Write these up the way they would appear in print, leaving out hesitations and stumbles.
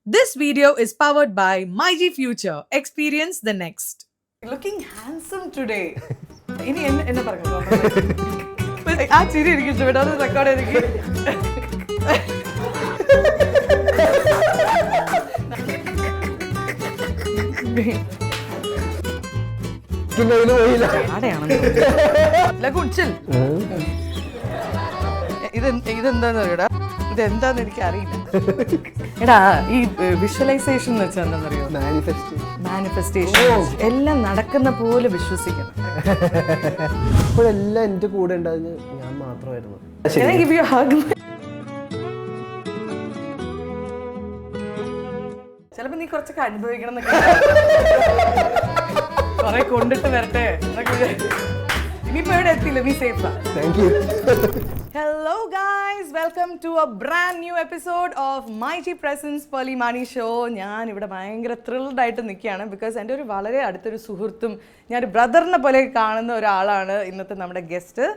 This video is powered by MyG Future. Experience the next. Looking handsome today. ഇനി എന്നെ പറഞ്ഞു ആ ചിരി എനിക്ക് ഇഷ്ടപ്പെട്ടു. അത് റെക്കോർഡ് ചെയ്തിരിക്കും. ഇതെന്താന്ന് അറിയടാ, ഇതെന്താന്ന് എനിക്ക് അറിയില്ല. എടാ, ഈ വിഷ്വലൈസേഷൻ എന്ന് വെച്ചാൽ എന്താണെന്നറിയോ? മാനിഫെസ്റ്റേഷൻ. എല്ലാം നടക്കുന്ന പോലെ വിശ്വസിക്കണം. ഇപ്പോഴെല്ലാം എന്റെ കൂടെ ഉണ്ടാകുന്നത് ഞാൻ മാത്രമായിരുന്നു. ചിലപ്പോ നീ കുറച്ചൊക്കെ അനുഭവിക്കണം എന്നൊക്കെ കൊറേ കൊണ്ടിട്ട് വരട്ടെ എന്നൊക്കെ. ഇനിയിപ്പോ എവിടെ എത്തിയില്ല, നീ സേഫാ. Hello guys, welcome to a brand new episode of MyG Presence Pearly Mani Show. ഞാൻ ഇവിടെ ഭയങ്കര ത്രിൽഡ് ആയിട്ട് നിൽക്കുകയാണ്. ബിക്കോസ് എൻ്റെ ഒരു വളരെ അടുത്തൊരു സുഹൃത്തും ഞാനൊരു ബ്രദറിനെ പോലെ കാണുന്ന ഒരാളാണ് ഇന്നത്തെ നമ്മുടെ guest.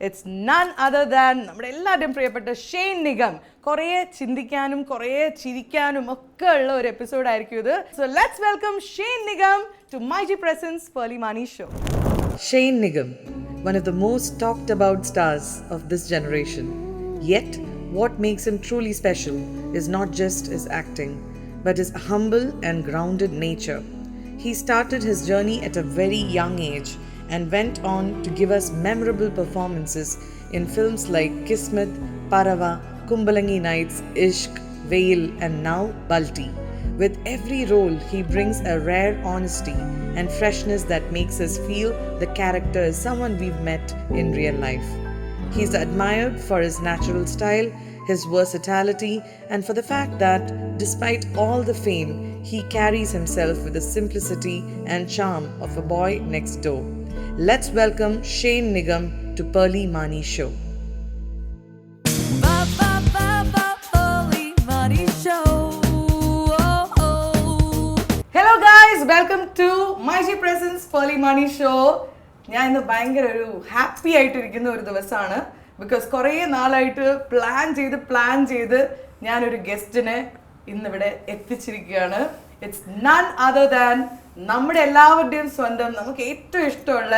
It's none other than നമ്മുടെ എല്ലാവരുടെയും പ്രിയപ്പെട്ട ഷെയ്ൻ നിഗം. കുറേ ചിന്തിക്കാനും കുറേ ചിരിക്കാനും ഒക്കെ ഉള്ള ഒരു എപ്പിസോഡായിരിക്കും ഇത്. So let's welcome Shane Nigam to MyG Presence Pearly Mani Show. Shane Nigam, one of the most talked about stars of this generation. Yet, what makes him truly special is not just his acting, but his humble and grounded nature. He started his journey at a very young age and went on to give us memorable performances in films like Kismet, Parava, Kumbalangi Nights, Ishq, Veil, and now Balti. With every role, he brings a rare honesty and freshness that makes us feel the character is someone we've met in real life. He's admired for his natural style, his versatility, and for the fact that, despite all the fame, he carries himself with the simplicity and charm of a boy next door. Let's welcome Shane Nigam to Pearly Mani Show. Hello guys, welcome to MyG Presence Pearly Mani Show. ഞാൻ ഇന്ന് ഭയങ്കര ഒരു happy ആയിട്ടിരിക്കുന്ന ഒരു ദിവസമാണ്. Because കുറേ നാളായിട്ട് plan ചെയ്ത് ഞാനൊരു ഗസ്റ്റിനെ ഇന്നിവിടെ എത്തിച്ചിരിക്കുകയാണ്. ഇറ്റ്സ് നൺ അതർ ദാൻ നമ്മുടെ എല്ലാവരുടെയും സ്വന്തം, നമുക്ക് ഏറ്റവും ഇഷ്ടമുള്ള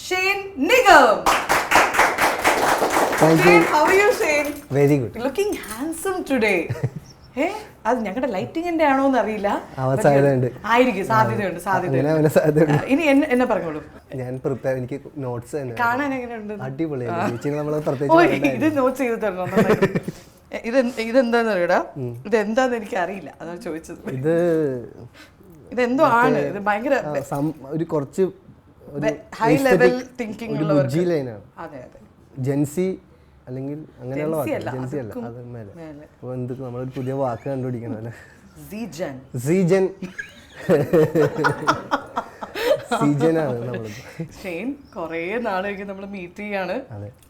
Shane Nigam. How are you, Shane? Very good. Looking handsome today. അത് ഞങ്ങളുടെ ലൈറ്റിങ്ങിന്റെ ആണോ എന്ന് അറിയില്ല. ആയിരിക്കും, സാധ്യതയുണ്ട്. ഇനി എന്നെ പറഞ്ഞോളൂ. ഞാൻ പ്രിപ്പയർ, എനിക്ക് നോട്ട്സ് തന്നെ കാണാൻ എങ്ങനെയുണ്ട്? അടിപൊളിയാണ്. ഇത് നോട്ട് ചെയ്ത് തരണം. ഇതെന്താന്ന് അറിയടാ, ഇതെന്താന്ന് എനിക്ക് അറിയില്ല, അതാണ് ചോദിച്ചത്. ഇതെന്തോ ആണ്, ഇത് ഭയങ്കര ഒരു കുറച്ച് ഹൈ ലെവൽ തിങ്കിങ് ഉള്ളവർക്ക്. അതെ അതെ, ജെൻസി അല്ലെങ്കിൽ അങ്ങനെയുള്ള ജെൻസി അല്ല, അത് മേലെ. അപ്പോൾ എന്തൊക്കെ നമ്മളൊരു പുതിയ വാക്ക് കണ്ടുപിടിക്കണം അല്ലേ? സീജൻ സീജനാണ് നമ്മൾ. ഷെയ്ൻ കുറേ നാളേക്ക് നമ്മൾ മീറ്റ് ചെയ്യാണ്.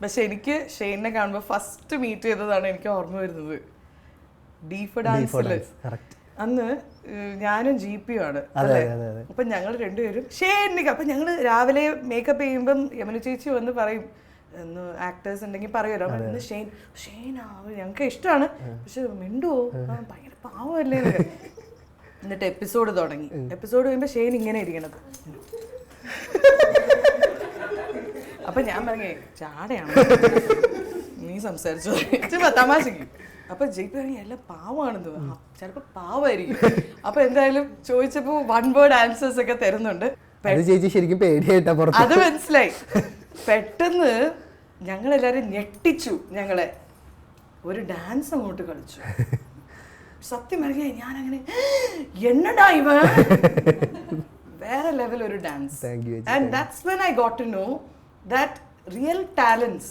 പക്ഷെ എനിക്ക് ഷെയ്നെ കാണുമ്പോൾ ഫസ്റ്റ് മീറ്റ് ചെയ്തതാണ് എനിക്ക് ഓർമ്മ വരുന്നത് ഡീഫ് ഡാൻസിൽ. അന്ന് ഞാനും GP ആണ് അല്ലേ. അപ്പം ഞങ്ങൾ രണ്ടുപേരും ഷെയ്ൻ, അപ്പം ഞങ്ങൾ രാവിലെ മേക്കപ്പ് ചെയ്യുമ്പം യമന ചേച്ചി വന്ന് പറയും, ഒന്ന് ആക്ടേഴ്സ് ഉണ്ടെങ്കിൽ പറയുമല്ലോ, ഇന്ന് ഷെയ്നാ ഞങ്ങൾക്ക് ഇഷ്ടമാണ്, പക്ഷെ മിണ്ടുവോ, ഭയങ്കര പാവമല്ലേ. എന്നിട്ട് എപ്പിസോഡ് തുടങ്ങി. എപ്പിസോഡ് കഴിയുമ്പോൾ ഷെയ്ൻ ഇങ്ങനെ ഇരിക്കണത്. അപ്പം ഞാൻ പറഞ്ഞേ ചാടയാണ് നീ സംസാരിച്ചു തമാശക്ക്. അപ്പൊ JP പറഞ്ഞ എല്ലാം പാവമാണെന്ന്, ചിലപ്പോ പാവമായിരിക്കും. അപ്പൊ എന്തായാലും ചോദിച്ചപ്പോ വൺ വേർഡ് ആൻസേഴ്സ് ഒക്കെ തരുന്നുണ്ട്. അത് മനസ്സിലായി. പെട്ടെന്ന് ഞങ്ങളെല്ലാരും ഞെട്ടിച്ചു. ഞങ്ങളെ ഒരു ഡാൻസ് അങ്ങോട്ട് കളിച്ചു. സത്യം പറഞ്ഞ ഞാനങ്ങനെ എന്നടാ ഇവ, വേറെ ലെവൽ ഒരു dance. And that's when I got to know that real talents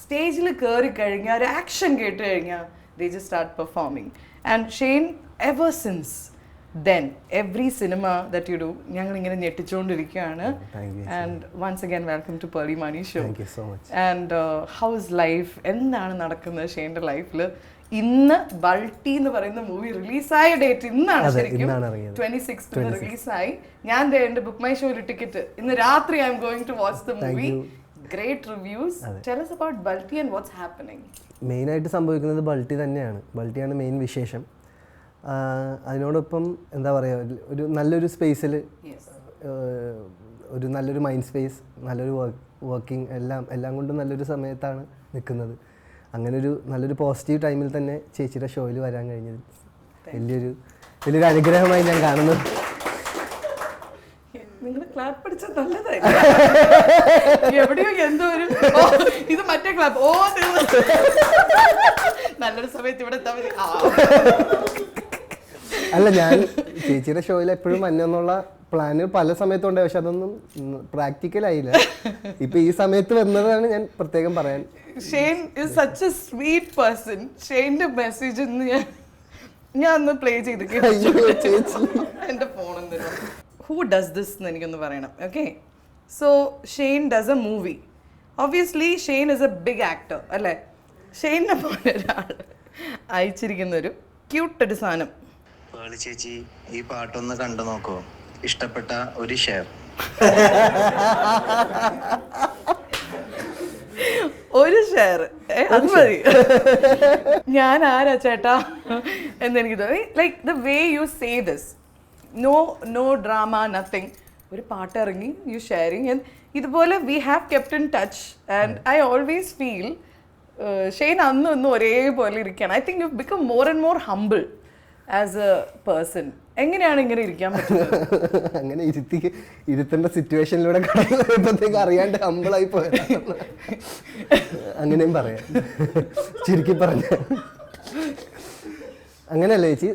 സ്റ്റേജിൽ കയറി കഴിഞ്ഞാൽ, ഒരു ആക്ഷൻ കേട്ട് കഴിഞ്ഞാൽ they just start performing. And Shane, ever since then, every cinema that you do, ഞങ്ങൾ ഇങ്ങനെ ഞെട്ടിച്ചുകൊണ്ടിരിക്കുകയാണ്. And once again, welcome to Pearly Mani Show. Thank you so much. And how is life? എന്താണ് നടക്കുന്നത് ഷെയ്ൻ്റെ ലൈഫിൽ? ഇന്ന് ബൾട്ടി എന്ന് പറയുന്ന മൂവി റിലീസായ date ഇന്നാണ്. ശരിക്കും 26th റിലീസായി. ഞാൻ എൻ്റെ ബുക്ക് മൈ ഷോയിൽ ടിക്കറ്റ് ഇന്ന് രാത്രി I am going to watch the movie. Great reviews. Tell us about Balti and what's happening. മെയിനായിട്ട് സംഭവിക്കുന്നത് ബൾട്ടി തന്നെയാണ്. ബൾട്ടിയാണ് മെയിൻ വിശേഷം. അതിനോടൊപ്പം എന്താ പറയുക, ഒരു നല്ലൊരു സ്പേസിൽ ഒരു നല്ലൊരു മൈൻഡ് സ്പേസ്, നല്ലൊരു വർക്കിംഗ് എല്ലാം കൊണ്ടും നല്ലൊരു സമയത്താണ് നിൽക്കുന്നത്. അങ്ങനൊരു നല്ലൊരു പോസിറ്റീവ് ടൈമിൽ തന്നെ ചേച്ചിയുടെ ഷോയിൽ വരാൻ കഴിഞ്ഞത് വലിയൊരു അനുഗ്രഹമായി ഞാൻ കാണുന്നു. നിങ്ങൾ ക്ലാപ്പ് അടിച്ചാൽ നല്ലതായി. എവിടെയോ എന്തോ ഒരു ഇത് മറ്റേ ക്ലാപ്പ് നല്ലൊരു സമയത്ത് ഇവിടെ എത്താൻ മതി. അല്ല, ഞാൻ ചേച്ചിയുടെ ഷോയിൽ എപ്പോഴും മഞ്ഞെന്നുള്ള പ്ലാന് പല സമയത്തുണ്ട്, പക്ഷെ അതൊന്നും പ്രാക്ടിക്കൽ ആയില്ല. ഇപ്പൊ ഈ സമയത്ത് വന്നതാണ് ഞാൻ പ്രത്യേകം പറയാൻ. Shane is such a sweet person. ഷെയ്ൻ്റെ മെസ്സേജ് ഞാൻ ഒന്ന് പ്ലേ ചെയ്ത് എന്റെ ഫോണിൽ നിന്ന്. ഹൂ ഡസ് ദിസ് എന്ന് എനിക്കൊന്ന് പറയണം. Okay, so Shane does a movie. Obviously Shane is a big actor അല്ലേ? ഷെയ്നെ പോലെ ഒരാൾ അയച്ചിരിക്കുന്ന ഒരു ക്യൂട്ടൊരു സാധനം. ചേച്ചി, ഈ പാട്ടൊന്ന് കണ്ടു നോക്കോ, ഇഷ്ടപ്പെട്ട ഒരു ഷെയർ. ഒരു ഷെയർ അത് മതി. ഞാൻ ആരാ ചേട്ടാ എന്നെനിക്ക് തോന്നി. Like the way you say this, no drama, nothing. ഒരു പാട്ട് ഇറങ്ങി, യു ഷെയറിങ്. ഇതുപോലെ we have kept in touch and I always feel Shane അന്നും ഒരേപോലെ ഇരിക്കുകയാണ്. I think you become more and more humble as a person. എങ്ങനെയാണ് ഇങ്ങനെ ഇരിക്കാൻ പറ്റുന്നത്? അങ്ങനെ ഇരുത്തേണ്ട സിറ്റുവേഷനിലൂടെ കഴിയുമ്പോഴത്തേക്ക് അറിയാണ്ട് ഹമ്പിളായി പോയത്, അങ്ങനെയും പറയാം. ചുരുക്കി പറഞ്ഞ അങ്ങനെയല്ലേ ചേച്ചി,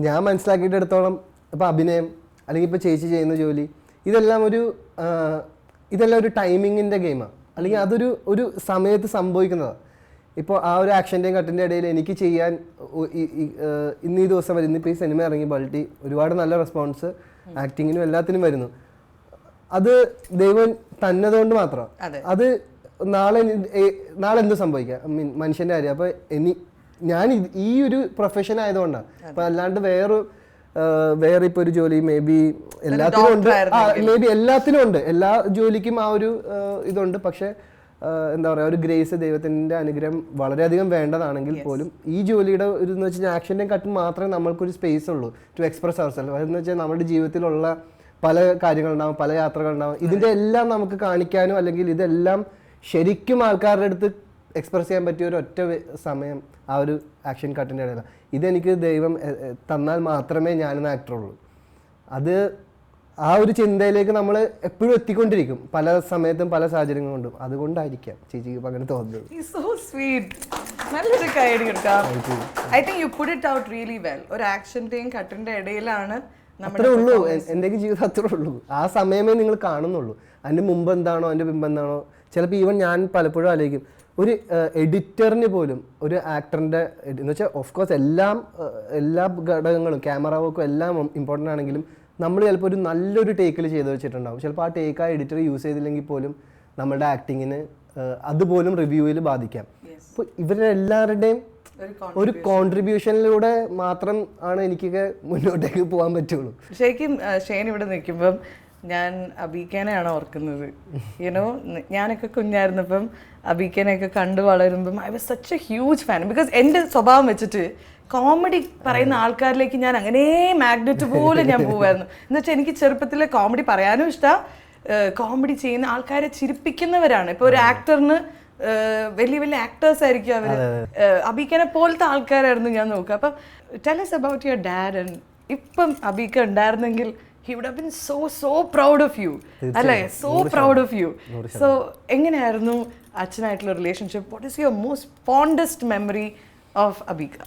ഞാൻ മനസ്സിലാക്കിയിടത്തോളം ഇപ്പം അഭിനയം അല്ലെങ്കിൽ ഇപ്പോൾ ചേച്ചി ചെയ്യുന്ന ജോലി ഇതെല്ലാം ഒരു ടൈമിങ്ങിൻ്റെ ഗെയിമാണ്, അല്ലെങ്കിൽ ഒരു സമയത്ത് സംഭവിക്കുന്നതാണ്. ഇപ്പോൾ ആ ഒരു ആക്ഷൻ്റെയും കട്ടിൻ്റെ ഇടയിൽ എനിക്ക് ചെയ്യാൻ ഇന്ന് ഈ ദിവസം വരും. ഇന്നിപ്പോൾ ഈ സിനിമ ഇറങ്ങി ബൾട്ടി ഒരുപാട് നല്ല റെസ്പോൺസ് ആക്ടിങ്ങിനും എല്ലാത്തിനും വരുന്നു. അത് ദൈവം തന്നതുകൊണ്ട് മാത്രം. അത് നാളെ എന്ത് സംഭവിക്കാം, മനുഷ്യൻ്റെ കാര്യം. അപ്പോൾ ഞാൻ ഈ ഒരു പ്രൊഫഷൻ ആയതുകൊണ്ടാണ്. അപ്പം അല്ലാണ്ട് വേറെ ഇപ്പോൾ ഒരു ജോലി മേ ബി എല്ലാത്തിനും ഉണ്ട്, എല്ലാ ജോലിക്കും ആ ഒരു ഇതുണ്ട്. പക്ഷേ എന്താ പറയുക, ഒരു ഗ്രേസ്, ദൈവത്തിൻ്റെ അനുഗ്രഹം വളരെയധികം വേണ്ടതാണെങ്കിൽ പോലും ഈ ജോലിയുടെ ഒരു എന്ന് വെച്ചാൽ ആക്ഷൻ്റെയും കട്ടും മാത്രമേ നമ്മൾക്കൊരു സ്പേസ് ഉള്ളൂ ടു എക്സ്പ്രസ് അവർ സെൽഫ്. അതെന്ന് വെച്ചാൽ നമ്മുടെ ജീവിതത്തിലുള്ള പല കാര്യങ്ങളുണ്ടാവും, പല യാത്രകളുണ്ടാവും. ഇതിൻ്റെ എല്ലാം നമുക്ക് കാണിക്കാനും അല്ലെങ്കിൽ ഇതെല്ലാം ശരിക്കും ആൾക്കാരുടെ അടുത്ത് എക്സ്പ്രസ് ചെയ്യാൻ പറ്റിയ ഒരു ഒറ്റ സമയം ആ ഒരു ആക്ഷൻ കട്ടിൻ്റെ ഇടയിലാണ്. ഇതെനിക്ക് ദൈവം തന്നാൽ മാത്രമേ ഞാനൊന്ന് ആക്ടറുള്ളൂ. അത് ആ ഒരു ചിന്തയിലേക്ക് നമ്മൾ എപ്പോഴും എത്തിക്കൊണ്ടിരിക്കും, പല സമയത്തും പല സാഹചര്യങ്ങൾ കൊണ്ടും. അതുകൊണ്ടായിരിക്കാം ചേച്ചിക്ക് അങ്ങനെ തോന്നുന്നത്. നല്ലൊരു കാര്യം എടുക്കാം. I think you put it out really well. ഒരു ആക്ഷന്റെയും കട്ടിന്റെ ഇടയിലാണ് അത്രേ ഉള്ളൂ. എന്റെയൊക്കെ ജീവിതം അത്രേ ഉള്ളൂ. ആ സമയമേ നിങ്ങൾ കാണുന്നുള്ളൂ. അതിന്റെ മുമ്പ് എന്താണോ അതിന്റെ പിമ്പ് എന്താണോ. ചിലപ്പോൾ ഈവൻ ഞാൻ പലപ്പോഴും ആലോചിക്കും, ഒരു എഡിറ്ററിന് പോലും ഒരു ആക്ടറിന്റെ എന്ന് വെച്ചാൽ ഓഫ് കോഴ്സ് എല്ലാ ഘടകങ്ങളും ക്യാമറ വർക്കും എല്ലാം ഇമ്പോർട്ടൻ്റ് ആണെങ്കിലും നമ്മൾ ചിലപ്പോൾ ഒരു നല്ലൊരു ടേക്കിൽ ചെയ്ത് വെച്ചിട്ടുണ്ടാവും. ചിലപ്പോൾ ആ ടേക്ക് ആ എഡിറ്റർ യൂസ് ചെയ്തില്ലെങ്കിൽ പോലും നമ്മുടെ ആക്ടിങ്ങിന് അതുപോലും റിവ്യൂവിൽ ബാധിക്കാം. അപ്പോൾ ഇവരുടെ എല്ലാവരുടെയും ഒരു കോൺട്രിബ്യൂഷനിലൂടെ മാത്രം ആണ് എനിക്കൊക്കെ മുന്നോട്ടേക്ക് പോകാൻ പറ്റുള്ളൂ. ശരിക്കും ഷെയ്ൻ ഇവിടെ നിൽക്കുമ്പം ഞാൻ അബീക്കനെയാണ് ഓർക്കുന്നത്. യുനോ, ഞാനൊക്കെ കുഞ്ഞായിരുന്നപ്പം അബീക്കനെയൊക്കെ കണ്ടു വളരുമ്പം I was such a huge fan. Because എൻ്റെ സ്വഭാവം വെച്ചിട്ട് കോമഡി പറയുന്ന ആൾക്കാരിലേക്ക് ഞാൻ അങ്ങനെ മാഗ്നറ്റ് പോലെ ഞാൻ പോവായിരുന്നു. എന്നുവെച്ചാൽ എനിക്ക് ചെറുപ്പത്തിൽ കോമഡി പറയാനും ഇഷ്ടമാണ്, കോമഡി ചെയ്യുന്ന ആൾക്കാരെ ചിരിപ്പിക്കുന്നവരാണ്. ഇപ്പോൾ ഒരു ആക്ടറിന് വലിയ വലിയ ആക്ടേഴ്സ് ആയിരിക്കും അവർ. അബീക്കനെ പോലത്തെ ആൾക്കാരായിരുന്നു ഞാൻ നോക്കുക. അപ്പം tell us about your dad. and ഇപ്പം അബീക്ക ഉണ്ടായിരുന്നെങ്കിൽ he would have been so proud of you, അല്ലേ? so proud of you. so എങ്ങനെയായിരുന്നു അച്ഛനായിട്ടുള്ള relationship? what is your most fondest memory of അബീക്ക?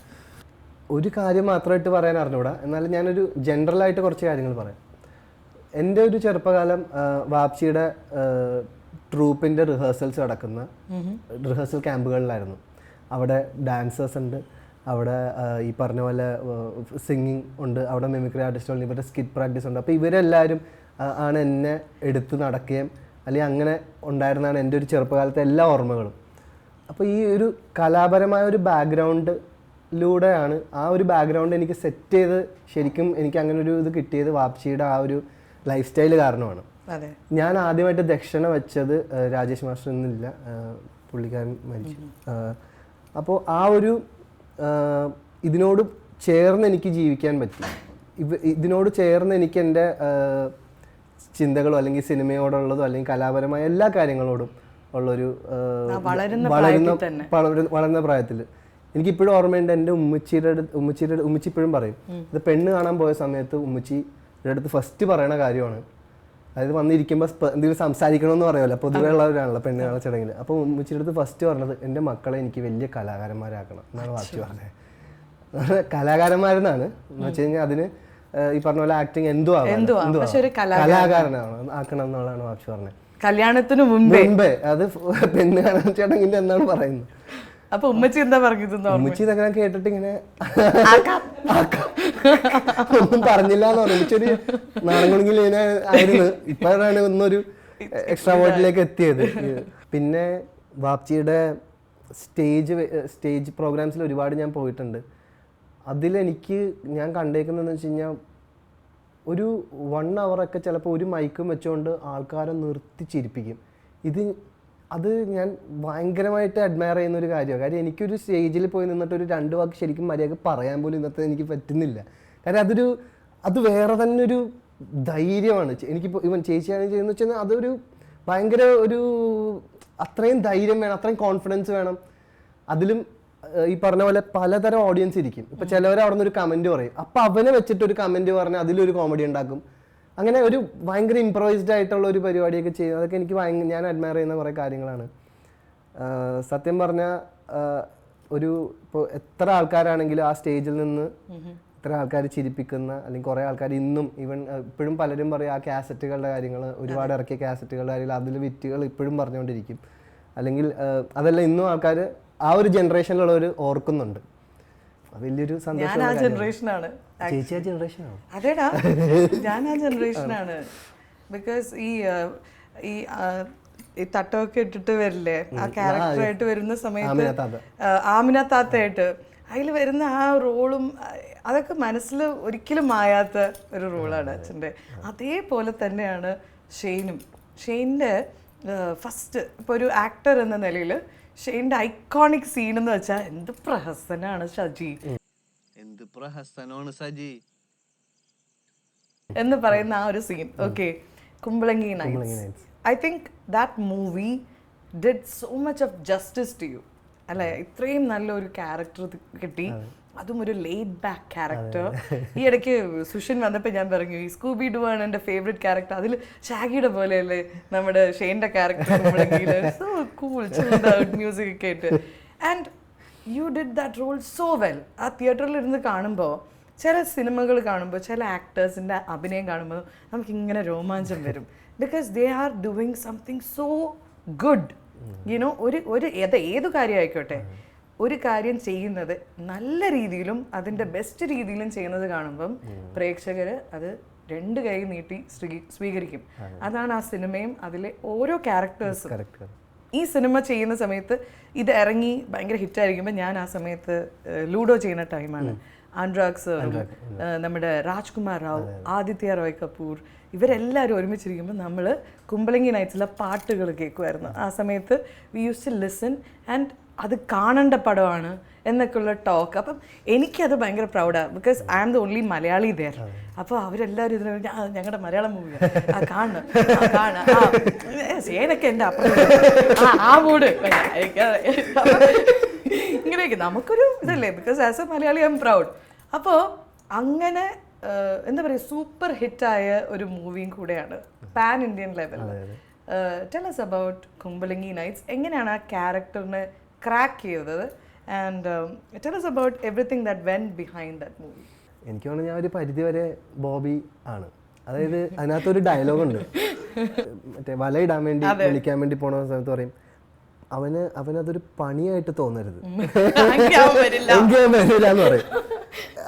ഒരു കാര്യം മാത്രമായിട്ട് പറയാൻ അറിഞ്ഞൂടാ, എന്നാലും ഞാനൊരു ജനറലായിട്ട് കുറച്ച് കാര്യങ്ങൾ പറയാം. എൻ്റെ ഒരു ചെറുപ്പകാലം വാപ്ചിയുടെ ട്രൂപ്പിൻ്റെ റിഹേഴ്സൽസ് നടക്കുന്ന റിഹേഴ്സൽ ക്യാമ്പുകളിലായിരുന്നു. അവിടെ ഡാൻസേഴ്സ് ഉണ്ട്, അവിടെ ഈ പറഞ്ഞ പോലെ സിംഗിങ് ഉണ്ട്, അവിടെ മിമിക്രി ആർട്ടിസ്റ്റ് ഉണ്ട്, ഇവരുടെ സ്കിറ്റ് പ്രാക്ടീസ് ഉണ്ട്. അപ്പോൾ ഇവരെല്ലാവരും ആണ് എന്നെ എടുത്ത് നടക്കുകയും അല്ലെങ്കിൽ അങ്ങനെ ഉണ്ടായിരുന്നതാണ് എൻ്റെ ഒരു ചെറുപ്പകാലത്തെ എല്ലാ ഓർമ്മകളും. അപ്പോൾ ഈ ഒരു കലാപരമായ ഒരു ബാക്ക്ഗ്രൗണ്ടിലൂടെയാണ് ആ ഒരു ബാക്ക്ഗ്രൗണ്ട് എനിക്ക് സെറ്റ് ചെയ്ത് ശരിക്കും എനിക്ക് അങ്ങനെ ഒരു ഇത് കിട്ടിയത് വാപ്ചിയുടെ ആ ഒരു ലൈഫ് സ്റ്റൈൽ കാരണമാണ്. ഞാൻ ആദ്യമായിട്ട് ദക്ഷിണ വെച്ചത് രാജേഷ് മാസ്റ്റർ എന്നില്ല, പുള്ളിക്കാരൻ മരിച്ചു. അപ്പോൾ ആ ഒരു ഇതിനോട് ചേർന്ന് എനിക്ക് ജീവിക്കാൻ പറ്റി. ഇതിനോട് ചേർന്ന് എനിക്ക് എൻ്റെ ചിന്തകളോ അല്ലെങ്കിൽ സിനിമയോടുള്ളതോ അല്ലെങ്കിൽ കലാപരമായ എല്ലാ കാര്യങ്ങളോടും ഉള്ളൊരു വളരുന്ന പ്രായത്തിൽ എനിക്കിപ്പോഴും ഓർമ്മയുണ്ട്. എൻ്റെ ഉമ്മച്ചി ഇപ്പോഴും പറയും, ഇത് പെണ്ണ് കാണാൻ പോയ സമയത്ത് ഉമ്മച്ചിയുടെ അടുത്ത് ഫസ്റ്റ് പറയണ കാര്യമാണ്, അതായത് വന്നിരിക്കുമ്പോൾ എന്തെങ്കിലും സംസാരിക്കണമെന്ന് പറയുമല്ലോ, പൊതുവെ ഉള്ളവരാണല്ലോ പെണ്ണ് കാണാൻ ചടങ്ങിൽ. അപ്പോൾ ഉമ്മച്ചിയുടെ അടുത്ത് ഫസ്റ്റ് പറഞ്ഞത്, എൻ്റെ മക്കളെ എനിക്ക് വലിയ കലാകാരന്മാരാക്കണം എന്നാണ് വാപ്പച്ചി പറഞ്ഞത്. കലാകാരന്മാരെന്നാണ് എന്ന് വെച്ച് കഴിഞ്ഞാൽ അതിന് ഈ പറഞ്ഞ പോലെ ആക്ടിങ് കലാകാരനാണ് ആക്കണം എന്നുള്ളതാണ് വാപ്പച്ചി പറഞ്ഞത്. കല്യാണത്തിന് മുൻപേ അത് പെണ്ണ് കാണാൻ ചടങ്ങിൽ എന്നാണ് പറയുന്നത്. അപ്പൊ ഉമ്മച്ചി എന്താ പറഞ്ഞത്? ഉമ്മച്ചി ഇതൊക്കെ കേട്ടിട്ട് ഇങ്ങനെ ഒന്നും പറഞ്ഞില്ല എന്ന് പറഞ്ഞു. ഉമ്മച്ചൊരു നാണംകുണുങ്ങിൽ ഇങ്ങനെ ആയിരുന്നു. ഇപ്പോഴാണ് ഒന്നൊരു എക്സ്ട്രാ വേർഡിലേക്ക് എത്തിയത്. പിന്നെ വാപ്ചിയുടെ സ്റ്റേജ് പ്രോഗ്രാംസിൽ ഒരുപാട് ഞാൻ പോയിട്ടുണ്ട്. അതിലെനിക്ക് ഞാൻ കണ്ടേക്കുന്നതെന്ന് വെച്ച് കഴിഞ്ഞാൽ ഒരു 1 hour ചിലപ്പോൾ ഒരു മൈക്കും വെച്ചുകൊണ്ട് ആൾക്കാരെ നിർത്തിച്ചിരിപ്പിക്കും. അത് ഞാൻ ഭയങ്കരമായിട്ട് അഡ്മയർ ചെയ്യുന്ന ഒരു കാര്യമാണ്. കാര്യം എനിക്കൊരു സ്റ്റേജിൽ പോയി നിന്നിട്ട് ഒരു 2 വാക്ക് ശരിക്കും മര്യാദ പറയാൻ പോലും ഇന്നത്തെ എനിക്ക് പറ്റുന്നില്ല. കാര്യം അത് വേറെ തന്നെ ഒരു ധൈര്യമാണ്. എനിക്കിപ്പോൾ ഇവൻ ചേച്ചിയാണ് ചെയ്യുന്നത് വെച്ചാൽ അതൊരു ഭയങ്കര ഒരു അത്രയും ധൈര്യം വേണം, അത്രയും കോൺഫിഡൻസ് വേണം. അതിലും ഈ പറഞ്ഞ പോലെ പലതരം ഓഡിയൻസ് ഇരിക്കും. ഇപ്പം ചിലവർ അവിടെ നിന്ന് ഒരു കമൻറ്റ് പറയും, അപ്പം അവനെ വെച്ചിട്ട് ഒരു കമൻറ്റ് പറഞ്ഞാൽ അതിലൊരു കോമഡി ഉണ്ടാക്കും. അങ്ങനെ ഒരു ഭയങ്കര ഇംപ്രവൈസ്ഡ് ആയിട്ടുള്ള ഒരു പരിപാടിയൊക്കെ ചെയ്യും. അതൊക്കെ എനിക്ക് ഞാൻ അഡ്മയർ ചെയ്യുന്ന കുറേ കാര്യങ്ങളാണ്. സത്യം പറഞ്ഞാൽ ഇപ്പോൾ എത്ര ആൾക്കാരാണെങ്കിലും ആ സ്റ്റേജിൽ നിന്ന് എത്ര ആൾക്കാർ ചിരിപ്പിക്കുന്ന, അല്ലെങ്കിൽ കുറേ ആൾക്കാർ ഇന്നും ഇപ്പോഴും പലരും പറയും ആ കാസറ്റുകളുടെ കാര്യങ്ങൾ, ഒരുപാട് ഇറക്കിയ കാസറ്റുകളുടെ കാര്യങ്ങൾ, അതിൽ വിറ്റുകൾ ഇപ്പോഴും പറഞ്ഞുകൊണ്ടിരിക്കും. അല്ലെങ്കിൽ അതല്ല, ഇന്നും ആൾക്കാർ ആ ഒരു ജനറേഷനിലുള്ളവർ ഓർക്കുന്നുണ്ട്. വലിയൊരു സന്തോഷമാണ്. ചേച്ചി ആ ജനറേഷനാണ്. അതേടാ, ഞാൻ ആ ജനറേഷനാണ്. ബിക്കോസ് ഈ തട്ടമൊക്കെ ഇട്ടിട്ട് വരില്ലേ, ആ ക്യാരക്ടറായിട്ട് വരുന്ന സമയത്ത് ആമിന താത്തയായിട്ട് അതിൽ വരുന്ന ആ റോളും അതൊക്കെ മനസ്സിൽ ഒരിക്കലും മായാത്ത ഒരു റോളാണ് അച്ഛൻ്റെ. അതേപോലെ തന്നെയാണ് ഷെയ്നിൻ്റെ ഫസ്റ്റ് ഇപ്പോൾ ഒരു ആക്ടർ എന്ന നിലയിൽ ഷെയ്ൻ്റെ ഐക്കോണിക് സീൻ എന്ന് വെച്ചാൽ എന്ത് പ്രഹസനാണ് സജി എന്ന് പറയുന്ന ആ ഒരു scene. Okay, Kumbalangi Nights. I think that movie did so much of justice to you അല്ലേ? ഇത്രയും നല്ലൊരു ക്യാരക്ടർ കിട്ടി, അതും ഒരു ലെയ്ഡ് ബാക്ക് ക്യാരക്ടർ. ഈ ഇടയ്ക്ക് സുഷിൻ വന്നപ്പോൾ ഞാൻ പറഞ്ഞു, ഈ സ്കൂബി ഡു ആണ് എൻ്റെ ഫേവറേറ്റ് ക്യാരക്ടർ. അതിൽ ഷാഗിയുടെ പോലെയല്ലേ നമ്മുടെ ഷെയ്ൻ്റെ character. So cool, chilled out music ഒക്കെ ആയിട്ട്. And you did that role so well. ആ തിയേറ്ററിൽ ഇരുന്ന് കാണുമ്പോൾ, ചില സിനിമകൾ കാണുമ്പോൾ, ചില ആക്ടേഴ്സിൻ്റെ അഭിനയം കാണുമ്പോൾ നമുക്കിങ്ങനെ രോമാഞ്ചം വരും. Because they are doing something so good. You know, ഏത് കാര്യം ആയിക്കോട്ടെ, ഒരു കാര്യം ചെയ്യുന്നത് നല്ല രീതിയിലും അതിൻ്റെ ബെസ്റ്റ് രീതിയിലും ചെയ്യുന്നത് കാണുമ്പം പ്രേക്ഷകർ അത് 2 കൈ നീട്ടി സ്വീകരിക്കും. അതാണ് ആ സിനിമയും അതിലെ ഓരോ ക്യാരക്ടേഴ്സും. ഈ സിനിമ ചെയ്യുന്ന സമയത്ത് ഇത് ഇറങ്ങി ഭയങ്കര ഹിറ്റായിരിക്കുമ്പോൾ ഞാൻ ആ സമയത്ത് ലൂഡോ ചെയ്യുന്ന ടൈമാണ്. അനുരാഗ് സാറും നമ്മുടെ രാജ്കുമാർ റാവു, ആദിത്യ റോയ് കപൂർ, ഇവരെല്ലാവരും ഒരുമിച്ചിരിക്കുമ്പോൾ നമ്മൾ കുമ്പളങ്ങി നൈറ്റ്സിലെ പാട്ടുകൾ കേൾക്കുമായിരുന്നു. ആ സമയത്ത് we use to listen and അത് കാണേണ്ട പടമാണ് എന്നൊക്കെയുള്ള ടോക്ക്. അപ്പം എനിക്കത് ഭയങ്കര പ്രൗഡാണ്. Because I am the only Malayali there. അപ്പോൾ അവരെല്ലാവരും ഇതിന് ഞങ്ങളുടെ മലയാളം മൂവിയാണ് കാണണം സേനൊക്കെ എൻ്റെ അപ്പുറം ആ മൂഡ് ഇങ്ങനെയൊക്കെ നമുക്കൊരു ഇതല്ലേ. Because as a Malayali I am proud. അപ്പോൾ അങ്ങനെ എന്താ പറയുക, സൂപ്പർ ഹിറ്റായ ഒരു മൂവിയും കൂടെയാണ് പാൻ ഇന്ത്യൻ ലെവലിൽ. Tell us about Kumbalangi Nights. എങ്ങനെയാണ് ആ ക്യാരക്ടറിനെ ക്രാക്ക് ചെയ്തത്? And tell us about everything that went behind that movie. എനിക്ക് തോന്നുന്നു ഞാൻ ഒരു പരിധി വരെ ബോബി ആണ്. അതായത് അതിനകത്തൊരു ഡയലോഗുണ്ട്, മറ്റേ വലയിടാൻ വേണ്ടി വിളിക്കാൻ വേണ്ടി പോണ സമയത്ത് പറയും, അവനതൊരു പണിയായിട്ട് തോന്നരുത്, എനിക്ക് വരില്ല എന്ന് പറയും.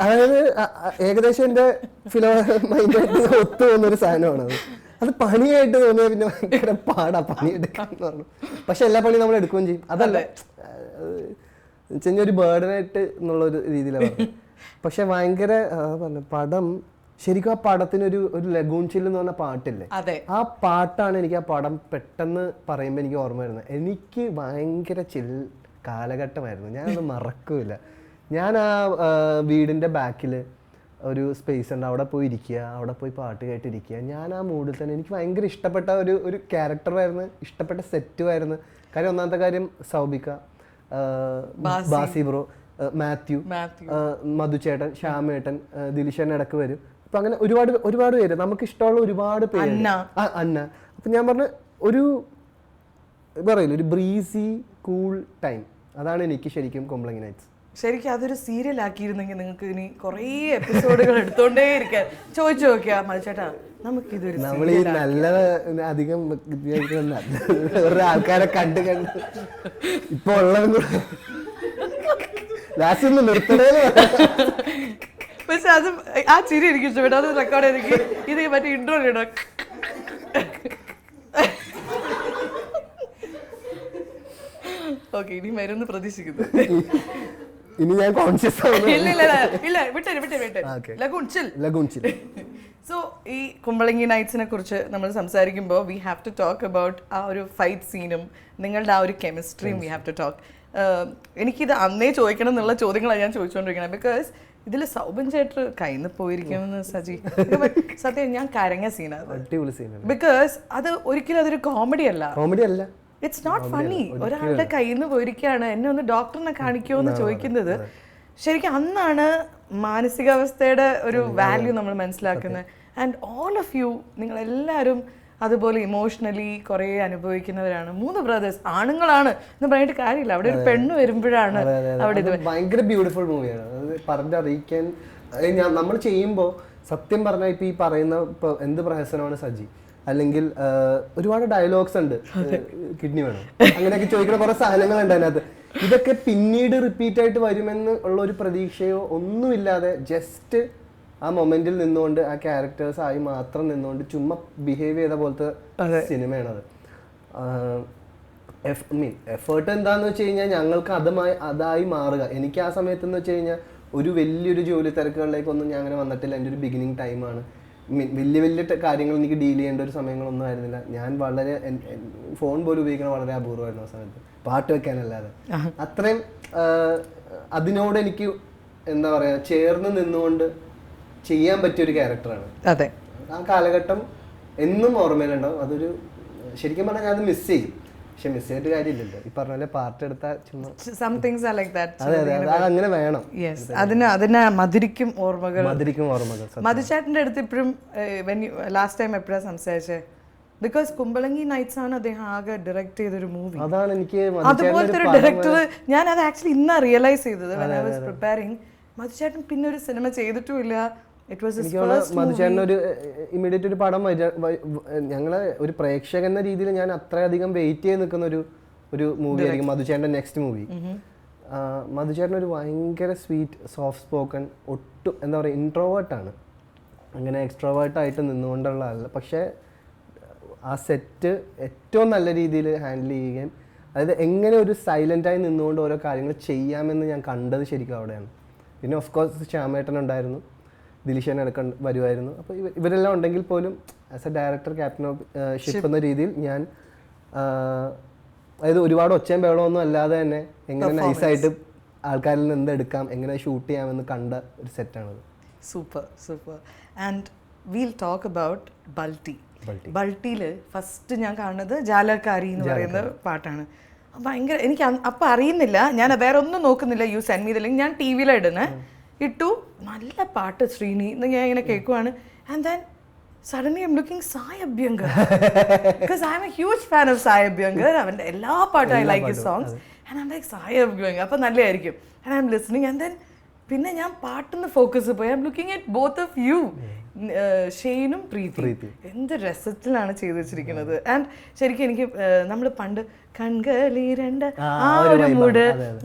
അതായത് ഏകദേശം എൻ്റെ മൈൻഡായിട്ട് ഒത്തു പോകുന്നൊരു സാധനമാണ് അത് പണിയായിട്ട് തോന്നിയാൽ പിന്നെ ഭയങ്കര പാടാ പണി എടുക്കാന്ന് പറഞ്ഞു. പക്ഷെ എല്ലാ പണിയും നമ്മൾ എടുക്കുകയും ചെയ്യും. അതല്ല ഒരു ബേർഡനായിട്ട് എന്നുള്ളൊരു രീതിയിലാണ്. പക്ഷെ ഭയങ്കര പറഞ്ഞു പടം ശരിക്കും ആ പടത്തിനൊരു ലഗൂൺ ചില്ല് എന്ന് പറഞ്ഞ പാട്ടില്ലേ, ആ പാട്ടാണ് എനിക്ക് ആ പടം പെട്ടെന്ന് പറയുമ്പോൾ എനിക്ക് ഓർമ്മ വരുന്നത്. എനിക്ക് ഭയങ്കര ചിൽ കാലഘട്ടമായിരുന്നു, ഞാനത് മറക്കൂല. ഞാൻ ആ വീടിൻ്റെ ബാക്കിൽ ഒരു സ്പേസ് ഉണ്ട്, അവിടെ പോയി ഇരിക്കുക, അവിടെ പോയി പാട്ട് കേട്ടിരിക്കുക. ഞാൻ ആ മൂഡിൽ തന്നെ എനിക്ക് ഭയങ്കര ഇഷ്ടപ്പെട്ട ഒരു ക്യാരക്ടറായിരുന്നു, ഇഷ്ടപ്പെട്ട സെറ്റുമായിരുന്നു. കാര്യം ഒന്നാമത്തെ കാര്യം സൗബിക, ബാസി ബ്രോ, മാത്യു, മധുചേട്ടൻ, ശ്യാമേട്ടൻ, ദിലിഷേട്ടൻ ഇടക്ക് വരും. അപ്പം അങ്ങനെ ഒരുപാട് പേര്, നമുക്ക് ഇഷ്ടമുള്ള ഒരുപാട് പേര്. അന്ന. അപ്പം ഞാൻ പറഞ്ഞ ഒരു പറയില്ല, ഒരു ബ്രീസി കൂൾ ടൈം. അതാണ് എനിക്ക് ശരിക്കും കുമ്പളങ്ങി നൈറ്റ്സ്. ശരിക്കും അതൊരു സീരിയൽ ആക്കിയിരുന്നെങ്കിൽ നിങ്ങൾക്ക് ഇനി കുറേ എപ്പിസോഡുകൾ എടുത്തോണ്ടേ ഇരിക്കാൻ. ചോദിച്ചു നോക്കിയാ മതിച്ചേട്ടാ, നമുക്കിതൊരു നമ്മൾ ഈ നല്ല അധികം വേറെ ആൾക്കാരെ കണ്ട് ഇപ്പൊ ഉള്ളതും കൂടെ ലാസ്റ്റ് ഒന്ന് നിർത്തണേ. പക്ഷെ അത് ആ ചിരി എനിക്ക് ഇഷ്ടപ്പെട്ടു. അത് റെക്കോർഡ് ചെയ്തെങ്കിൽ ഇത് മറ്റേ ഇൻട്രോ ഇടാം. ഓക്കെ, ഇനി വരുമെന്ന് പ്രതീക്ഷിക്കുന്നു. ഇനി ഞാൻ കോൺഷ്യസ് സോ ഈ കുമ്പളങ്ങി നൈറ്റ്സിനെ കുറിച്ച് നമ്മൾ സംസാരിക്കുമ്പോൾ we have to talk about ആ ഒരു ഫൈറ്റ് സീനും നിങ്ങളുടെ ആ ഒരു കെമിസ്ട്രിയും വി ഹാവ് ടു ടോക്ക്. എനിക്കിത് അന്നേ ചോദിക്കണം എന്നുള്ള ചോദ്യങ്ങളാണ് ഞാൻ ചോദിച്ചുകൊണ്ടിരിക്കുന്നത്. ബിക്കോസ് ഇതിൽ സൗബിൻ ചേട്ടർ കയ്യിൽ പോയിരിക്കുമെന്ന് സജി സത്യം ഞാൻ കരഞ്ഞ സീനാണ്. ബിക്കോസ് അത് ഒരിക്കലും അതൊരു കോമഡി അല്ല. It's not funny. ഒരാളുടെ കയ്യിൽ നിന്ന് പോയിരിക്കുകയാണ്, എന്നെ ഒന്ന് ഡോക്ടറിനെ കാണിക്കുമോ എന്ന് ചോദിക്കുന്നത്. ശരിക്കും അന്നാണ് മാനസികാവസ്ഥയുടെ ഒരു വാല്യൂ നമ്മൾ മനസ്സിലാക്കുന്നത്. ആൻഡ് ഓൾ ഓഫ് യു, നിങ്ങളെല്ലാവരും അതുപോലെ ഇമോഷണലി കുറേ അനുഭവിക്കുന്നവരാണ്. 3 ബ്രദേഴ്സ് ആണുങ്ങളാണ് എന്ന് പറഞ്ഞിട്ട് കാര്യമില്ല. അവിടെ ഒരു പെണ്ണ് വരുമ്പോഴാണ് അവിടെ ഇത് ഭയങ്കര ബ്യൂട്ടിഫുൾ മൂവിയാണ്. അത് പറഞ്ഞറിയിക്കാൻ നമ്മൾ ചെയ്യുമ്പോൾ സത്യം പറഞ്ഞാൽ ഇപ്പം ഈ പറയുന്ന ഇപ്പോൾ എന്ത് പ്രഹസനമാണ് സജി, അല്ലെങ്കിൽ ഒരുപാട് ഡയലോഗ്സ് ഉണ്ട്, കിഡ്നി വേണം അങ്ങനെയൊക്കെ ചോദിക്കുന്ന കുറെ സാധനങ്ങളുണ്ട് അതിനകത്ത്. ഇതൊക്കെ പിന്നീട് റിപ്പീറ്റ് ആയിട്ട് വരുമെന്ന് ഉള്ള ഒരു പ്രതീക്ഷയോ ഒന്നുമില്ലാതെ ജസ്റ്റ് ആ മൊമെന്റിൽ നിന്നുകൊണ്ട് ആ ക്യാരക്ടേഴ്സ് ആയി മാത്രം നിന്നുകൊണ്ട് ചുമ്മാ ബിഹേവ് ചെയ്ത പോലത്തെ സിനിമയാണത്. എഫേർട്ട് എന്താന്ന് വെച്ച് കഴിഞ്ഞാൽ ഞങ്ങൾക്ക് അതായി മാറുക. എനിക്ക് ആ സമയത്ത് വെച്ച് കഴിഞ്ഞാൽ ഒരു വലിയൊരു ജോലി തിരക്കുകളിലേക്കൊന്നും ഞാൻ അങ്ങനെ വന്നിട്ടില്ല. എൻ്റെ ഒരു ബിഗിനിങ് ടൈമാണ്. വലിയ കാര്യങ്ങൾ എനിക്ക് ഡീൽ ചെയ്യേണ്ട ഒരു സമയങ്ങളൊന്നും ആയിരുന്നില്ല. ഞാൻ വളരെ ഫോൺ പോലും ഉപയോഗിക്കുന്നത് വളരെ അപൂർവമായിരുന്നു ആ സമയത്ത്, പാട്ട് വെക്കാനല്ലാതെ. അത്രയും അതിനോട് എനിക്ക് എന്താ പറയുക, ചേർന്ന് നിന്നുകൊണ്ട് ചെയ്യാൻ പറ്റിയൊരു ക്യാരക്ടറാണ്. അതെ, ആ കാലഘട്ടം എന്നും ഓർമ്മയിലുണ്ടാവും. അതൊരു ശരിക്കും പറഞ്ഞാൽ ഞാൻ അത് മിസ് ചെയ്യും. പക്ഷെ മിസ് ചെയ്തിട്ട് കാര്യമില്ലല്ലോ. ഈ പറഞ്ഞ പോലെ പാർട്ട് എടുത്താൽ ചുമ്മാ അങ്ങനെ വേണം. അതിന് മധുരിക്കും ഓർമ്മകൾ. മധുചേട്ടൻ്റെ അടുത്ത് ഇപ്പോഴും ലാസ്റ്റ് ടൈം എപ്പോഴാണ് സംസാരിച്ചേ? ബിക്കോസ് കുമ്പളങ്ങി നൈറ്റ്സ് ആണ് അദ്ദേഹം ആകെ ഡയറക്ട് ചെയ്തൊരു മൂവി. അതാണ് എനിക്ക് അതുപോലത്തെ ഒരു ഡയറക്ടർ ഞാൻ അത് ആക്ച്വലി ഇന്നാ റിയലൈസ് ചെയ്തത്. when I was preparing. മധുചേട്ടൻ പിന്നെ ഒരു സിനിമ ചെയ്തിട്ടുമില്ല. മധുചേട്ടൻ ഒരു ഇമ്മീഡിയറ്റ് ഒരു പടം ഞങ്ങള് ഒരു പ്രേക്ഷകൻ എന്ന രീതിയിൽ ഞാൻ അത്രയധികം വെയിറ്റ് ചെയ്ത് നിൽക്കുന്ന ഒരു മൂവി ആയിരിക്കും മധുചേട്ടൻ്റെ നെക്സ്റ്റ് മൂവി. മധുചേട്ടൻ ഒരു ഭയങ്കര സ്വീറ്റ്, സോഫ്റ്റ് സ്പോക്കൺ, ഒട്ടും എന്താ പറയുക ഇൻട്രോവേർട്ടാണ്. അങ്ങനെ എക്സ്ട്രോവേർട്ടായിട്ട് നിന്നുകൊണ്ടുള്ള ആളല്ല. പക്ഷേ ആ സെറ്റ് ഏറ്റവും നല്ല രീതിയിൽ ഹാൻഡിൽ ചെയ്യുകയും അതായത് എങ്ങനെ ഒരു സൈലൻ്റായി നിന്നുകൊണ്ട് ഓരോ കാര്യങ്ങൾ ചെയ്യാമെന്ന് ഞാൻ കണ്ടത് ശരിക്കും അവിടെയാണ്. പിന്നെ ഓഫ് കോഴ്സ് ശ്യാമേട്ടൻ ഉണ്ടായിരുന്നു, ദിലിഷേൻ ഇടയ്ക്ക് വരുമായിരുന്നു. അപ്പോൾ ഇവരെല്ലാം ഉണ്ടെങ്കിൽ പോലും as A director, captain of ship എന്ന രീതിയിൽ ഞാൻ അതായത് ഒരുപാട് ഒച്ചയും ബഹളമൊന്നും അല്ലാതെ തന്നെ എങ്ങനെ നൈസായിട്ട് ആൾക്കാരിൽ നിന്ന് എന്തെടുക്കാം, എങ്ങനെ ഷൂട്ട് ചെയ്യാമെന്ന് കണ്ട ഒരു സെറ്റാണത്. Super super. And we'll talk about Balti. ബൾട്ടിയിൽ ഫസ്റ്റ് ഞാൻ കാണുന്നത് ജാലക്കാരി എന്ന് പറയുന്ന പാട്ടാണ്. ഭയങ്കര എനിക്ക് അപ്പം അറിയുന്നില്ല, ഞാൻ വേറെ ഒന്നും നോക്കുന്നില്ല. You send me the link. ഞാൻ ടി വിയിലിടുന്നേ ഇട്ടു, നല്ല പാട്ട് ശ്രീനി എന്ന് ഞാൻ ഇങ്ങനെ കേൾക്കുവാണ്. And then suddenly I'm looking Sai Abhyankar because I'm a huge fan of Sai Abhyankar. അവൻ്റെ എല്ലാ പാട്ടും I like his songs and I'm like Sai Abhyankar അപ്പം നല്ലതായിരിക്കും. and I'm listening and then പിന്നെ ഞാൻ പാട്ടിന്ന് ഫോക്കസ് പോയി. I'm looking at both of you, ഷെയ്നും പ്രീതി. എന്ത് രസത്തിലാണ് ചെയ്തു വെച്ചിരിക്കുന്നത്. ആൻഡ് ശരിക്കും എനിക്ക് നമ്മൾ പണ്ട് കൺകളിരണ്ട് ആ ഒരു മൂഡ്,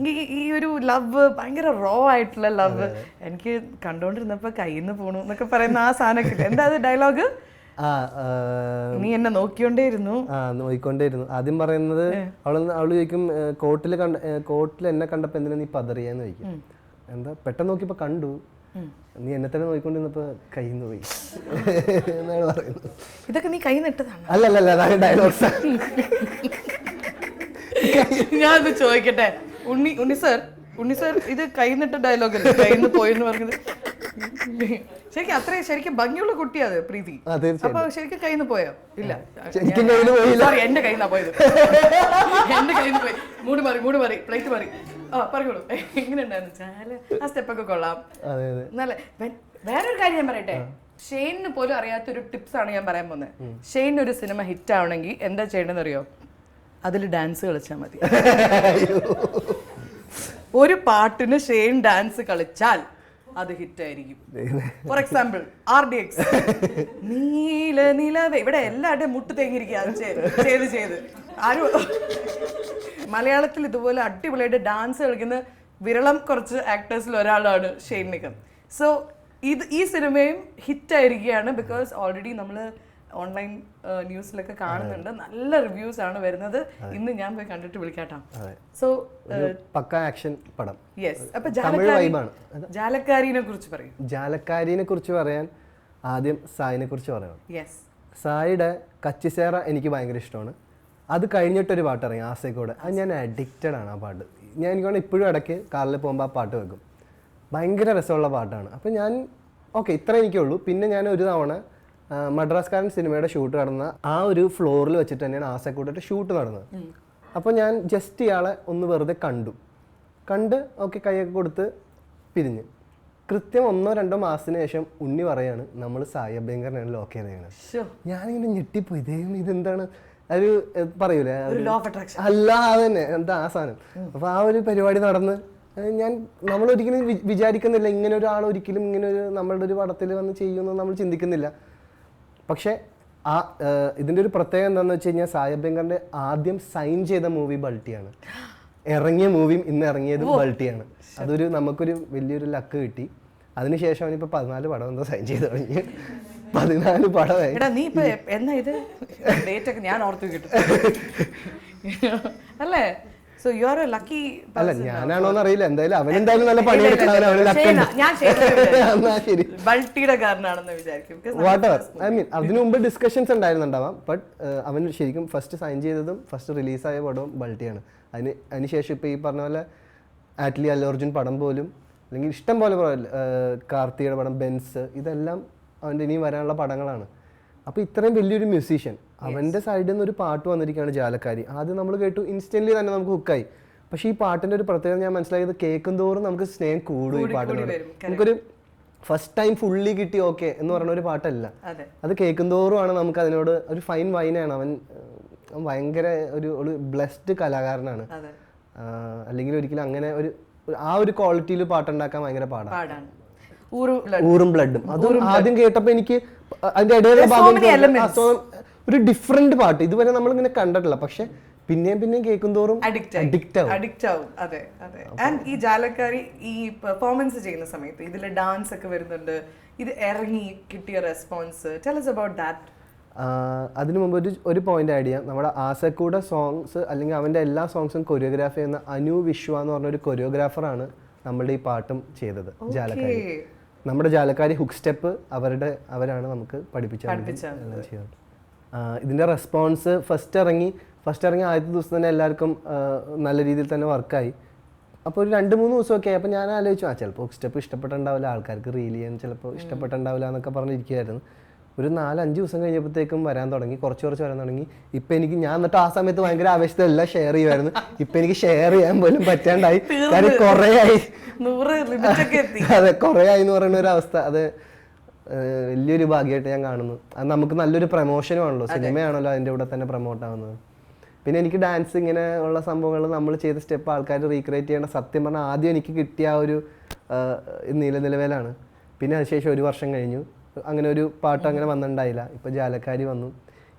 ഈ ഒരു ലവ് ഭയങ്കര റോ ആയിട്ടുള്ള ലവ് എനിക്ക് കണ്ടോണ്ടിരുന്നപ്പോ കയ്യിൽ നിന്ന് പോണു എന്നൊക്കെ പറയുന്ന ആ സാധനമൊക്കെ. എന്താ അത് ഡയലോഗ്? നീ എന്നെ നോക്കിക്കൊണ്ടേയിരുന്നു. ആദ്യം പറയുന്നത് അവള് ചോദിക്കും, കോർട്ടിൽ എന്നെ കണ്ടപ്പോ എന്തിനാ നീ പതറിയെന്ന് ചോദിക്കും. എന്താ പെട്ടെന്ന് നോക്കിയപ്പോ കണ്ടു, നീ എന്നെ തന്നെ നോക്കിക്കൊണ്ടിരുന്നപ്പോ കയ്യിൽ നിന്ന് പോയി എന്നാണ് പറയുന്നത്. ഇതൊക്കെ നീ കൈ നിട്ടതാണ്? അല്ലല്ല, ഡയലോഗ്സ്. ഞാനത് ചോദിക്കട്ടെ, ഉണ്ണി സർ ഉണ്ണി സാർ ഇത് കൈന്നിട്ട ഡയലോഗ് അല്ലേ, കൈന്ന് പോയെന്ന് പറഞ്ഞത്. ശരിക്കും അത്രയും ശരിക്കും ഭംഗിയുള്ള കുട്ടിയാണ് പ്രീതി. അപ്പൊ ശരിക്കും കയ്യിൽ പോയോ? ഇല്ല, സോറി, എന്റെ കയ്യിൽ നിന്നാ പോയത്. എന്റെ കയ്യിൽ നിന്ന് പോയി. മൂട് മാറി പ്ലേറ്റ് മാറി. പറഞ്ഞോളൂ, എങ്ങനെ ഉണ്ടായിരുന്നു? ആ സ്റ്റെപ്പൊക്കെ കൊള്ളാം. നല്ല. വേറൊരു കാര്യം ഞാൻ പറയട്ടെ, ഷെയ്നിന് പോലും അറിയാത്തൊരു ടിപ്സ് ആണ് ഞാൻ പറയാൻ പോകുന്നത്. ഷെയ്ൻ ഒരു സിനിമ ഹിറ്റ് ആവണമെങ്കിൽ എന്താ ചെയ്യണമെന്ന് അറിയോ? അതിൽ ഡാൻസ് കളിച്ചാൽ മതി. ഒരു പാട്ടിന് ഷെയ്ൻ ഡാൻസ് കളിച്ചാൽ അത് ഹിറ്റ് ആയിരിക്കും. ഫോർ എക്സാമ്പിൾ RDX, നീല നിലവേ, ഇവിടെ എല്ലാവരുടെയും മുട്ട് തേങ്ങിയിരിക്കുക ചെയ്ത് ആരും. മലയാളത്തിൽ ഇതുപോലെ അടിപൊളിയായിട്ട് ഡാൻസ് കളിക്കുന്ന വിരളം കുറച്ച് ആക്ടേഴ്സിൽ ഒരാളാണ് ഷെയ്ൻ നിഗം. സോ ഈ സിനിമയും ഹിറ്റ് ആയിരിക്കുകയാണ്. ബിക്കോസ് ഓൾറെഡി നമ്മൾ ഓൺലൈൻ ന്യൂസിലൊക്കെ കാണുന്നുണ്ട്, നല്ല റിവ്യൂസ് ആണ് വരുന്നത്. ഇന്ന് ഞാൻ പോയി കണ്ടിട്ട് വിളിക്കാട്ടോ. സോ പക്ക ആക്ഷൻ പടം. യെസ്. അപ്പൊ ജാലക്കാരിനെ കുറിച്ച് പറയും. ജാലക്കാരിനെ കുറിച്ച് പറയാൻ ആദ്യം സായിനെ കുറിച്ച് പറയണം. യെസ്. സായിയുടെ കച്ചിസേറ എനിക്ക് ഭയങ്കര ഇഷ്ടമാണ്. അത് കഴിഞ്ഞിട്ടൊരു പാട്ട് ഇറങ്ങി ആസൈക്കൂടെ, അത് ഞാൻ അഡിക്റ്റഡ് ആണ് ആ പാട്ട്. ഞാൻ എനിക്ക് ഇപ്പോഴും ഇടയ്ക്ക് കാറിൽ പോകുമ്പോൾ ആ പാട്ട് വെക്കും. ഭയങ്കര രസമുള്ള പാട്ടാണ്. അപ്പം ഞാൻ ഇത്ര എനിക്കുള്ളൂ. പിന്നെ ഞാൻ ഒരു തവണ മദ്രാസ്കാരൻ സിനിമയുടെ ഷൂട്ട് നടന്ന ആ ഒരു ഫ്ലോറിൽ വെച്ചിട്ട് തന്നെയാണ് ആസൈക്കൂടെ ഷൂട്ട് നടന്നത്. അപ്പോൾ ഞാൻ ജസ്റ്റ് ഇയാളെ ഒന്ന് വെറുതെ കണ്ട് കൈയൊക്കെ കൊടുത്ത് പിരിഞ്ഞ്. കൃത്യം 1-2 മാസത്തിന് ശേഷം ഉണ്ണി പറയാണ് നമ്മൾ സായി അഭ്യങ്കരനാണ് ലോക്ക് ചെയ്തതാണ്. ഞാനിങ്ങനെ ഞെട്ടിപ്പോയി, ഇതെന്താണ് ഒരു പറയൂലേ, അല്ല അതന്നെ എന്താ ആ സാധനം. അപ്പൊ ആ ഒരു പരിപാടി നടന്ന് നമ്മളൊരിക്കലും വിചാരിക്കുന്നില്ല ഇങ്ങനെ ഒരാൾ ഒരിക്കലും ഇങ്ങനെ ഒരു നമ്മളുടെ ഒരു പടത്തിൽ വന്ന് ചെയ്യുമെന്ന് നമ്മൾ ചിന്തിക്കുന്നില്ല. പക്ഷെ ഇതിന്റെ ഒരു പ്രത്യേകത എന്താണെന്ന് വെച്ച് കഴിഞ്ഞാൽ സായി അഭ്യങ്കറിന്റെ ആദ്യം സൈൻ ചെയ്ത മൂവി ബൾട്ടിയാണ്. ഇറങ്ങിയ മൂവിയും ഇന്ന് ഇറങ്ങിയതും ബൾട്ടിയാണ്. അതൊരു നമുക്കൊരു വലിയൊരു ലക്ക് കിട്ടി. അതിനുശേഷം അവനിപ്പോ 14 പടം എന്തോ സൈൻ ചെയ്ത് തുടങ്ങി. 14 പടമായി. നീ ഇപ്പൊ എന്നാ ഇത് ഡേറ്റ് ഒക്കെ ഞാൻ ഓർത്തു കിട്ടും അല്ലേ? So you are A lucky. അല്ല ഞാനാണോന്ന് അറിയില്ല, എന്തായാലും അവനെന്തായാലും നല്ല പണിയെടുക്കാൻ ബൾട്ടിയുടെ കാരണമാണെന്ന് വിചാരിക്കും. വാട്ടെവർ, ഐ മീൻ അതിനു മുമ്പ് ഡിസ്കഷൻസ് ഉണ്ടായിരുന്നുണ്ടാവാം. ബട്ട് അവൻ ശരിക്കും ഫസ്റ്റ് സൈൻ ചെയ്തതും ഫസ്റ്റ് റിലീസായ പടവും ബൾട്ടിയാണ്. അതിനുശേഷം ഇപ്പൊ ഈ പറഞ്ഞ പോലെ ആറ്റ്ലി അല്ലു അർജുൻ പടം പോലും, അല്ലെങ്കിൽ ഇഷ്ടം പോലെ കാർത്തിയുടെ പടം, ബെൻസ്, ഇതെല്ലാം അവൻ്റെ ഇനിയും വരാനുള്ള പടങ്ങളാണ്. അപ്പോൾ ഇത്രയും വലിയൊരു മ്യൂസീഷ്യൻ അവൻ്റെ സൈഡിൽ നിന്ന് ഒരു പാട്ട് വന്നിരിക്കുകയാണ് ജാലക്കാരി. ആദ്യം നമ്മൾ കേട്ടു, ഇൻസ്റ്റന്റ്ലി തന്നെ നമുക്ക് ഹുക്കായി. പക്ഷേ ഈ പാട്ടിൻ്റെ ഒരു പ്രത്യേകത ഞാൻ മനസ്സിലാക്കിയത്, കേൾക്കും തോറും നമുക്ക് സ്നേഹം കൂടും ഈ പാട്ടിനോട്. നമുക്കൊരു ഫസ്റ്റ് ടൈം ഫുള്ളി കിട്ടി ഓക്കെ എന്ന് പറയുന്ന ഒരു പാട്ടല്ല. അത് കേൾക്കും തോറുമാണ് നമുക്ക് അതിനോട് ഒരു ഫൈൻ വൈനാണ്. അവൻ ഭയങ്കര ഒരു ബ്ലെസ്ഡ് കലാകാരനാണ്. അല്ലെങ്കിൽ ഒരിക്കലും അങ്ങനെ ആ ഒരു ക്വാളിറ്റിയിൽ പാട്ടുണ്ടാക്കാൻ ഭയങ്കര പാടാണ്. ഊറും ബ്ലഡും അത് ആദ്യം കേട്ടപ്പോ എനിക്ക് അതിന്റെ ഇടയിലുള്ള ഭാഗം ഒരു ഡിഫറെന്റ് പാട്ട് ഇതുവരെ നമ്മൾ ഇങ്ങനെ കണ്ടിട്ടില്ല. പക്ഷെ പിന്നെയും കേൾക്കും തോറും അഡിക്റ്റ് ആവും. അതെ. ആൻഡ് ഈ ജാലക്കാരി ഈ പെർഫോമൻസ് ചെയ്യുന്ന സമയത്ത് ഇതിലെ ഡാൻസ് ഒക്കെ വരുന്നുണ്ട്. ഇത് ഇറങ്ങി കിട്ടിയ response, tell us about that. അതിനു മുമ്പ് ഒരു പോയിന്റ് ആഡ് ചെയ്യാം. നമ്മുടെ ആസക്കൂടെ സോങ്സ് അല്ലെങ്കിൽ അവൻ്റെ എല്ലാ സോങ്സും കൊറിയോഗ്രാഫ് ചെയ്യുന്ന അനു വിശ്വ എന്ന് പറഞ്ഞൊരു കൊറിയോഗ്രാഫറാണ് നമ്മളുടെ ഈ പാട്ടും ചെയ്തത്. ജാലക്കാരി, നമ്മുടെ ജാലക്കാരി ഹുക്ക് സ്റ്റെപ്പ് അവരാണ് നമുക്ക് പഠിപ്പിച്ചത്. ഇതിൻ്റെ റെസ്പോൺസ് ഫസ്റ്റ് ഇറങ്ങി ആദ്യത്തെ ദിവസം തന്നെ എല്ലാവർക്കും നല്ല രീതിയിൽ തന്നെ വർക്കായി. അപ്പോൾ ഒരു 2-3 ദിവസമൊക്കെ ആയി. അപ്പോൾ ഞാൻ ആലോചിച്ചു, ചിലപ്പോൾ ഹുക്ക് സ്റ്റെപ്പ് ഇഷ്ടപ്പെട്ടുണ്ടാവില്ല, ആൾക്കാർക്ക് റീൽ ചെയ്യാൻ ചിലപ്പോൾ ഇഷ്ടപ്പെട്ടുണ്ടാവില്ല എന്നൊക്കെ പറഞ്ഞിരിക്കുകയായിരുന്നു. ഒരു 4-5 ദിവസം കഴിഞ്ഞപ്പോഴത്തേക്കും വരാൻ തുടങ്ങി, കുറച്ച് വരാൻ തുടങ്ങി. ഇപ്പം എനിക്ക് ഞാൻ എന്നിട്ട് ആ സമയത്ത് ഭയങ്കര ആവേശത്തിലെല്ലാം ഷെയർ ചെയ്യുമായിരുന്നു. ഇപ്പം എനിക്ക് ഷെയർ ചെയ്യാൻ പോലും പറ്റാണ്ടായി. കാര്യം കുറേ ആയി, അതെ കുറേ ആയി എന്ന് പറയുന്ന ഒരു അവസ്ഥ. അത് വലിയൊരു ഭാഗ്യമായിട്ട് ഞാൻ കാണുന്നു. അത് നമുക്ക് നല്ലൊരു പ്രമോഷനുമാണല്ലോ, സിനിമയാണല്ലോ അതിൻ്റെ കൂടെ തന്നെ പ്രൊമോട്ട് ആവുന്നത്. പിന്നെ എനിക്ക് ഡാൻസ് ഇങ്ങനെ ഉള്ള സംഭവങ്ങൾ നമ്മൾ ചെയ്ത സ്റ്റെപ്പ് ആൾക്കാർ റീക്രിയേറ്റ് ചെയ്യണ, സത്യം പറഞ്ഞാൽ ആദ്യം എനിക്ക് കിട്ടിയ ആ ഒരു നിലവേലാണ്. പിന്നെ അതിനുശേഷം 1 വർഷം കഴിഞ്ഞു, അങ്ങനെ ഒരു പാട്ട് അങ്ങനെ വന്നിട്ടുണ്ടായില്ല. ഇപ്പൊ ജാലക്കാരി വന്നു.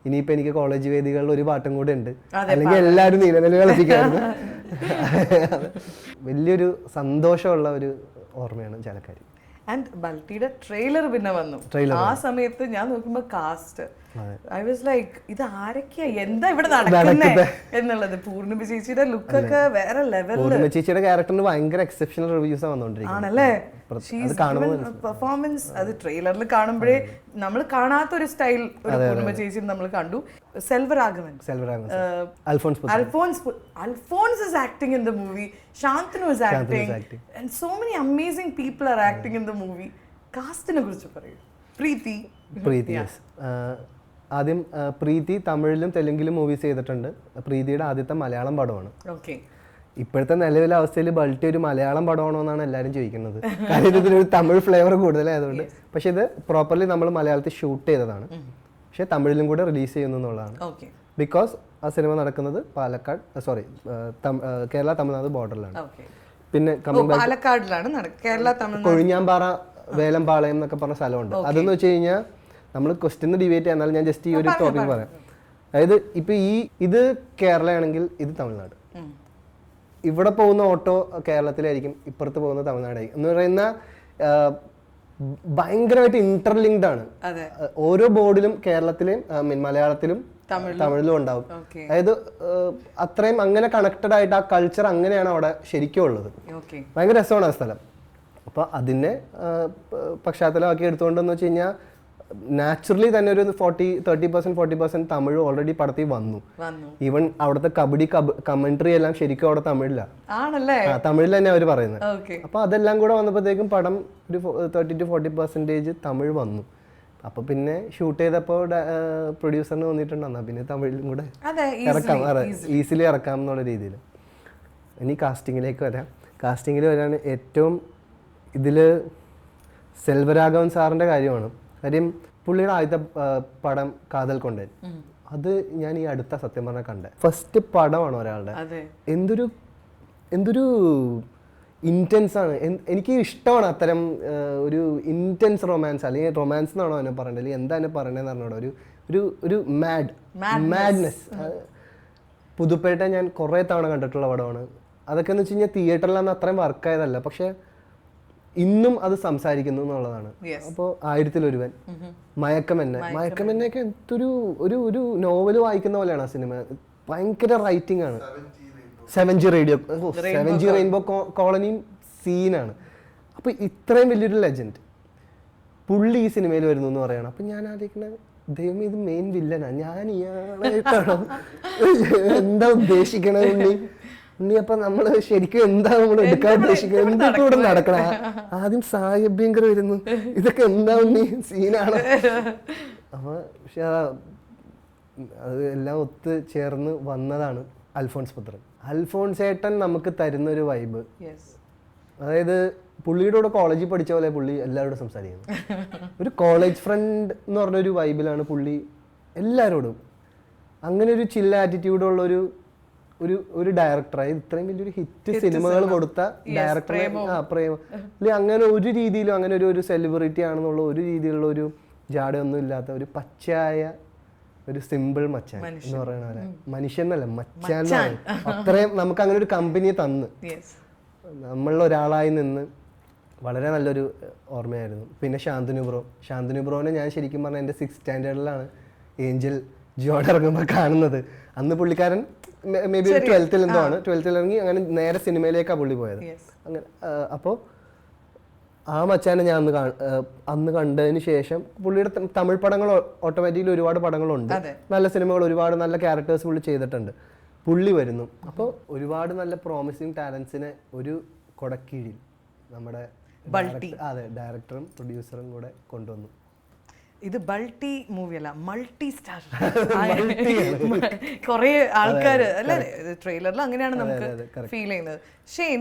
ഇനിയിപ്പോൾ എനിക്ക് കോളേജ് വേദികളിൽ ഒരു പാട്ടും കൂടെ ഉണ്ട്, അല്ലെങ്കിൽ എല്ലാവരും നീലനില കളിപ്പിക്കാറുണ്ട്. വലിയൊരു സന്തോഷമുള്ള ഒരു ഓർമ്മയാണ് ജാലക്കാരി. ആൻഡ് ബൾട്ടിയുടെ ട്രെയിലർ പിന്നെ വന്നു. ആ സമയത്ത് ഞാൻ നോക്കുമ്പോ കാസ്റ്റ്, ഐ വാസ് ലൈക്ക് ഇത് ആരൊക്കെയാ, എന്താ ഇവിടെ നടക്കുന്നത് എന്നുള്ളത്. പൂർണിമ ചേച്ചിയുടെ ലുക്കൊക്കെ വേറെ ലെവലില്. പൂർണിമ ചേച്ചിയുടെ ക്യാരക്ടറിന് ഭയങ്കര എക്സെപ്ഷണൽ റിവ്യൂസ് വന്നോണ്ടിരിക്കുന്നത് ആണല്ലേ. അത് കാണുമ്പോൾ പെർഫോമൻസ് അത് ട്രെയിലറിൽ കാണുമ്പോഴേ നമ്മൾ കാണാത്തൊരു സ്റ്റൈൽ ഒരു കുടുംബ ചേച്ചി നമ്മൾ കണ്ടു. Selvaraghavan, Alphonse is acting in the movie. Shantanu is acting. And so many amazing people are acting in the movie. കാസ്റ്റിനെ കുറിച്ച് പറയൂ. പ്രീതി, yes. ആദ്യം പ്രീതി തമിഴിലും തെലുങ്കിലും മൂവീസ് ചെയ്തിട്ടുണ്ട്. പ്രീതിയുടെ ആദ്യത്തെ മലയാളം പടമാണ്. ഓക്കെ. ഇപ്പോഴത്തെ നിലവിലെ അവസ്ഥയിൽ ബൾട്ടി ഒരു മലയാളം പടമാണോ എന്നാണ് എല്ലാവരും ചോദിക്കുന്നത്. കാര്യം ഇതിനൊരു തമിഴ് ഫ്ലേവർ കൂടുതലായതുകൊണ്ട്. പക്ഷെ ഇത് പ്രോപ്പർലി നമ്മൾ മലയാളത്തിൽ ഷൂട്ട് ചെയ്തതാണ്, പക്ഷെ തമിഴിലും കൂടെ റിലീസ് ചെയ്യുന്നു എന്നുള്ളതാണ്. ബിക്കോസ് ആ സിനിമ നടക്കുന്നത് കേരള തമിഴ്നാട് ബോർഡറിലാണ്. പിന്നെ കൊഴിഞ്ഞാമ്പാറ വേലമ്പാളയം എന്നൊക്കെ പറഞ്ഞ സ്ഥലമുണ്ട്. അതെന്ന് വെച്ച് കഴിഞ്ഞാൽ നമ്മൾ ക്വസ്റ്റ്യൻ ഡിബേറ്റ് ചെയ്യാൻ, ഞാൻ ജസ്റ്റ് ഈ ഒരു ടോപ്പിക് പറയാം. അതായത് ഇപ്പൊ ഇത് കേരളയാണെങ്കിൽ ഇത് തമിഴ്നാട്, ഇവിടെ പോകുന്ന ഓട്ടോ കേരളത്തിലായിരിക്കും, ഇപ്പുറത്ത് പോകുന്ന തമിഴ്നാടായിരിക്കും എന്ന് പറയുന്ന ഭയങ്കരമായിട്ട് ഇന്റർലിങ്ക്ഡ് ആണ്. ഓരോ ബോർഡിലും കേരളത്തിലെയും മലയാളത്തിലും തമിഴിലും ഉണ്ടാവും. അതായത് അത്രയും അങ്ങനെ കണക്റ്റഡ് ആയിട്ട് ആ കൾച്ചർ അങ്ങനെയാണ് അവിടെ ശരിക്കും ഉള്ളത്. ഭയങ്കര രസമാണ് ആ സ്ഥലം. അപ്പൊ അതിനെ പശ്ചാത്തലമാക്കി എടുത്തുകൊണ്ടെന്ന് വെച്ച് കഴിഞ്ഞാൽ നാച്ചുറലി തന്നെ ഒരു 30% തമിഴ് ഓൾറെഡി പടത്തിൽ വന്നു. ഈവൻ അവിടുത്തെ കബഡി കമന്ററി എല്ലാം ശരിക്കും അവിടെ തമിഴിൽ തന്നെ അവർ പറയുന്നത്. അപ്പൊ അതെല്ലാം കൂടെ വന്നപ്പോഴത്തേക്കും പടം ഒരു 30-40% തമിഴ് വന്നു. അപ്പൊ പിന്നെ ഷൂട്ട് ചെയ്തപ്പോ പ്രൊഡ്യൂസറിന് തോന്നിയിട്ടുണ്ടെന്നാ പിന്നെ തമിഴിലും കൂടെ ഈസിലി ഇറക്കാം എന്നുള്ള രീതിയിൽ. ഇനി കാസ്റ്റിങ്ങിലേക്ക് വരാം. കാസ്റ്റിങ്ങിൽ വരാൻ ഏറ്റവും ഇതില് സെൽവരാഘവൻ സാറിന്റെ കാര്യമാണ്. കാര്യം പുള്ളിയുടെ ആദ്യത്തെ പടം കാതൽ കൊണ്ടേൻ, അത് ഞാൻ ഈ അടുത്ത സത്യം പറഞ്ഞാൽ കണ്ടേ ഫസ്റ്റ് പടമാണ് ഒരാളുടെ. എന്തൊരു ഇൻറ്റൻസ് ആണ്. എനിക്ക് ഇഷ്ടമാണ് അത്തരം ഒരു ഇൻറ്റൻസ് റൊമാൻസ്, അല്ലെങ്കിൽ റൊമാൻസ് എന്നാണോ എന്നെ പറയേണ്ടത്, അല്ലെങ്കിൽ എന്താ എന്നെ പറയണതെന്ന് പറഞ്ഞോടോ ഒരു മാഡ്നെസ്. പുതുപ്പേട്ട ഞാൻ കുറേ തവണ കണ്ടിട്ടുള്ള പടമാണ്. അതൊക്കെ എന്ന് വെച്ച് കഴിഞ്ഞാൽ തിയേറ്ററിലന്ന് അത്രയും വർക്കായതല്ല, പക്ഷെ ഇന്നും അത് സംസാരിക്കുന്നു എന്നുള്ളതാണ്. അപ്പോൾ 1000-ലൊരുവൻ, മയക്കമെന്നൊക്കെ ഒരു നോവല് വായിക്കുന്ന പോലെയാണ് ആ സിനിമ. ഭയങ്കര റൈറ്റിംഗ് ആണ്. 7G റെയിൻബോ കോളനിയും സീനാണ്. അപ്പൊ ഇത്രയും വലിയൊരു ലെജൻഡ് പുള്ളി ഈ സിനിമയിൽ വരുന്നു എന്ന് പറയണം. അപ്പൊ ഞാൻ ആലോചിക്കണ, ദൈവം ഇത് മെയിൻ വില്ലനാ, ഞാൻ ഇയാളായിട്ടാണോ എന്താ ഉദ്ദേശിക്കണത് ഉണ്ണി? അപ്പൊ നമ്മള് ശരിക്കും എന്താ നമ്മൾ എടുക്കാൻ ഉദ്ദേശിക്കുന്നത്? എന്തൊക്കെ ഇവിടെ നടക്കണ? ആദ്യം സാഹിബ്യങ്കർ വരുന്നു, ഇതൊക്കെ എന്താ ഉണ്ണി സീനാണ്? അപ്പൊ പക്ഷെ അത് എല്ലാം ഒത്ത് ചേർന്ന് വന്നതാണ് അൽഫോൺസ് പുത്രൻ. അൽഫോൺസ് ഏട്ടൻ നമുക്ക് തരുന്ന ഒരു വൈബ്, അതായത് പുള്ളിയുടെ കൂടെ കോളേജിൽ പഠിച്ച പോലെ പുള്ളി എല്ലാവരോടും സംസാരിക്കുന്നു. ഒരു കോളേജ് ഫ്രണ്ട് എന്ന് പറഞ്ഞൊരു വൈബിലാണ് പുള്ളി എല്ലാവരോടും. അങ്ങനെ ഒരു ചില്ല ആറ്റിറ്റ്യൂഡുള്ള ഒരു ഡയറക്ടറായി ഇത്രയും വലിയൊരു ഹിറ്റ് സിനിമകൾ കൊടുത്ത ഡയറക്ടറെ പ്രേമം അങ്ങനെ ഒരു രീതിയിലും അങ്ങനെ ഒരു സെലിബ്രിറ്റി ആണെന്നുള്ള ഒരു രീതിയിലുള്ള ഒരു ജാടയൊന്നും ഇല്ലാത്ത ഒരു പച്ചയായ ഒരു സിമ്പിൾ മച്ചാൻ എന്ന് പറയുന്ന പോലെ. മനുഷ്യനല്ല, മച്ചാൻ. അത്രയും നമുക്ക് അങ്ങനെ ഒരു കമ്പനി തന്ന് നമ്മളിൽ ഒരാളായി നിന്ന് വളരെ നല്ലൊരു ഓർമ്മയായിരുന്നു. പിന്നെ ശാന്തനു ബ്രോനെ ഞാൻ ശരിക്കും പറഞ്ഞാൽ എൻ്റെ 6th സ്റ്റാൻഡേർഡിലാണ് ഏഞ്ചൽ ജോൺ ഇറങ്ങുമ്പോൾ കാണുന്നത്. അന്ന് പുള്ളിക്കാരൻ മേ ബി 12th എന്തോ ആണ്. 12th ഇറങ്ങി അങ്ങനെ നേരെ സിനിമയിലേക്കാണ് പുള്ളി പോയത്. അങ്ങനെ അപ്പോൾ ആ മച്ചാനെ ഞാൻ അന്ന് കണ്ടതിന് ശേഷം പുള്ളിയുടെ തമിഴ് പടങ്ങൾ ഓട്ടോമാറ്റിക്കലി ഒരുപാട് പടങ്ങളുണ്ട്, നല്ല സിനിമകൾ, ഒരുപാട് നല്ല ക്യാരക്ടേഴ്സ് പുള്ളി ചെയ്തിട്ടുണ്ട്. പുള്ളി വരുന്നു. അപ്പോൾ ഒരുപാട് നല്ല പ്രോമിസിങ് ടാലൻസിനെ ഒരു കൊടക്കീഴിൽ നമ്മുടെ ഡയറക്ടറും പ്രൊഡ്യൂസറും കൂടെ കൊണ്ടുവന്നു. ഇത് ബൾട്ടി മൂവി അല്ല, മൾട്ടി സ്റ്റാർ. കുറെ ആൾക്കാർ അല്ലേ ട്രെയിലറിൽ, അങ്ങനെയാണ് നമുക്ക് ഫീൽ ചെയ്യുന്നത്.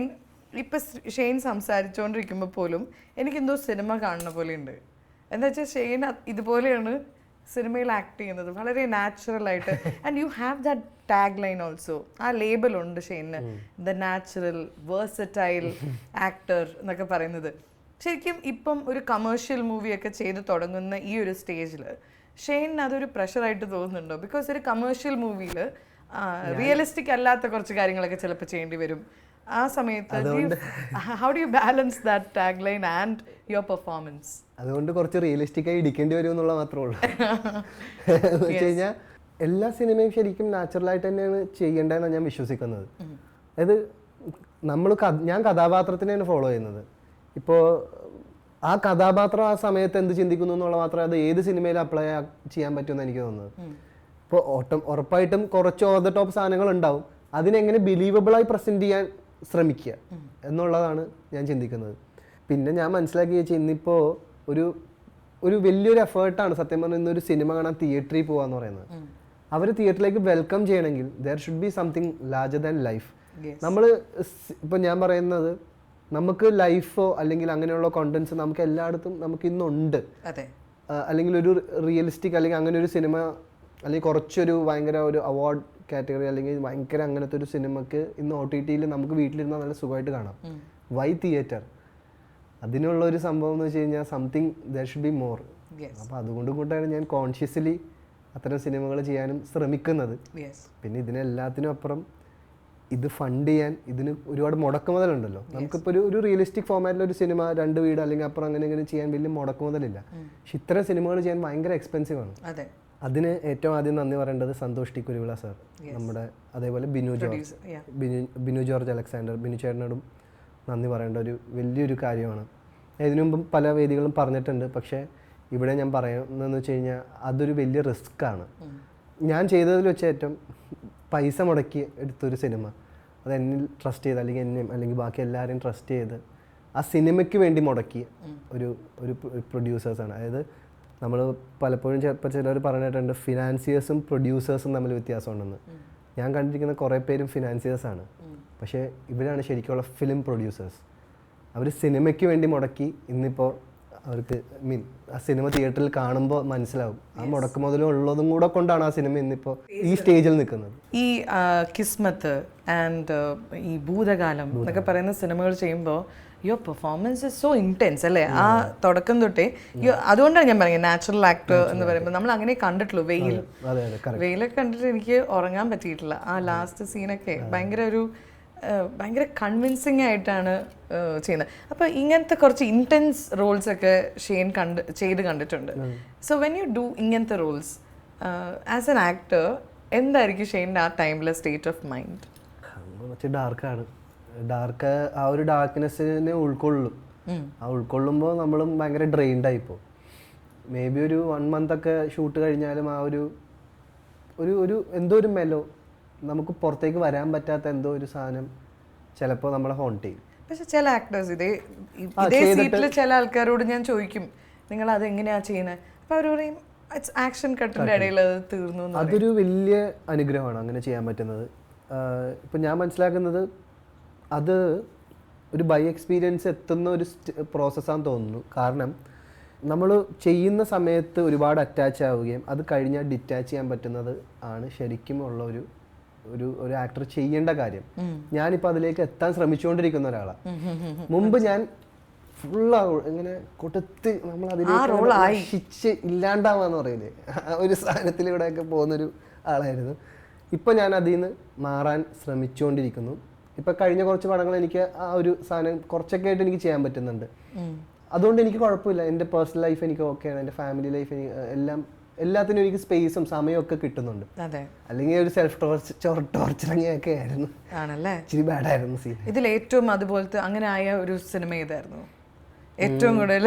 ഇപ്പൊ ഷെയ്ൻ സംസാരിച്ചുകൊണ്ടിരിക്കുമ്പോൾ പോലും എനിക്കെന്തോ സിനിമ കാണുന്ന പോലെ ഉണ്ട്. എന്താ വെച്ചാൽ ഷെയ്ൻ ഇതുപോലെയാണ് സിനിമയിൽ ആക്ട് ചെയ്യുന്നത്, വളരെ നാച്ചുറൽ ആയിട്ട്. And you have that tag line also. ആ ലേബൽ ഉണ്ട് Shane, the natural versatile actor എന്നൊക്കെ പറയുന്നത്. ശരിക്കും ഇപ്പം ഒരു കമേഴ്ഷ്യൽ മൂവിയൊക്കെ ചെയ്ത് തുടങ്ങുന്ന ഈ ഒരു സ്റ്റേജിൽ ഷെയ്ൻ അതൊരു പ്രഷറായിട്ട് തോന്നുന്നുണ്ടോ? ബിക്കോസ് ഒരു കമേഴ്ഷ്യൽ മൂവിയിൽ റിയലിസ്റ്റിക് അല്ലാത്ത കുറച്ച് കാര്യങ്ങളൊക്കെ ചിലപ്പോൾ ചെയ്യേണ്ടി വരും. ആ സമയത്ത് how do you balance that tag line and your performance? അതുകൊണ്ട് കുറച്ച് റിയലിസ്റ്റിക് ആയി ഇടിക്കേണ്ടി വരും എന്നുള്ള മാത്രമേ ഉള്ളൂ. എന്ന് വെച്ച് കഴിഞ്ഞാൽ എല്ലാ സിനിമയും ശരിക്കും നാച്ചുറലായിട്ട് തന്നെയാണ് ചെയ്യേണ്ടതെന്നാണ് ഞാൻ വിശ്വസിക്കുന്നത്. അതായത് ഞാൻ കഥാപാത്രത്തിനെയാണ് ഫോളോ ചെയ്യുന്നത്. ഇപ്പോൾ ആ കഥാപാത്രം ആ സമയത്ത് എന്ത് ചിന്തിക്കുന്നു എന്നുള്ള മാത്രമേ അത് ഏത് സിനിമയിൽ അപ്ലൈ ചെയ്യാൻ പറ്റുമെന്ന് എനിക്ക് തോന്നുന്നത്. ഇപ്പോൾ ഉറപ്പായിട്ടും കുറച്ച് ഓവർ ദ ടോപ്പ് സാധനങ്ങൾ ഉണ്ടാവും, അതിനെങ്ങനെ ബിലീവബിളായി പ്രസന്റ് ചെയ്യാൻ ശ്രമിക്കുക എന്നുള്ളതാണ് ഞാൻ ചിന്തിക്കുന്നത്. പിന്നെ ഞാൻ മനസ്സിലാക്കി വെച്ചാൽ ഇന്നിപ്പോൾ ഒരു വലിയൊരു എഫേർട്ടാണ് സത്യം പറഞ്ഞാൽ ഇന്നൊരു സിനിമ കാണാൻ തിയേറ്ററിൽ പോകാന്ന് പറയുന്നത്. അവർ തിയേറ്ററിലേക്ക് വെൽക്കം ചെയ്യണമെങ്കിൽ there should be something larger than life. നമ്മൾ ഇപ്പം ഞാൻ പറയുന്നത് നമുക്ക് ലൈഫോ അല്ലെങ്കിൽ അങ്ങനെയുള്ള കോണ്ടന്റ്സ് നമുക്ക് എല്ലായിടത്തും നമുക്ക് ഇന്നുണ്ട്. അല്ലെങ്കിൽ ഒരു റിയലിസ്റ്റിക് അല്ലെങ്കിൽ അങ്ങനെ ഒരു സിനിമ അല്ലെങ്കിൽ കുറച്ചൊരു ഭയങ്കര ഒരു അവാർഡ് കാറ്റഗറി അല്ലെങ്കിൽ ഭയങ്കര അങ്ങനത്തെ ഒരു സിനിമക്ക് ഇന്ന് OTT നമുക്ക് വീട്ടിലിരുന്നാൽ നല്ല സുഖമായിട്ട് കാണാം. Why theatre? അതിനുള്ള ഒരു സംഭവം എന്ന് വെച്ച് കഴിഞ്ഞാൽ something there should be more. അപ്പോൾ അതുകൊണ്ടാണ് ഞാൻ കോൺഷ്യസ്ലി അത്തരം സിനിമകൾ ചെയ്യാനും ശ്രമിക്കുന്നത്. പിന്നെ ഇതിനെല്ലാത്തിനും അപ്പുറം ഇത് ഫണ്ട് ചെയ്യാൻ ഇതിന് ഒരുപാട് മുടക്കുമുതലുണ്ടല്ലോ. നമുക്കിപ്പോൾ ഒരു റിയലിസ്റ്റിക് ഫോമാറ്റിൽ ഒരു സിനിമ 2 വീട് അല്ലെങ്കിൽ അപ്പുറം അങ്ങനെ ചെയ്യാൻ വലിയ മുടക്കുമുതലില്ല. പക്ഷെ ഇത്തരം സിനിമകൾ ചെയ്യാൻ ഭയങ്കര എക്സ്പെൻസീവ് ആണ്. അതിന് ഏറ്റവും ആദ്യം നന്ദി പറയേണ്ടത് സന്തോഷ് ടി കുരുവിള സാർ, നമ്മുടെ അതേപോലെ ബിനു ജോർജ് അലക്സാണ്ടർ, ബിനു ചേട്ടനോടും നന്ദി പറയേണ്ട ഒരു വലിയൊരു കാര്യമാണ്. ഇതിനു മുമ്പും പല വേദികളും പറഞ്ഞിട്ടുണ്ട്, പക്ഷേ ഇവിടെ ഞാൻ പറയുന്നതെന്ന് വെച്ച് കഴിഞ്ഞാൽ അതൊരു വലിയ റിസ്ക്കാണ്. ഞാൻ ചെയ്തതിൽ വെച്ച് ഏറ്റവും പൈസ മുടക്കി എടുത്തൊരു സിനിമ, അത് എന്നിൽ ട്രസ്റ്റ് ചെയ്ത് അല്ലെങ്കിൽ എന്നെയും അല്ലെങ്കിൽ ബാക്കി എല്ലാവരെയും ട്രസ്റ്റ് ചെയ്ത് ആ സിനിമയ്ക്ക് വേണ്ടി മുടക്കിയ ഒരു പ്രൊഡ്യൂസേഴ്സാണ്. അതായത് നമ്മൾ പലപ്പോഴും ചിലർ പറഞ്ഞിട്ടുണ്ട് ഫിനാൻസിയേഴ്സും പ്രൊഡ്യൂസേഴ്സും തമ്മിൽ വ്യത്യാസമുണ്ടെന്ന്. ഞാൻ കണ്ടിരിക്കുന്ന കുറേ പേരും ഫിനാൻസിയേഴ്സാണ്, പക്ഷേ ഇവരാണ് ശരിക്കുള്ള ഫിലിം പ്രൊഡ്യൂസേഴ്സ്. അവർ സിനിമയ്ക്ക് വേണ്ടി മുടക്കി ഇന്നിപ്പോൾ അവർക്ക് ആ സിനിമ തിയേറ്ററിൽ കാണുമ്പോൾ മനസ്സിലാവും ആ മുടക്ക് മുതലും ഉള്ളതും കൂടെ കൊണ്ടാണ് ആ സിനിമ ഇന്നിപ്പോൾ ഈ സ്റ്റേജിൽ നിൽക്കുന്നത്. ഈ കിസ്മത്ത് ആൻഡ് ഈ ഭൂതകാലം എന്നൊക്കെ പറയുന്ന സിനിമകൾ ചെയ്യുമ്പോൾ your performance is so intense അല്ലേ? ആ തുടക്കം തൊട്ടേ അതുകൊണ്ടാണ് ഞാൻ പറയുന്നത് നാച്ചുറൽ ആക്ടർ എന്ന് പറയുമ്പോൾ നമ്മൾ അങ്ങനെ കണ്ടിട്ടുള്ളൂ. വെയിലൊക്കെ കണ്ടിട്ട് എനിക്ക് ഉറങ്ങാൻ പറ്റിയിട്ടില്ല. ആ ലാസ്റ്റ് സീനൊക്കെ ഭയങ്കര കൺവിൻസിങ് ആയിട്ടാണ് ചെയ്യുന്നത്. അപ്പോൾ ഇങ്ങനത്തെ കുറച്ച് ഇൻറ്റൻസ് റോൾസ് ഒക്കെ ഷെയ്ൻ ചെയ്ത് കണ്ടിട്ടുണ്ട്. സോ വെൻ യു ഡു ഇങ്ങനത്തെ റോൾസ് ആസ് എൻ ആക്ടർ എന്തായിരിക്കും ഷെയ്ൻ്റെ ആ ടൈമിലെ സ്റ്റേറ്റ് ഓഫ് മൈൻഡ്? കുറച്ച് ഡാർക്ക് ആ ഒരു ഡാർക്ക്നെസ്സിനെ ഉൾക്കൊള്ളും. ആ ഉൾക്കൊള്ളുമ്പോൾ നമ്മളും ഭയങ്കര ഡ്രെയിൻഡ് ആയിപ്പോൾ. മേ ബി ഒരു 1 month ഒക്കെ ഷൂട്ട് കഴിഞ്ഞാലും ആ ഒരു എന്തോ ഒരു മെലോ നമുക്ക് പുറത്തേക്ക് വരാൻ പറ്റാത്ത എന്തോ ഒരു സാധനം ചിലപ്പോൾ നമ്മളെ ഹോണ്ട് ചെയ്യും. പക്ഷെ ചില ആക്ടേഴ്സ് ഇതേ സീറ്റിൽ ചില ആൾക്കാരോട് ഞാൻ ചോദിക്കും നിങ്ങൾ അത് എങ്ങനെയാ ചെയ്യുന്നത്, അപ്പോൾ അവർ പറയും ആക്ഷൻ കട്ടിൻ്റെ ഇടയിൽ അത് തീർന്നു. അതൊരു വലിയ അനുഗ്രഹമാണ് അങ്ങനെ ചെയ്യാൻ പറ്റുന്നത്. ഇപ്പം ഞാൻ മനസ്സിലാക്കുന്നത് അത് ഒരു ബൈ എക്സ്പീരിയൻസ് എത്തുന്ന ഒരു പ്രോസസ്സാന്ന് തോന്നുന്നു. കാരണം നമ്മൾ ചെയ്യുന്ന സമയത്ത് ഒരുപാട് അറ്റാച്ച് ആവുകയും അത് കഴിഞ്ഞാൽ ഡിറ്റാച്ച് ചെയ്യാൻ പറ്റുന്നത് ആണ് ശരിക്കും ഉള്ള ഒരു ആക്ടർ ചെയ്യേണ്ട കാര്യം. ഞാനിപ്പോൾ അതിലേക്ക് എത്താൻ ശ്രമിച്ചുകൊണ്ടിരിക്കുന്ന ഒരാളാണ്. മുമ്പ് ഞാൻ ഫുള്ള് ഇങ്ങനെ കൊടുത്ത് നമ്മൾ അതിലേക്ക് ഇല്ലാണ്ടാവാന്ന് പറയില്ലേ, ഒരു സാധനത്തിലൂടെയൊക്കെ പോകുന്നൊരു ആളായിരുന്നു. ഇപ്പം ഞാൻ അതിൽ നിന്ന് മാറാൻ ശ്രമിച്ചുകൊണ്ടിരിക്കുന്നു. ഇപ്പം കഴിഞ്ഞ കുറച്ച് പടങ്ങൾ എനിക്ക് ആ ഒരു സാധനം കുറച്ചൊക്കെ ആയിട്ട് എനിക്ക് ചെയ്യാൻ പറ്റുന്നുണ്ട്. അതുകൊണ്ട് എനിക്ക് കുഴപ്പമില്ല. എൻ്റെ പേഴ്സണൽ ലൈഫ് എനിക്ക് ഓക്കെയാണ്, എൻ്റെ ഫാമിലി ലൈഫ് എല്ലാത്തിനും എനിക്ക് സ്പേസും സമയമൊക്കെ കിട്ടുന്നുണ്ട്. അല്ലെങ്കിൽ ഒരു സെൽഫ് ടോർച്ചറിങ്ങൊക്കെ ആയിരുന്നു. ഇച്ചിരി ബാഡായിരുന്നു സീൻ. ഇതിൽ ഏറ്റവും അതുപോലത്തെ അങ്ങനെ ആയ ഒരു സിനിമ ഏതായിരുന്നു? ഏറ്റവും കൂടുതൽ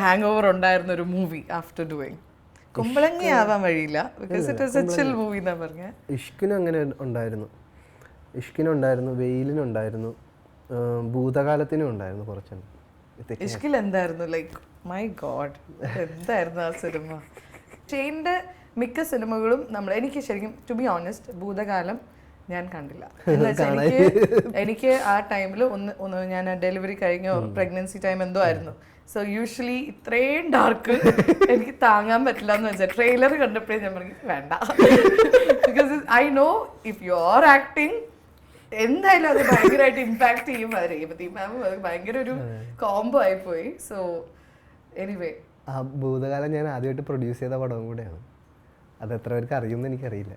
ഹാങ് ഓവർ ഉണ്ടായിരുന്ന ഒരു മൂവി ആഫ്റ്റർ ഡൂയിങ്? കുമ്പളങ്ങി ആവാൻ വഴിയില്ല, because it was A chill movie എന്നാ പറഞ്ഞ. ഇഷ്കിനും അങ്ങനെ ഉണ്ടായിരുന്നു, വെയിലിനുണ്ടായിരുന്നു, ഭൂതകാലത്തിനും ഉണ്ടായിരുന്നു കുറച്ചെണ്ണം. ഇഷ്കിൽ എന്തായിരുന്നു? ലൈക്ക് മൈ ഗോഡ്, എന്തായിരുന്നു ആ സിനിമ? ഷെയ്ൻ്റെ മിക്ക സിനിമകളും എനിക്ക് ശരിക്കും ടു ബി ഓണസ്റ്റ് ഭൂതകാലം ഞാൻ കണ്ടില്ല. എനിക്ക് ആ ടൈമിൽ ഒന്ന് ഞാൻ ഡെലിവറി കഴിഞ്ഞോ പ്രഗ്നൻസി ടൈം എന്തോ ആയിരുന്നു. സോ യൂഷ്വലി ഇത്രയും ഡാർക്ക് എനിക്ക് താങ്ങാൻ പറ്റില്ല എന്ന് വെച്ചാൽ ട്രെയിലർ കണ്ടപ്പോഴേ ഞാൻ പറഞ്ഞു വേണ്ട, because I know if you are acting എന്തായാലും അത് ഭയങ്കരമായിട്ട് ഇമ്പാക്ട് ചെയ്യും. രേവതി മാം അത് ഭയങ്കര ഒരു കോംബോ ആയിപ്പോയി. സോ എനിവേ ആ ഭൂതകാലം ഞാൻ ആദ്യമായിട്ട് പ്രൊഡ്യൂസ് ചെയ്ത പടവും കൂടെയാണ്. അത് എത്ര പേർക്ക് അറിയുമെന്ന് എനിക്കറിയില്ല.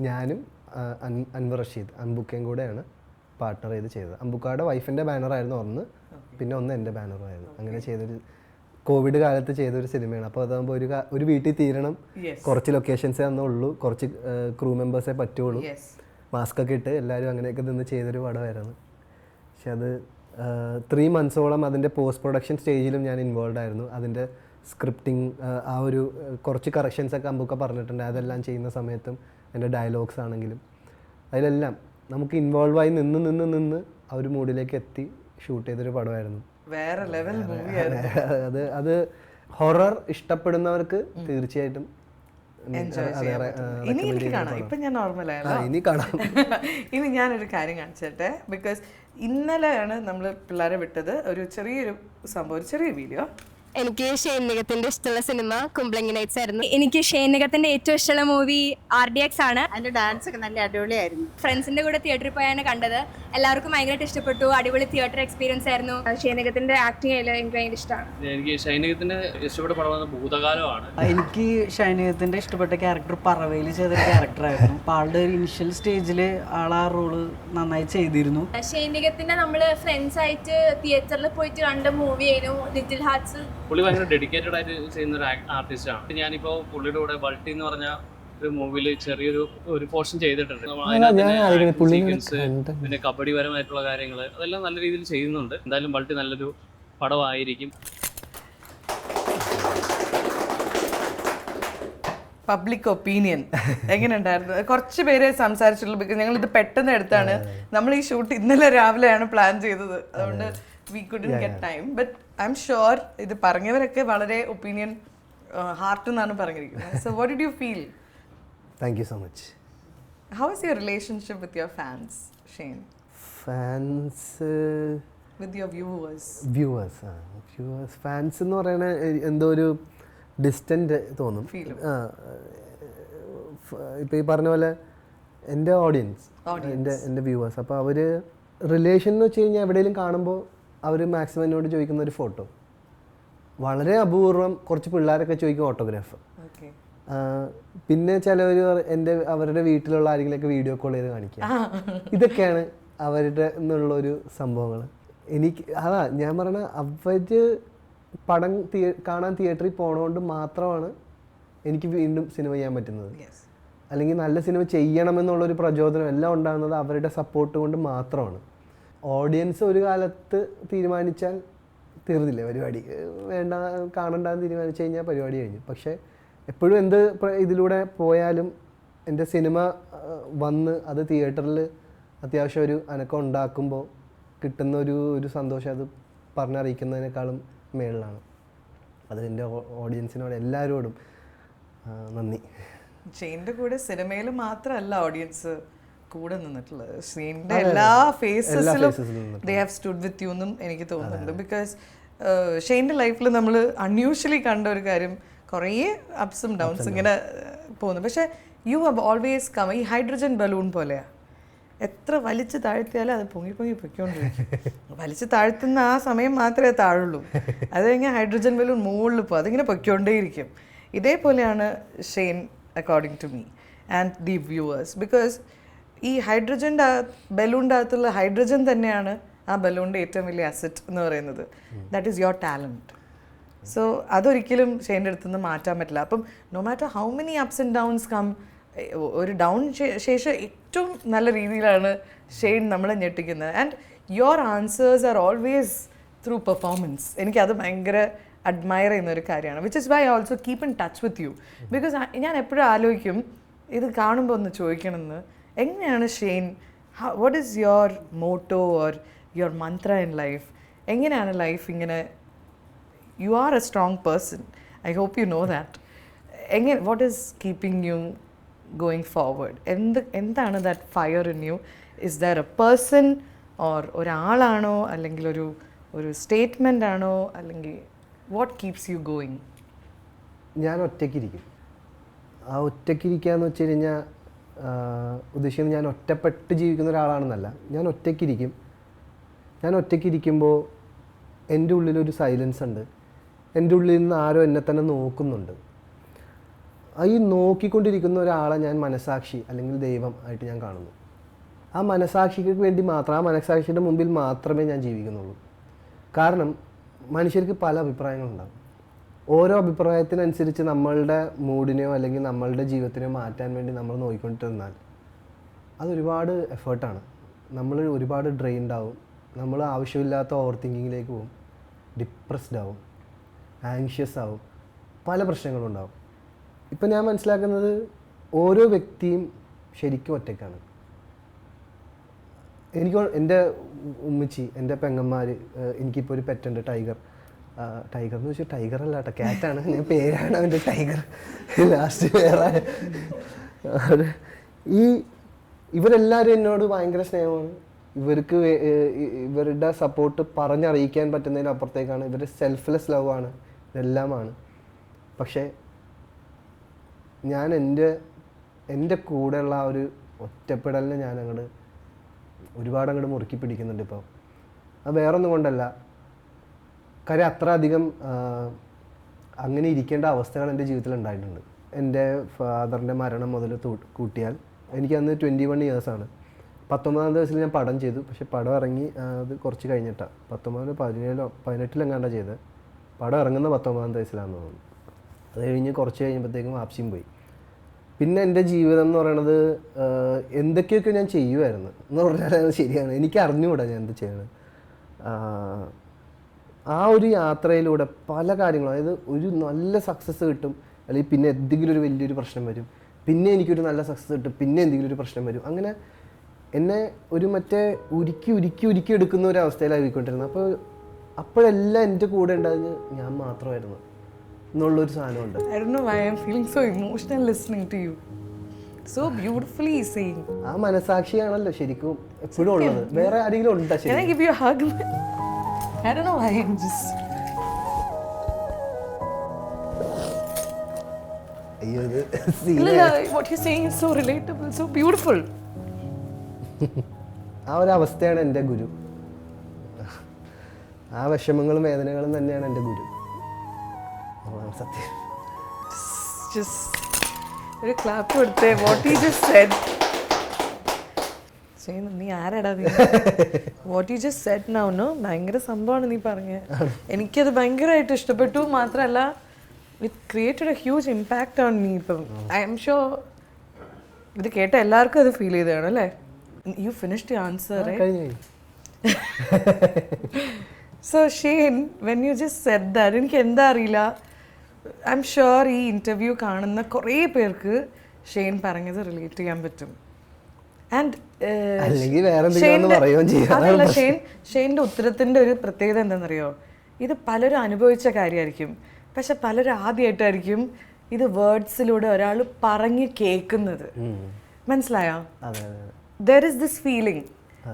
ഞാനും അൻവർ റഷീദ് അൻബുക്കയും കൂടെയാണ് പാർട്ട്ണർ ചെയ്തത്. അമ്പുക്കാടെ വൈഫിൻ്റെ ബാനറായിരുന്നു ഒന്ന്, പിന്നെ ഒന്ന് എൻ്റെ ബാനറായിരുന്നു. അങ്ങനെ ചെയ്തൊരു കോവിഡ് കാലത്ത് ചെയ്തൊരു സിനിമയാണ്. അപ്പോൾ അതാകുമ്പോൾ ഒരു വീട്ടിൽ തീരണം, കുറച്ച് ലൊക്കേഷൻസേ അന്നുള്ളൂ, കുറച്ച് ക്രൂ മെമ്പേഴ്സേ പറ്റുള്ളൂ, മാസ്ക് ഒക്കെ ഇട്ട് എല്ലാവരും അങ്ങനെയൊക്കെ നിന്ന് ചെയ്തൊരു പടമായിരുന്നു. പക്ഷെ അത് 3 മന്ത്സോളം അതിൻ്റെ പോസ്റ്റ് പ്രൊഡക്ഷൻ സ്റ്റേജിലും ഞാൻ ഇൻവോൾവ് ആയിരുന്നു. അതിൻ്റെ സ്ക്രിപ്റ്റിംഗ്, ആ ഒരു കുറച്ച് കറക്ഷൻസൊക്കെ അമ്പൊക്കെ പറഞ്ഞിട്ടുണ്ട്. അതെല്ലാം ചെയ്യുന്ന സമയത്തും എൻ്റെ ഡയലോഗ്സ് ആണെങ്കിലും അതിലെല്ലാം നമുക്ക് ഇൻവോൾവായി നിന്ന് ആ ഒരു മൂഡിലേക്ക് എത്തി ഷൂട്ട് ചെയ്തൊരു പടമായിരുന്നു. വേറെ ലെവൽ അത് ഹൊറർ ഇഷ്ടപ്പെടുന്നവർക്ക് തീർച്ചയായിട്ടും ഇനി എനിക്ക് കാണാം. ഇപ്പൊ ഞാൻ നോർമലായല്ലോ, ഇനി കാണാം. ഇനി ഞാനൊരു കാര്യം കാണിച്ചിട്ടെ. ബിക്കോസ് ഇന്നലെയാണ് നമ്മൾ പിള്ളേരെ വിട്ടത്. ഒരു ചെറിയൊരു സംഭവം, ഒരു ചെറിയ വീഡിയോ. എനിക്ക് ഷെയ്ൻ നിഗത്തിന്റെ ഇഷ്ടമുള്ള സിനിമ കുംബ്ലിംഗ് നൈറ്റ്സ് ആയിരുന്നു. എനിക്ക് ഷെയ്ൻ നിഗത്തിന്റെ ഏറ്റവും ഇഷ്ടമുള്ള മൂവി RDX ആണ്. അതിന്റെ ഡാൻസ് ഒക്കെ നല്ല അടിപൊളിയായിരുന്നു. ഫ്രണ്ട്സിന്റെ കൂടെ തിയേറ്ററിൽ പോയാണ് കണ്ടത്. എല്ലാവർക്കും ഭയങ്കരമായിട്ട് ഇഷ്ടപ്പെട്ടു. അടിപൊളി തിയേറ്റർ എക്സ്പീരിയൻസ് ആയിരുന്നു. ഷെയ്ൻ നിഗത്തിന്റെ ആക്ടിങ് എനിക്ക് ഭയങ്കര ഇഷ്ടമാണ്. എനിക്ക് ഷൈൻ നിഗത്തിന്റെ ഇഷ്ടപ്പെട്ട പടം ഭൂതകാലമാണ്. എനിക്ക് ഷൈൻ നിഗത്തിന്റെ ഇഷ്ടപ്പെട്ട ക്യാരക്ടർ പറവയിൽ ചെയ്തൊരു ക്യാരക്ടറായിരുന്നു. അപ്പോൾ ആളുടെ ഒരു ഇനിഷ്യൽ സ്റ്റേജിൽ ആൾ ആ റോള് നന്നായി ചെയ്തിരുന്നു. ഷെയ്ൻ നിഗത്തിന്റെ നമ്മൾ ഫ്രണ്ട്സ് ആയിട്ട് തിയേറ്ററിൽ പോയിട്ട് കണ്ട മൂവി ആയിരുന്നു ലിറ്റിൽ ഹാർട്സ്. പുള്ളി ഭയങ്കര ഡെഡിക്കേറ്റഡ് ആയിട്ട് ചെയ്യുന്ന ഒരു ആർട്ടിസ്റ്റാണ്. ഞാനിപ്പോൾ പുള്ളിയുടെ കൂടെ ബൾട്ടി എന്ന് പറഞ്ഞ ഒരു മൂവിയിൽ ചെറിയൊരു പോർഷൻ ചെയ്തിട്ടുണ്ട്. സീക്വൻസ്, പിന്നെ കബഡി പരമായിട്ടുള്ള കാര്യങ്ങൾ അതെല്ലാം നല്ല രീതിയിൽ ചെയ്യുന്നുണ്ട്. എന്തായാലും ബൾട്ടി നല്ലൊരു പടമായിരിക്കും. പബ്ലിക് ഒപ്പീനിയൻ എങ്ങനെ ഉണ്ടായിരുന്നു? കുറച്ച് പേരെ സംസാരിച്ചുള്ളൂ. ബിക്കോസ് ഞങ്ങൾ ഇത് പെട്ടെന്ന് എടുത്താണ്. നമ്മൾ ഈ ഷൂട്ട് ഇന്നലെ രാവിലെയാണ് പ്ലാൻ ചെയ്തത്. അതുകൊണ്ട് we couldn't get time, but I'm sure ഇത് പറഞ്ഞവരൊക്കെ വളരെ ഒപ്പീനിയൻ ഹാർട്ട് എന്നാണ് പറഞ്ഞിരിക്കുന്നത്. So what did you feel? Thank you so much. How is your relationship with your fans, Shane? Fans, with your viewers? Viewers fans എന്ന് പറയുന്നത് എന്തോ ഒരു distant തോന്നും. ഇപ്പോൾ ഈ പറഞ്ഞ പോലെ എൻ്റെ ഓഡിയൻസ്, എൻ്റെ വ്യൂവേഴ്സ്. അപ്പോൾ അവർ റിലേഷൻ എന്ന് വെച്ച് കഴിഞ്ഞാൽ എവിടെയെങ്കിലും കാണുമ്പോൾ അവർ മാക്സിമം എന്നോട് ചോദിക്കുന്ന ഒരു ഫോട്ടോ, വളരെ അപൂർവം കുറച്ച് പിള്ളേരൊക്കെ ചോദിക്കും ഓട്ടോഗ്രാഫ്. പിന്നെ ചിലവർ അവരുടെ വീട്ടിലുള്ള ആരെങ്കിലുമൊക്കെ വീഡിയോ കോൾ ചെയ്ത് കാണിക്കുക. ഇതൊക്കെയാണ് അവരുടെ എന്നുള്ളൊരു സംഭവങ്ങൾ. അതാ ഞാൻ പറഞ്ഞ, അവർ പടം കാണാൻ തിയേറ്ററിൽ പോണതുകൊണ്ട് മാത്രമാണ് എനിക്ക് വീണ്ടും സിനിമ ചെയ്യാൻ പറ്റുന്നത്. അല്ലെങ്കിൽ നല്ല സിനിമ ചെയ്യണമെന്നുള്ളൊരു പ്രചോദനം എല്ലാം ഉണ്ടാകുന്നത് അവരുടെ സപ്പോർട്ട് കൊണ്ട് മാത്രമാണ്. ഓഡിയൻസ് ഒരു കാലത്ത് തീരുമാനിച്ചാൽ തീർന്നില്ലേ പരിപാടി, വേണ്ട കാണണ്ടെന്ന് തീരുമാനിച്ചു കഴിഞ്ഞാൽ പരിപാടി കഴിഞ്ഞു. പക്ഷേ എപ്പോഴും എന്ത് ഇതിലൂടെ പോയാലും എൻ്റെ സിനിമ വന്ന് അത് തിയേറ്ററിൽ അത്യാവശ്യം ഒരു അനക്കം ഉണ്ടാക്കുമ്പോൾ കിട്ടുന്ന ഒരു സന്തോഷം അത് പറഞ്ഞറിയിക്കുന്നതിനേക്കാളും മേളിലാണ്. അത് എൻ്റെ ഓഡിയൻസിനോട് എല്ലാവരോടും നന്ദി. ഷെയ്ൻ്റെ കൂടെ സിനിമയിൽ മാത്രമല്ല ഓഡിയൻസ് കൂടെ നിന്നിട്ടുള്ളത്. ഷെയ്ൻ്റെ എല്ലാ ഫേസസിലും they have stood with you എന്നും എനിക്ക് തോന്നുന്നുണ്ട്. ബിക്കോസ് ഷെയ്ൻ്റെ ലൈഫിൽ നമ്മൾ അൺയൂഷ്വലി കണ്ട ഒരു കാര്യം, കുറേ അപ്സും ഡൗൺസ് ഇങ്ങനെ പോകുന്നു. പക്ഷേ യു ഹാവ് ഓൾവേസ് കം. ഈ ഹൈഡ്രജൻ ബലൂൺ പോലെയാണ്. എത്ര വലിച്ചു താഴ്ത്തിയാലും അത് പൊങ്ങി പൊയ്ക്കൊണ്ടിരിക്കും. വലിച്ചു താഴ്ത്തുന്ന ആ സമയം മാത്രമേ താഴുള്ളൂ. അത് കഴിഞ്ഞാൽ ഹൈഡ്രജൻ ബലൂൺ മുകളിൽ പോകും, അതിങ്ങനെ പൊയ്ക്കൊണ്ടേയിരിക്കും. ഇതേപോലെയാണ് Shane according to me and the viewers. Because ഈ ഹൈഡ്രജൻ്റെ ബലൂണിൻ്റെ അകത്തുള്ള ഹൈഡ്രജൻ തന്നെയാണ് ആ ബലൂണിൻ്റെ ഏറ്റവും വലിയ അസറ്റ് എന്ന് പറയുന്നത്. That is your talent. So അതൊരിക്കലും ഷെയ്ൻ്റെ അടുത്ത് നിന്ന് മാറ്റാൻ പറ്റില്ല. അപ്പം no matter how many ups and downs come, ഒരു ഡൗൺ ശേഷം ഏറ്റവും നല്ല രീതിയിലാണ് ഷെയ്ൻ നമ്മളെ ഞെട്ടിക്കുന്നത്. And your answers are always through performance. എനിക്കത് ഭയങ്കര അഡ്മയർ ചെയ്യുന്ന ഒരു കാര്യമാണ്. Which is why I also keep in touch with you. Because ഞാൻ എപ്പോഴും ആലോചിക്കും, ഇത് കാണുമ്പോൾ ഒന്ന് ചോദിക്കണമെന്ന്, എങ്ങനെയാണ് Shane, what is your motto or your mantra in life? എങ്ങനെയാണ് ലൈഫ് ഇങ്ങനെ, you are a strong person, I hope you know that. What is keeping you going forward? എന്താണ് that fire in you? Is there a person or ഒരാളാണോ, അല്ലെങ്കിൽ ഒരു statement ആണോ, അല്ലെങ്കിൽ what keeps you going? ഞാൻ ഒറ്റയ്ക്കിരിക്കും. ആ ഒറ്റയ്ക്കിരിക്കുക എന്ന് വെച്ച് കഴിഞ്ഞാൽ ഉദ്ദേശിക്കുന്നത് ഞാൻ ഒറ്റപ്പെട്ട് ജീവിക്കുന്ന ഒരാളാണെന്നല്ല. ഞാൻ ഒറ്റയ്ക്കിരിക്കും. ഞാൻ ഒറ്റയ്ക്കിരിക്കുമ്പോൾ എൻ്റെ ഉള്ളിലൊരു സൈലൻസ് ഉണ്ട്. എൻ്റെ ഉള്ളിൽ നിന്ന് ആരോ എന്നെ തന്നെ നോക്കുന്നുണ്ട്. ഈ നോക്കിക്കൊണ്ടിരിക്കുന്ന ഒരാളെ ഞാൻ മനസാക്ഷി അല്ലെങ്കിൽ ദൈവം ആയിട്ട് ഞാൻ കാണുന്നു. ആ മനസാക്ഷിക്ക് വേണ്ടി മാത്രം, ആ മനസാക്ഷിയുടെ മുമ്പിൽ മാത്രമേ ഞാൻ ജീവിക്കുന്നുള്ളൂ. കാരണം മനുഷ്യർക്ക് പല അഭിപ്രായങ്ങളുണ്ടാകും. ഓരോ അഭിപ്രായത്തിനനുസരിച്ച് നമ്മളുടെ മൂഡിനെയോ അല്ലെങ്കിൽ നമ്മളുടെ ജീവിതത്തിനെയോ മാറ്റാൻ വേണ്ടി നമ്മൾ നോക്കിക്കൊണ്ടിരുന്നാൽ അതൊരുപാട് എഫേർട്ടാണ്. നമ്മൾ ഒരുപാട് ഡ്രെയിൻഡ് ആവും. നമ്മൾ ആവശ്യമില്ലാത്ത ഓവർ തിങ്കിങ്ങിലേക്ക് പോകും, ഡിപ്രസ്ഡ് ആവും, ആങ്ഷ്യസ് ആവും, പല പ്രശ്നങ്ങളും ഉണ്ടാവും. ഇപ്പം ഞാൻ മനസ്സിലാക്കുന്നത് ഓരോ വ്യക്തിയും ശരിക്കും ഒറ്റയ്ക്കാണ്. എനിക്ക് എൻ്റെ ഉമ്മച്ചി, എൻ്റെ പെങ്ങന്മാർ, എനിക്കിപ്പോൾ ഒരു പെറ്റുണ്ട് ടൈഗർ. ടൈഗർ എന്ന് വെച്ചാൽ ടൈഗർ അല്ല കേട്ടോ, ക്യാറ്റാണ്. ഞാൻ പേരാണ് അവൻ്റെ ടൈഗർ. ലാസ്റ്റ് വേറെ ഇവരെല്ലാവരും എന്നോട് ഭയങ്കര സ്നേഹമാണ്. ഇവർക്ക് ഇവരുടെ സപ്പോർട്ട് പറഞ്ഞറിയിക്കാൻ പറ്റുന്നതിനപ്പുറത്തേക്കാണ്. ഇവരുടെ സെൽഫ്ലെസ് ലവ് ആണ്, ഇതെല്ലാമാണ്. പക്ഷേ ഞാൻ എൻ്റെ കൂടെയുള്ള ആ ഒരു ഒറ്റപ്പെടലിനെ ഞാൻ ഒരുപാട് മുറുക്കി പിടിക്കുന്നുണ്ട് ഇപ്പോൾ. അത് വേറൊന്നും കൊണ്ടല്ല, കാര്യം അത്ര അധികം അങ്ങനെ ഇരിക്കേണ്ട അവസ്ഥകൾ എൻ്റെ ജീവിതത്തിൽ ഉണ്ടായിട്ടുണ്ട്. എൻ്റെ ഫാദറിൻ്റെ മരണം മുതൽ കൂട്ടിയാൽ എനിക്കന്ന് 21 ഇയേഴ്സാണ്. 19-ാമത്തെ വയസ്സിൽ ഞാൻ പടം ചെയ്തു. പക്ഷേ പടം ഇറങ്ങി അത് കുറച്ച് കഴിഞ്ഞിട്ടാണ്, 18-ലെങ്ങാണ്ടാണ് ചെയ്തത്. പടം ഇറങ്ങുന്ന 19-ാമത്തെ വയസ്സിലാണെന്ന് തോന്നുന്നു. അത് കഴിഞ്ഞ് കുറച്ച് കഴിയുമ്പോഴത്തേക്കും വാപ്സിയും പോയി. പിന്നെ എൻ്റെ ജീവിതം എന്ന് പറയണത് എന്തൊക്കെയൊക്കെ ഞാൻ ചെയ്യുമായിരുന്നു എന്ന് പറഞ്ഞാൽ അത് ശരിയാണ്. എനിക്ക് അറിഞ്ഞുകൂടാ ഞാൻ എന്ത് ചെയ്യണം. ആ ഒരു യാത്രയിലൂടെ പല കാര്യങ്ങളും, അതായത് ഒരു നല്ല സക്സസ് കിട്ടും, അല്ലെങ്കിൽ പിന്നെ എന്തെങ്കിലും ഒരു വലിയൊരു പ്രശ്നം വരും, പിന്നെ എനിക്കൊരു നല്ല സക്സസ് കിട്ടും, പിന്നെ എന്തെങ്കിലും ഒരു പ്രശ്നം വരും. അങ്ങനെ എന്നെ ഒരു ഉരുക്കി എടുക്കുന്ന ഒരു അവസ്ഥയിലായിക്കൊണ്ടിരുന്നത്. അപ്പോഴെല്ലാം എൻ്റെ കൂടെ ഉണ്ടായത് ഞാൻ മാത്രമായിരുന്നു എന്നുള്ളൊരു സാധനമുണ്ട്. I don't know why I'm feeling so emotional listening to you. So beautifully saying. ആ മനസാക്ഷിയാണല്ലോ ശരിക്കും എപ്പോഴും ഉള്ളത്. വേറെ ആരെങ്കിലും ഉണ്ടാ? Can I give you a hug? I don't know why I'm just... അയ്യോ, ഇത് what you're saying is so relatable, so beautiful. ആ ഒരു അവസ്ഥയാണ് എൻ്റെ ഗുരു. ആ വിഷമങ്ങളും വേദനകളും തന്നെയാണ് എൻ്റെ ഗുരു. സത്യം. Just ഒരു ക്ലാപ്പ് കൊടുത്തേ. What he just said. നീ ആരാടാ? What you just said now, no? ഭയങ്കര സംഭവമാണ് നീ പറഞ്ഞത്. എനിക്കത് ഭയങ്കരമായിട്ട് ഇഷ്ടപ്പെട്ടു. മാത്രമല്ല, it created a huge impact on me. ഇപ്പം I am sure ഇത് കേട്ട എല്ലാവർക്കും അത് ഫീൽ ചെയ്തതാണ് അല്ലേ? You finished your answer, right? കഴിഞ്ഞു. So Shane, when you just said that, എനിക്ക് എന്താ അറിയില്ല, I'm sure ഈ ഇന്റർവ്യൂ കാണുന്ന കുറേ പേർക്ക് ഷെയ്ൻ പറഞ്ഞത് റിലേറ്റ് ചെയ്യാൻ പറ്റും. ആൻഡ് അല്ലെങ്കിൽ വേറെ എന്തെങ്കിലും പറയുകയും ചെയ്യാം. അതല്ല, ഷെയ്ൻ്റെ ഉത്തരത്തിൻ്റെ ഒരു പ്രത്യേകത എന്താണെന്നറിയോ? ഇത് പലരും അനുഭവിച്ച കാര്യമായിരിക്കും, പക്ഷെ പലരും ആദ്യമായിട്ടായിരിക്കും ഇത് വേർഡ്സിലൂടെ ഒരാൾ പറഞ്ഞ് കേൾക്കുന്നത്. മനസ്സിലായോ? There is this feeling.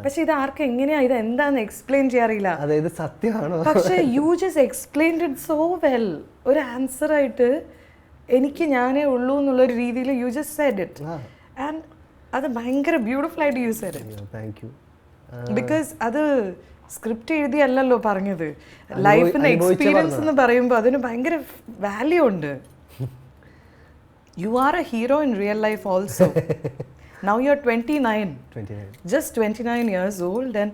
പക്ഷെ ഇത് ആർക്കും എങ്ങനെയാ, ഇത് എന്താന്ന് എക്സ്പ്ലെയിൻ ചെയ്യാറില്ല. അതായത് സത്യമാണോ? പക്ഷെ you just explained it so well. ഒരു ആൻസർ ആയിട്ട് എനിക്ക് ഞാനേ ഉള്ളൂ എന്നുള്ളൊരു രീതിയിൽ you just said it. And അത് ഭയങ്കര ബ്യൂട്ടിഫുൾ ആയിട്ട് you said it. Thank you. Because അത് സ്ക്രിപ്റ്റ് എഴുതിയല്ലോ പറഞ്ഞത്. ലൈഫിന്റെ എക്സ്പീരിയൻസ് എന്ന് പറയുമ്പോൾ അതിന് ഭയങ്കര വാല്യൂ ഉണ്ട്. U are A hero in real life also. Now you're 29. Just 29 years old and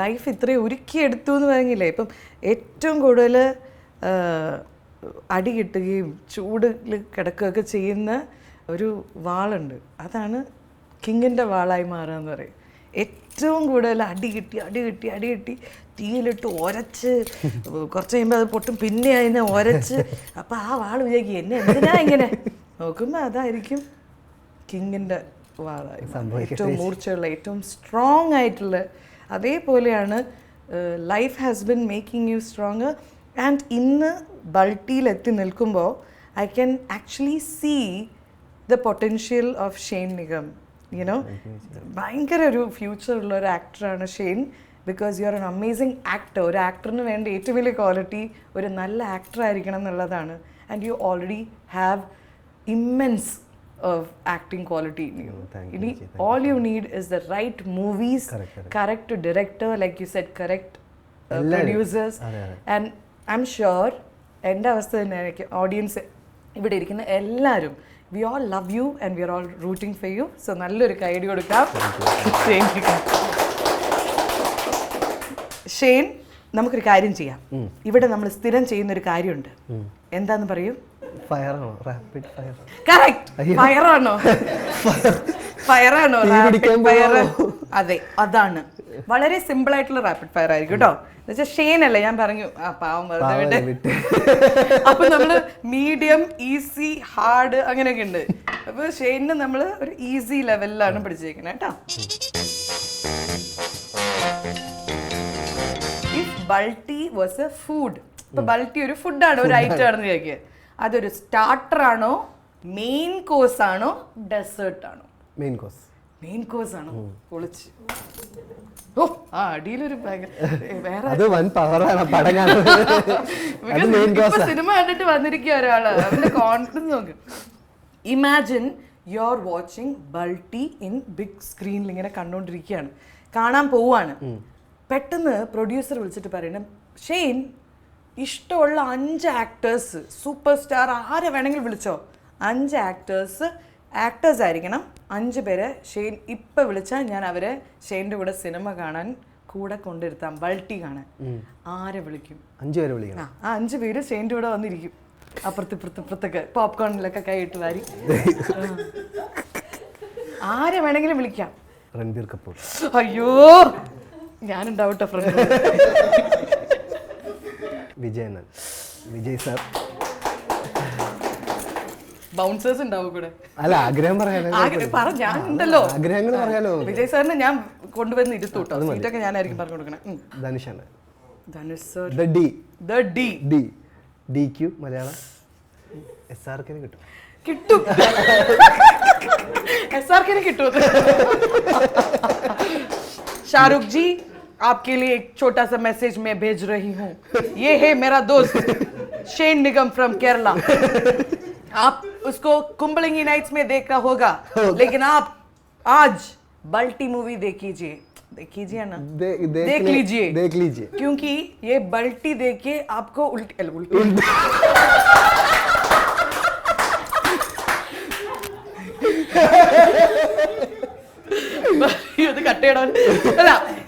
life ഇത്രയും ഒരുക്കിയെടുത്തു എന്ന് പറഞ്ഞില്ലേ. ഇപ്പം ഏറ്റവും കൂടുതൽ അടി കിട്ടുകയും ചൂടിൽ കിടക്കുകയൊക്കെ ചെയ്യുന്ന ഒരു വാളുണ്ട്, അതാണ് കിങ്ങിൻ്റെ വാളായി മാറുക എന്ന് പറയും. ഏറ്റവും കൂടുതൽ അടി കിട്ടി തീയിലിട്ട് ഉരച്ച് കുറച്ച് കഴിയുമ്പോൾ അത് പൊട്ടും, പിന്നെ അതിനെ ഉരച്ച്, അപ്പം ആ വാൾ വിചാരിക്കും എന്നെ എന്തിനാ ഇങ്ങനെ നോക്കുമ്പോൾ അതായിരിക്കും കിങ്ങിൻ്റെ വാളായി. ഏറ്റവും മൂർച്ചയുള്ള, ഏറ്റവും സ്ട്രോങ് ആയിട്ടുള്ള. അതേപോലെയാണ് life has been making you stronger. And ഇന്ന് ബൾട്ടിയിലെത്തി നിൽക്കുമ്പോൾ I can actually see the potential of Shane Nigam. You know, ഭയങ്കര ഒരു ഫ്യൂച്ചറുള്ള ഒരു ആക്ടറാണ് ഷെയ്ൻ. Because you are an amazing actor. ഒരു ആക്ടറിന് വേണ്ട ഏറ്റവും വലിയ ക്വാളിറ്റി ഒരു നല്ല ആക്ടർ ആയിരിക്കണം എന്നുള്ളതാണ്. And you already have immense of acting quality in you. All you need is the right movies, correct director, like you said, correct producers. And I'm sure എൻ്റെ അവസ്ഥ തന്നെ ഓഡിയൻസ് ഇവിടെ ഇരിക്കുന്ന എല്ലാവരും, we all love you and we are all rooting for you. So നല്ലൊരു കൈയടി കൊടുക്കാം Shane. നമുക്കൊരു കാര്യം ചെയ്യാം. ഇവിടെ നമ്മൾ സ്ഥിരം ചെയ്യുന്നൊരു കാര്യമുണ്ട്. എന്താന്ന് പറയൂ? ഫയറാണോ? Rapid fire. കറക്റ്റ്. ഫയറാണോ? ഫയറാണോ? Rapid fire. അതെ, അതാണ് വളരെ സിമ്പിൾ ആയിട്ടുള്ള റാപ്പിഡ് ഫയർ ആയിരിക്കും കേട്ടോ. എന്നുവെച്ചാൽ ഷെയ്ൻ അല്ലേ, ഞാൻ പറഞ്ഞു ആ പാവം വെറുതെ വിട്ട്. അപ്പൊ നമ്മള് മീഡിയം, ഈസി, ഹാർഡ് അങ്ങനെയൊക്കെ ഉണ്ട്. അപ്പൊ ഷെയ്നിന് നമ്മള് ഒരു ഈസി ലെവലിലാണ് പിടിച്ചിരിക്കുന്നത് കേട്ടോ. If Balti was A food, ഇപ്പൊ ബൾട്ടി ഒരു ഫുഡാണ്, ഒരു ഐറ്റം ആണെന്ന് വിചാരിക്കുക. അതൊരു സ്റ്റാർട്ടർ ആണോ, മെയിൻ കോഴ്സ് ആണോ, ഡെസേർട്ട് ആണോ? Main course. മെയിൻ കോഴ്സ് ആണോ? പൊളിച്ച്. ഓ ആ അടിയിലൊരു വേറെ അത് വൻ പവറാണ് പടം കാണുന്നത്. സിനിമ കണ്ടിട്ട് വന്നിരിക്കുക ഒരാള്, അവന്റെ കോൺഫിഡൻസ് നോക്ക്. Imagine you are watching Balti in big സ്ക്രീനിൽ ഇങ്ങനെ കണ്ടോണ്ടിരിക്കുകയാണ്, കാണാൻ പോവാണ്. പെട്ടെന്ന് പ്രൊഡ്യൂസർ വിളിച്ചിട്ട് പറയണം, ഷെയ്ൻ ഇഷ്ടമുള്ള 5 ആക്ടേഴ്സ്, സൂപ്പർ സ്റ്റാർ ആരെ വേണമെങ്കിലും വിളിച്ചോ, 5 ആക്ടേഴ്സ് ആയിരിക്കണം, 5 പേരെ ഷെയ്ൻ ഇപ്പം വിളിച്ചാൽ ഞാൻ അവരെ ഷെയ്ൻ്റെ കൂടെ സിനിമ കാണാൻ കൂടെ കൊണ്ടിരുത്താം, ബൾട്ടി കാണാൻ. ആരെ വിളിക്കും? 5 പേരെ വിളിക്കണം. ആ 5 പേര് ഷെയ്ൻ്റെ കൂടെ വന്നിരിക്കും, അപ്പുറത്തൊക്കെ പോപ്കോണിലൊക്കെ കൈയിട്ട് വാരി. ആരെ വേണമെങ്കിലും വിളിക്കാം. രൺബീർ കപൂർ. അയ്യോ ഞാനുണ്ടാവട്ടെ ഫ്രണ്ട്. വിജയ് സാർ. ബൗൺസേഴ്സ് ഉണ്ടാവും കൂടെ. അല്ല ആഗ്രഹം പറയാലോ, ഞാനുണ്ടല്ലോ ആഗ്രഹങ്ങൾ പറയാലോ. വിജയ് സാറിനെ ഞാൻ കൊണ്ടുവന്ന് ഇരുത്തു കേട്ടോ, സീറ്റൊക്കെ ഞാനായിരിക്കും പറഞ്ഞു കൊടുക്കണേ. ധനുഷാണ്. Dhanush sir. DQ Malayalam. SRK കിട്ടും. SRK കിട്ടും. शाहरुख जी आपके लिए एक छोटा सा मैसेज मैं भेज रही हूँ. ये है मेरा दोस्त शेन निगम फ्रॉम केरला. आप उसको कुंबलिंगी नाइट्स में देखा होगा, लेकिन आप आज बल्टी मूवी देख लीजिए ना, देख लीजिए क्योंकि ये बल्टी देख के आपको उल्टी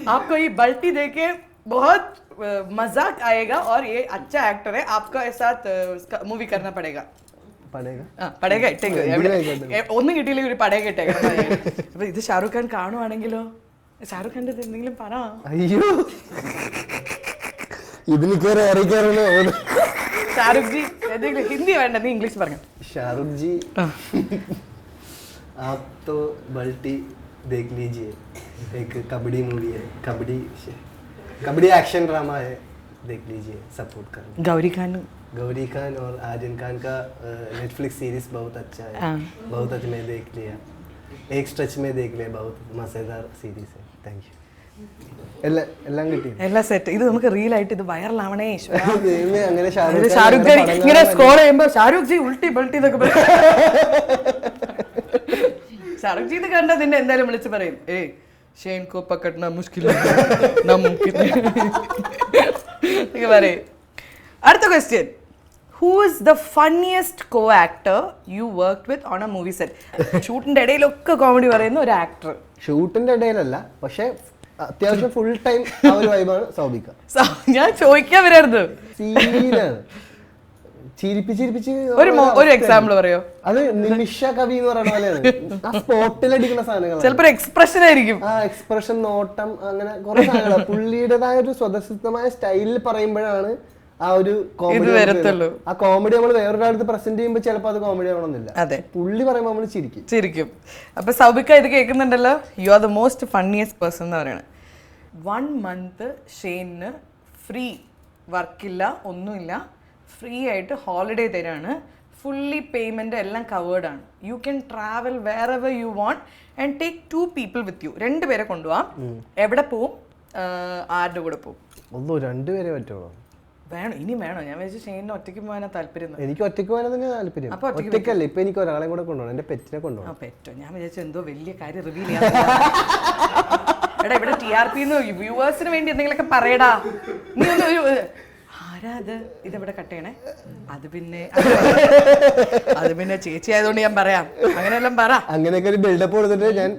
आपको ये बल्टी देके बहुत मजाक आएगा और ये अच्छा एक्टर है, आपको साथ मूवी करना पड़ेगा. പടക ഇട്ടേക്ക്, ഒന്നും കിട്ടിയില്ലെങ്കിൽ ഒരു പടക ഇട്ടേക്കണം. അപ്പൊ ഇത് ഷാറുഖ് ഖാൻ കാണുവാണെങ്കിലോ? ഷാറുഖ് ഖാന്റെ എന്തെങ്കിലും പറ. അയ്യോ ഷാറുഖ് ജി എന്തെങ്കിലും ഹിന്ദി വേണ്ട, നീ ഇംഗ്ലീഷ് പറഞ്ഞു. ഷാറുഖ് ജി आप तो बल्टी देख लीजिए, एक कबड्डी मूवी है, कबड्डी एक्शन ड्रामा है, देख लीजिए, सपोर्ट करें. गौरी खान और आर्यन खान का नेटफ्लिक्स सीरीज बहुत अच्छा है, बहुत अच्छा, मैं देख लिया, एक स्ट्रेच में देख लिया, बहुत मजेदार सीरीज है. Thank you. എല്ലാം സെറ്റ്. ഇത് നമുക്ക് റീൽ ആയിട്ട് ഇത് വൈറലാവണേ. അങ്ങനെ ഷാറുഖ് ഖാൻ ഇങ്ങനെ സ്കോർ ചെയ്യുമ്പോ ഷാറുഖ് ജി ഉൾട്ടി ബൾട്ടി എന്നൊക്കെ പറയും. ഷാറുഖ് ജി ഇത് കണ്ടാ നിന്നെ എന്തായാലും വിളിച്ച് പറയും, ഏയ് ഷെയ്ൻ കോ പക്കട്ന മുഷ്കിൽ പറയും. അടുത്ത question, who is the funniest co actor you work with on a movie set? ഷൂട്ടിന്റെ ഇടയിലൊക്കെ കോമഡി പറയുന്ന ഒരു ആക്ടർ. ഷൂട്ടിന്റെ ഇടയിലല്ല, പക്ഷെ അത്യാവശ്യം ഫുൾ ടൈം ആ ഒരു വൈബാണ് സൗബിക. ഞാൻ ചോദിക്കാൻ വരായിരുന്നു. സീനാണ്, ചിരിപ്പിച്ച്. ഒരു എക്സാമ്പിൾ പറയോ? അത് നിമിഷ കവി എന്ന് പറയുന്ന പോലെയാണ്, ആ സ്പോട്ടിലടിക്കുന്ന സാധനങ്ങൾ. ചിലപ്പോ എക്സ്പ്രഷൻ ആയിരിക്കും, ആ എക്സ്പ്രഷൻ, നോട്ടം, അങ്ങനെ കുറെ സാധനങ്ങൾ പുള്ളിയുടേതായ ഒരു സ്വതസിദ്ധമായ സ്റ്റൈലിൽ പറയുമ്പോഴാണ് ആ ഒരു കോമഡി വരത്തുള്ളൂ. ആ കോമഡി നമ്മൾ വേറൊരാളത്ത് പ്രസന്റ് ചെയ്യുമ്പോൾ ചിലപ്പോൾ അത് കോമഡി ആവണമെന്നില്ല. അതെ, പുള്ളി പറയുമ്പോൾ നമ്മൾ ചിരിക്കും. അപ്പൊ സൗബിക ഇത് കേൾക്കുന്നുണ്ടല്ലോ, you are the most funniest person എന്ന് പറയണത്. 1 month ഷെയ്ന് ഫ്രീ, വർക്കില്ല, ഒന്നുമില്ല, ഫ്രീ ആയിട്ട് ഹോളിഡേ തരാണ്, ഫുള്ളി പേയ്മെന്റ് എല്ലാം കവേർഡ് ആണ്. You can travel wherever you want and take 2 people with you. 2 പേരെ കൊണ്ടുപോവാം. എവിടെ പോവും, ആരുടെ കൂടെ പോവും? 2 പേരെ പറ്റുള്ളൂ. വേണോ? ഇനി വേണോ? ഞാൻ വിചാരിച്ചു ഷെയ്നിന് ഒറ്റയ്ക്ക് പോകാനാ താല്പര്യം. എനിക്ക് ഒറ്റയ്ക്ക് പോകാൻ തന്നെ താല്പര്യം. ഒറ്റയ്ക്കല്ല, ഇപ്പൊ എനിക്ക് ഒരാളെ കൂടെ കൊണ്ടുപോകണം, എന്റെ പെറ്റിനെ കൊണ്ടുപോകണം. പെറ്റോ? ഞാൻ വിചാരിച്ചു എന്തോ വലിയ കാര്യം റിവീൽ ചെയ്യാൻ. എടാ ഇവിടെ TRP വ്യൂവേഴ്സിന് വേണ്ടി എന്തെങ്കിലുമൊക്കെ പറയടാ. നീ ഒന്ന് ഒരു ആരാ അത് ഇതെവിടെ കട്ട് ചെയ്യണേ? അത് പിന്നെ ചേച്ചി ആയതുകൊണ്ട് ഞാൻ പറയാം, അങ്ങനെയെല്ലാം പറ. അങ്ങനെയൊക്കെ ഒരു ബിൽഡപ്പ് കൊടുത്തിട്ട് ഞാൻ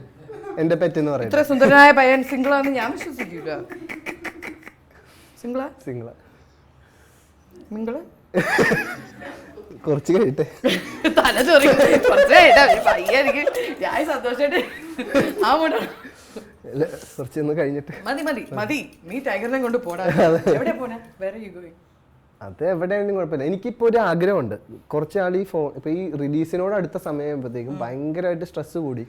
എന്റെ പെറ്റെന്ന് പറയാം. ഇത്ര സുന്ദരനായ പയ്യൻ സിംഗിളാന്ന് ഞാൻ വിശ്വസിക്കൂല. സിംഗിളാ? മിങ്കിള് കുറച്ച് കഴിയട്ടെ, തല ചൊറി കുറച്ച് കഴിയട്ടെ പയ്യ. എനിക്ക് ഞാൻ സന്തോഷമായിട്ട് ആ മൂടാണ്. കുറച്ചൊന്ന് കഴിഞ്ഞിട്ട്. മതി മതി മതി, നീ ടൈഗറിനെ കൊണ്ട് പോടാ. എവിടെ പോണേ? വേറെ യു ഗോയിങ്? അത് എവിടെയാണെങ്കിലും കുഴപ്പമില്ല. എനിക്കിപ്പോൾ ഒരു ആഗ്രഹമുണ്ട്. കുറച്ചാൾ ഈ ഫോൺ ഇപ്പോൾ ഈ റിലീസിനോട് അടുത്ത സമയമാകുമ്പോഴത്തേക്കും ഭയങ്കരമായിട്ട് സ്ട്രെസ് കൂടി,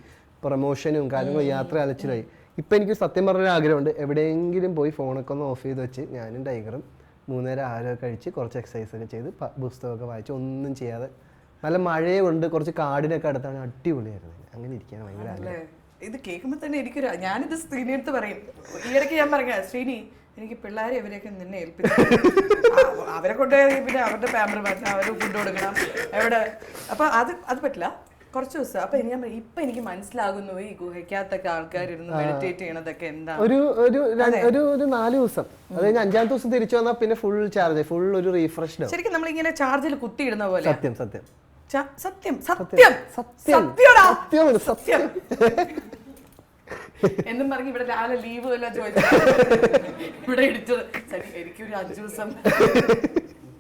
പ്രൊമോഷനും കാര്യങ്ങളും യാത്ര അലച്ചിലായി. ഇപ്പം എനിക്ക് സത്യം പറഞ്ഞൊരു ആഗ്രഹമുണ്ട്, എവിടെയെങ്കിലും പോയി ഫോണൊക്കെ ഒന്ന് ഓഫ് ചെയ്ത് വെച്ച് ഞാനും ടൈഗറും 3 നേരം ആഹാരമൊക്കെ കഴിച്ച് കുറച്ച് എക്സസൈസൊക്കെ ചെയ്ത് പുസ്തകമൊക്കെ വായിച്ച് ഒന്നും ചെയ്യാതെ നല്ല മഴയുണ്ട്, കുറച്ച് കാടിനൊക്കെ അടുത്താണ്, അടിപൊളിയായിരുന്നു. അങ്ങനെ ഇരിക്കാൻ ഭയങ്കര ആഗ്രഹം. ഇത് കേൾക്കുമ്പോൾ തന്നെ എനിക്കൊരു, ഞാനിത് ശ്രീനി അടുത്ത് പറയും. ഈയിടയ്ക്ക് ഞാൻ പറയാ, ശ്രീനി എനിക്ക് പിള്ളേരെ ഇവരെയൊക്കെ നിന്നെ ഏൽപ്പിച്ചു, അവരെ കൊണ്ടുപോയി പിന്നെ അവരുടെ പാമ്പർ മാറ്റണം, അവർ ഫുഡ് കൊടുക്കണം എവിടെ. അപ്പൊ അത് പറ്റില്ല കുറച്ച് ദിവസം. അപ്പൊ ഞാൻ ഇപ്പൊ എനിക്ക് മനസ്സിലാകുന്നു ഈ ഗുഹയ്ക്കകത്തൊക്കെ ആൾക്കാർ ഇരുന്ന് മെഡിറ്റേറ്റ് ചെയ്യണതൊക്കെ എന്താ. ഒരു 4 ദിവസം, അത് കഴിഞ്ഞ് 5-ാമത്തെ ദിവസം തിരിച്ചു വന്നാൽ പിന്നെ ഫുൾ ചാർജ്, ഫുൾ ഒരു റീഫ്രഷ്ഡ്. ശരിക്കും നമ്മളിങ്ങനെ ചാർജിൽ കുത്തിയിടുന്ന പോലെ. സത്യം സത്യം സത്യം സത്യം സത്യം സത്യം എന്നും പറഞ്ഞ് ഇവിടെ രാവിലെ ലീവ് എല്ലാം ചോദിച്ചു ഇവിടെ ഇടിച്ചത്. എനിക്കൊരു 5 ദിവസം.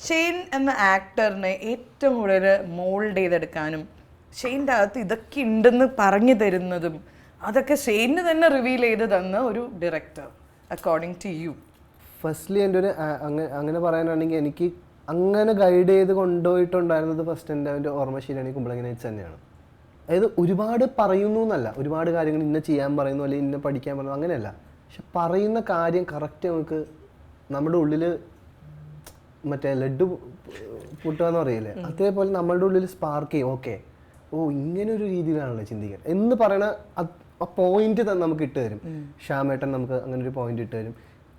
ഷെയ്ൻ എന്ന ആക്ടറിനെ ഏറ്റവും കൂടുതൽ മോൾഡ് ചെയ്തെടുക്കാനും ഷെയ്ൻ്റെ അകത്ത് ഇതൊക്കെ ഉണ്ടെന്ന് പറഞ്ഞു തരുന്നതും അതൊക്കെ ഷെയ്ന് തന്നെ റിവീൽ ചെയ്ത് തന്ന ഒരു director according to you? Firstly എൻ്റെ ഒരു അങ്ങനെ പറയാനാണെങ്കിൽ എനിക്ക് അങ്ങനെ ഗൈഡ് ചെയ്ത് കൊണ്ടുപോയിട്ടുണ്ടായിരുന്നത് ഫസ്റ്റ് എൻ്റെ ഓർമ്മ ശരിയാണെങ്കിൽ കുമ്പളങ്ങി നൈറ്റ്സ് തന്നെയാണ്. അതായത് ഒരുപാട് പറയുന്നു എന്നല്ല, ഒരുപാട് കാര്യങ്ങൾ ഇന്ന ചെയ്യാൻ പറയുന്നു അല്ലെങ്കിൽ ഇന്ന പഠിക്കാൻ പറയുന്നു അങ്ങനെയല്ല. പക്ഷെ പറയുന്ന കാര്യം കറക്റ്റ് നമുക്ക് നമ്മുടെ ഉള്ളിൽ മറ്റേ ലഡ്ഡു പൊട്ടുക എന്ന് പറയില്ലേ, അതേപോലെ നമ്മളുടെ ഉള്ളിൽ സ്പാർക്ക് ചെയ്യും. ഓക്കെ, ഓ ഇങ്ങനൊരു രീതിയിലാണല്ലോ ചിന്തിക്കാൻ എന്ന് പറയണ ആ പോയിന്റ് തന്നെ നമുക്ക് ഇട്ട് തരും. ശ്യാമേട്ടൻ നമുക്ക് അങ്ങനെ ഒരു പോയിന്റ് ഇട്ട് തരും.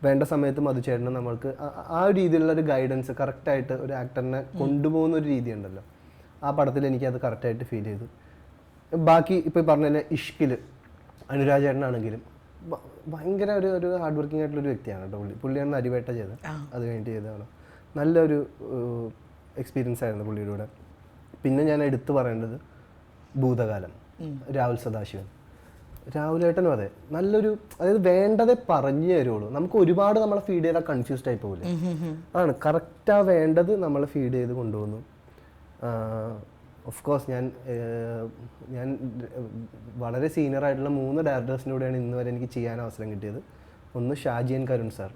വേണ്ട സമയത്ത് മധുചേട്ടന് നമ്മൾക്ക് ആ ഒരു രീതിയിലുള്ള ഒരു ഗൈഡൻസ് കറക്റ്റായിട്ട് ഒരു ആക്ടറിനെ കൊണ്ടുപോകുന്ന ഒരു രീതി ഉണ്ടല്ലോ, ആ പടത്തിൽ എനിക്കത് കറക്റ്റായിട്ട് ഫീൽ ചെയ്തു. ബാക്കി ഇപ്പോൾ പറഞ്ഞ തന്നെ ഇഷ്കിൽ അനുരാജ് ചേട്ടനാണെങ്കിലും ഭയങ്കര ഒരു ഹാർഡ് വർക്കിംഗ് ആയിട്ടുള്ളൊരു വ്യക്തിയാണ് കേട്ടോ. പുള്ളിയാണ് അരിവേട്ട ചെയ്തത്, അത് വേണ്ടി ചെയ്തതാണ്. നല്ലൊരു എക്സ്പീരിയൻസ് ആയിരുന്നു പുള്ളിയുടെ കൂടെ. പിന്നെ ഞാൻ എടുത്തു പറയേണ്ടത് ഭൂതകാലം, രാഹുൽ സദാശിവൻ. രാഹുലേട്ടനും അതെ, നല്ലൊരു, അതായത് വേണ്ടതേ പറഞ്ഞു തരുള്ളൂ. നമുക്ക് ഒരുപാട് നമ്മളെ ഫീഡ് ചെയ്താൽ കൺഫ്യൂസ്ഡ് ആയി പോകില്ല. അതാണ് കറക്റ്റാ വേണ്ടത് നമ്മളെ ഫീഡ് ചെയ്ത് കൊണ്ടുപോകുന്നു. ഓഫ് കോഴ്സ് ഞാൻ വളരെ സീനിയർ ആയിട്ടുള്ള 3 ഡയറക്ടേഴ്സിൻ്റെ കൂടെയാണ് ഇന്ന് വരെ എനിക്ക് ചെയ്യാൻ അവസരം കിട്ടിയത്. ഒന്ന് ഷാജിയൻ കരുൺ സാർ,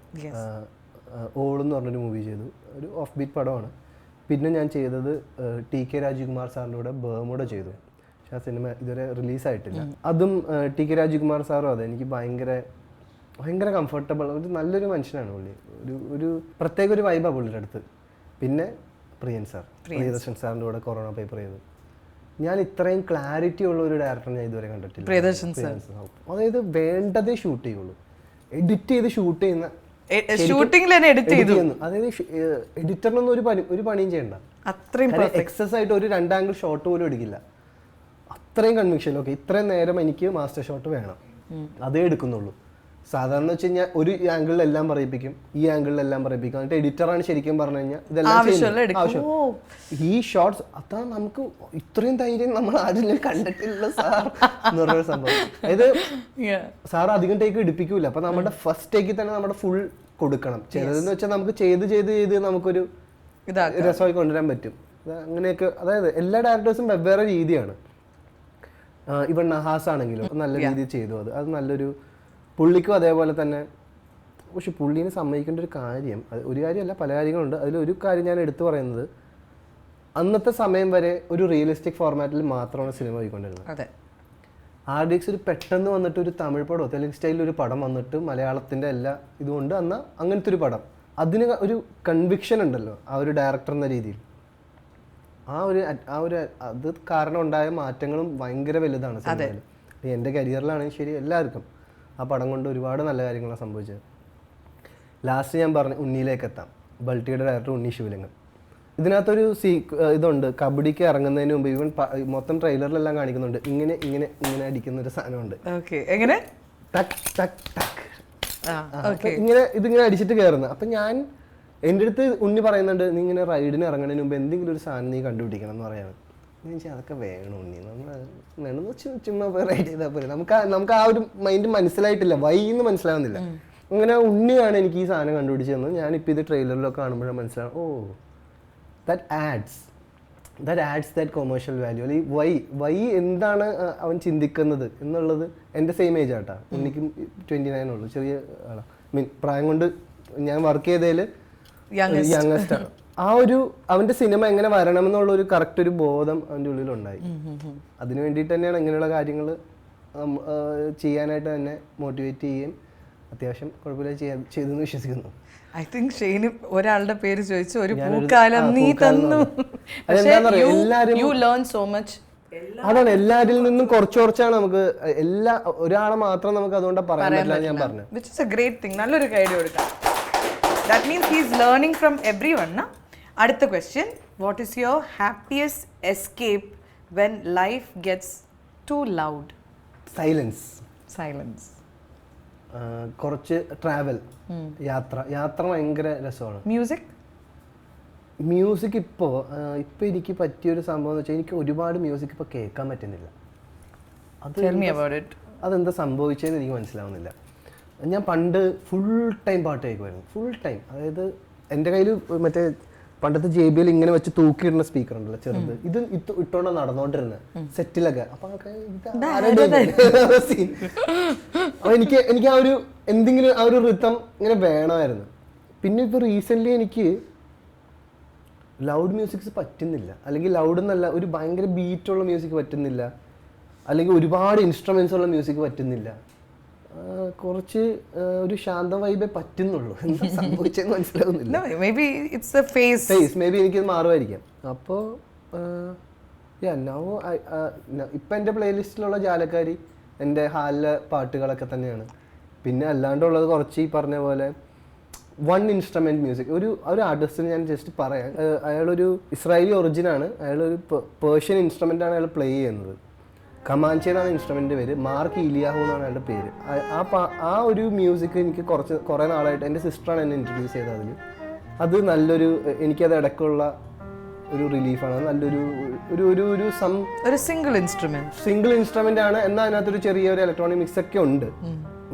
ഓളെന്ന് പറഞ്ഞൊരു മൂവി ചെയ്തു, ഒരു ഓഫ് ബീറ്റ് പടമാണ്. പിന്നെ ഞാൻ ചെയ്തത് TK രാജകുമാർ സാറിൻ്റെ കൂടെ ബർമുഡ ചെയ്തു. പക്ഷെ ആ സിനിമ ഇതുവരെ റിലീസായിട്ടില്ല. അതും TK രാജകുമാർ സാറും അതെ, എനിക്ക് ഭയങ്കര കംഫർട്ടബിൾ, ഒരു നല്ലൊരു മനുഷ്യനാണ് പുള്ളി. ഒരു പ്രത്യേക ഒരു വൈബാണ് പുള്ളിയുടെ അടുത്ത്. പിന്നെ പ്രിയദർശൻ സാറിൻ്റെ കൂടെ കൊറോണ പേപ്പർ ചെയ്തു. ഞാൻ ഇത്രയും ക്ലാരിറ്റി ഉള്ള ഒരു ഡയറക്ടർ ഞാൻ ഇതുവരെ കണ്ടിട്ടില്ല. പ്രിയദർശൻ സാർ അതായത് വേണ്ടതേ ഷൂട്ട് ചെയ്യുള്ളൂ, എഡിറ്റ് ചെയ്ത് ഷൂട്ട് ചെയ്യുന്ന ഷൂട്ടിംഗിൽ തന്നെ എഡിറ്റ് ചെയ്തു. അതായത് എഡിറ്ററിനൊന്നും ഒരു പണിയും ചെയ്യണ്ട, അത്രയും എക്സസ് ആയിട്ട് ഒരു 2 ആംഗിൾ ഷോട്ട് പോലും എടുക്കില്ല. അത്രയും കൺവിക്ഷൻ. ഓക്കെ, ഇത്രയും നേരം എനിക്ക് മാസ്റ്റർ ഷോട്ട് വേണം, അതേ എടുക്കുന്നുള്ളൂ. സാധാരണ വെച്ച് കഴിഞ്ഞാൽ ഒരു ആംഗിളിലെല്ലാം പറയിപ്പിക്കും, ഈ ആംഗിളിലെല്ലാം പറയിപ്പിക്കും. എന്നിട്ട് എഡിറ്ററാണ് ശരിക്കും പറഞ്ഞു കഴിഞ്ഞാൽ ഇതെല്ലാം ആവശ്യം. ഈ ഷോർട്സ് അതാ നമുക്ക് ഇത്രയും ധൈര്യം നമ്മൾ ആരും കണ്ടിട്ടില്ല സാർ എന്ന് പറഞ്ഞൊരു സംഭവം. അതായത് സാർ അധികം ടേക്ക് എടുപ്പിക്കൂല. അപ്പൊ നമ്മുടെ ഫസ്റ്റ് ടേക്കിൽ തന്നെ നമ്മുടെ ഫുൾ കൊടുക്കണം. ചിലതെന്ന് വെച്ചാൽ നമുക്ക് ചെയ്ത് നമുക്കൊരു രസമായി കൊണ്ടുവരാൻ പറ്റും. അങ്ങനെയൊക്കെ, അതായത് എല്ലാ ഡയറക്ടേഴ്സും വെവ്വേറെ രീതിയാണ്. ഇവൻ നഹാസ് ആണെങ്കിലും നല്ല രീതിയിൽ ചെയ്തു. അത് നല്ലൊരു, പുള്ളിക്കും അതേപോലെ തന്നെ. പക്ഷെ പുള്ളീനെ സമ്മതിക്കേണ്ട ഒരു കാര്യം, ഒരു കാര്യമല്ല പല കാര്യങ്ങളുണ്ട്. അതിലൊരു കാര്യം ഞാൻ എടുത്തു പറയുന്നത്, അന്നത്തെ സമയം വരെ ഒരു റിയലിസ്റ്റിക് ഫോർമാറ്റിൽ മാത്രമാണ് സിനിമ പോയിക്കൊണ്ടിരുന്നത്. RDX ഒരു പെട്ടെന്ന് വന്നിട്ട് ഒരു തമിഴ് പടമോ തെലുങ്ക് സ്റ്റൈലിൽ ഒരു പടം വന്നിട്ട് മലയാളത്തിൻ്റെ എല്ലാ ഇതുകൊണ്ട് അന്ന് അങ്ങനത്തെ ഒരു പടം, അതിന് ഒരു കൺവിക്ഷൻ ഉണ്ടല്ലോ ആ ഒരു ഡയറക്ടർ എന്ന രീതിയിൽ. ആ ഒരു അത് കാരണം ഉണ്ടായ മാറ്റങ്ങളും ഭയങ്കര വലുതാണ് സിനിമയിൽ. എൻ്റെ കരിയറിലാണെങ്കിൽ ശരി, എല്ലാവർക്കും ആ പടം കൊണ്ട് ഒരുപാട് നല്ല കാര്യങ്ങളാണ് സംഭവിച്ചത്. ലാസ്റ്റ് ഞാൻ പറഞ്ഞു ഉണ്ണിയിലേക്ക് എത്താം. ബൾട്ടിയുടെ ഡയറക്ടർ ഉണ്ണി ശിവലിംഗം. ഇതിനകത്തൊരു ഇതുണ്ട്, കബഡിക്ക് ഇറങ്ങുന്നതിന് മുമ്പ് ഈവൻ മൊത്തം ട്രെയിലറിലെല്ലാം കാണിക്കുന്നുണ്ട്, ഇങ്ങനെ അടിക്കുന്ന ഒരു സാധനമുണ്ട്. എങ്ങനെ ഇതിങ്ങനെ അടിച്ചിട്ട് കയറുന്നത്. അപ്പം എൻ്റെ അടുത്ത് ഉണ്ണി പറയുന്നുണ്ട്, നീ ഇങ്ങനെ റൈഡിന് ഇറങ്ങുന്നതിന് മുമ്പ് എന്തെങ്കിലും ഒരു സാധനം നീ കണ്ടുപിടിക്കണം എന്ന് പറയാണ്. ഞാൻ ചോദിച്ചാൽ അതൊക്കെ വേണം ഉണ്ണി, നമ്മൾ ചുമ്മാ പോയി റൈഡ് ചെയ്താൽ പോലെ. നമുക്ക് ആ ഒരു മൈൻഡ് മനസ്സിലായിട്ടില്ല, വൈന്ന് മനസ്സിലാവുന്നില്ല. അങ്ങനെ ഉണ്ണിയാണ് എനിക്ക് ഈ സാധനം കണ്ടുപിടിച്ച് തന്നത്. ഞാനിപ്പോൾ ഇത് ട്രെയിലറിലൊക്കെ കാണുമ്പോഴാണ് മനസ്സിലാവും, oh that adds. That adds that commercial value. അല്ലെങ്കിൽ വൈ എന്താണ് അവൻ ചിന്തിക്കുന്നത് എന്നുള്ളത്. എൻ്റെ സെയിം ഏജ് ആട്ടാ, എനിക്കും 29 ഉള്ളൂ, ചെറിയ ആളാണ്. പ്രായം കൊണ്ട് ഞാൻ വർക്ക് ചെയ്തതിൽ യങ്ങസ്റ്റ് ആണ്. ആ ഒരു അവൻ്റെ സിനിമ എങ്ങനെ വരണം എന്നുള്ള ഒരു കറക്റ്റ് ഒരു ബോധം അവൻ്റെ ഉള്ളിലുണ്ടായി. അതിന് വേണ്ടിയിട്ട് തന്നെയാണ് ഇങ്ങനെയുള്ള കാര്യങ്ങൾ ചെയ്യാനായിട്ട് തന്നെ മോട്ടിവേറ്റ് ചെയ്യുകയും അത്യാവശ്യം കുഴപ്പമില്ല ചെയ്തെന്ന് വിശ്വസിക്കുന്നു. ഐ തിങ്ക് ഷെയ്ന് ഒരാളുടെ പേര് ചോദിച്ചു, ഒരു പൂക്കാലം നീ തന്നു. You learn so much. അതാണ്, എല്ലാരിൽ നിന്നും കുറച്ചാണ് നമുക്ക്, ഒരാളെ മാത്രം നമുക്ക് അതുകൊണ്ട് പറയാൻ പറ്റില്ല. ഞാൻ പറഞ്ഞു, which is a great thing. നല്ലൊരു കാര്യം കൊടുക്കാം. That means he is learning from everyone, na? അടുത്ത question, what is your happiest escape when life gets too loud? Silence. കുറച്ച് ട്രാവൽ, യാത്ര ഭയങ്കര രസമാണ്. മ്യൂസിക് ഇപ്പോൾ എനിക്ക് പറ്റിയൊരു സംഭവം എന്ന് വെച്ചാൽ എനിക്ക് ഒരുപാട് മ്യൂസിക് ഇപ്പോൾ കേൾക്കാൻ പറ്റുന്നില്ല. അതെന്താ സംഭവിച്ചതെന്ന് എനിക്ക് മനസ്സിലാവുന്നില്ല. ഞാൻ പണ്ട് ഫുൾ ടൈം പാട്ട് കേൾക്കുമായിരുന്നു, ഫുൾ ടൈം. അതായത് എൻ്റെ കയ്യിൽ മറ്റേ പണ്ടത്തെ JBL ഇങ്ങനെ വെച്ച് തൂക്കിയിടുന്ന സ്പീക്കർ ഉണ്ടല്ലോ, ചെറുത്, ഇത് ഇട്ടോണ്ട് നടന്നോണ്ടിരുന്നത് സെറ്റിലൊക്കെ. അപ്പൊ എനിക്ക് ആ ഒരു എന്തെങ്കിലും ആ ഒരു റിതം ഇങ്ങനെ വേണമായിരുന്നു. പിന്നെ ഇപ്പൊ റീസെന്റ് എനിക്ക് ലൗഡ് മ്യൂസിക്സ് പറ്റുന്നില്ല, അല്ലെങ്കിൽ ലൗഡ് എന്നല്ല, ഒരു ഭയങ്കര ബീറ്റുള്ള മ്യൂസിക് പറ്റുന്നില്ല, അല്ലെങ്കിൽ ഒരുപാട് ഇൻസ്ട്രുമെന്റ്സ് ഉള്ള മ്യൂസിക് പറ്റുന്നില്ല. കുറച്ച് ഒരു ശാന്ത വൈബേ പറ്റുന്നുള്ളൂ. എന്താ സംഭവിച്ചെന്ന് മനസ്സിലാവുന്നില്ല. മേ ബി എനിക്കത് മാറുമായിരിക്കാം. അപ്പോൾ ഇപ്പം എൻ്റെ പ്ലേലിസ്റ്റിലുള്ള ജാലക്കാരി എൻ്റെ ഹാലിലെ പാട്ടുകളൊക്കെ തന്നെയാണ്. പിന്നെ അല്ലാണ്ടുള്ളത് കുറച്ച് ഈ പറഞ്ഞ പോലെ വൺ ഇൻസ്ട്രുമെൻറ്റ് മ്യൂസിക്. ഒരു ആർട്ടിസ്റ്റിന് ഞാൻ ജസ്റ്റ് പറയാം, അയാളൊരു ഇസ്രായേലി ഒറിജിനാണ്. അയാളൊരു പേർഷ്യൻ ഇൻസ്ട്രുമെൻ്റാണ് അയാൾ പ്ലേ ചെയ്യുന്നത്. കമാൻചെ എന്നാണ് ഇൻസ്ട്രുമെൻ്റ് പേര്, മാർക്ക് ഇലിയാഹു എന്നാണ് അയാളുടെ പേര്. ആ ഒരു മ്യൂസിക് എനിക്ക് കുറേ നാളായിട്ട് എൻ്റെ സിസ്റ്ററാണ് എന്നെ ഇൻട്രൊഡ്യൂസ് ചെയ്തത്. അത് നല്ലൊരു, എനിക്കത് ഇടയ്ക്കുള്ള ഒരു റിലീഫാണ്. നല്ലൊരു ഒരു സിംഗിൾ ഇൻസ്ട്രുമെൻ്റ് ആണ്. എന്നാൽ അതിനകത്തൊരു ചെറിയൊരു ഇലക്ട്രോണിക് മിക്സ് ഒക്കെ ഉണ്ട്.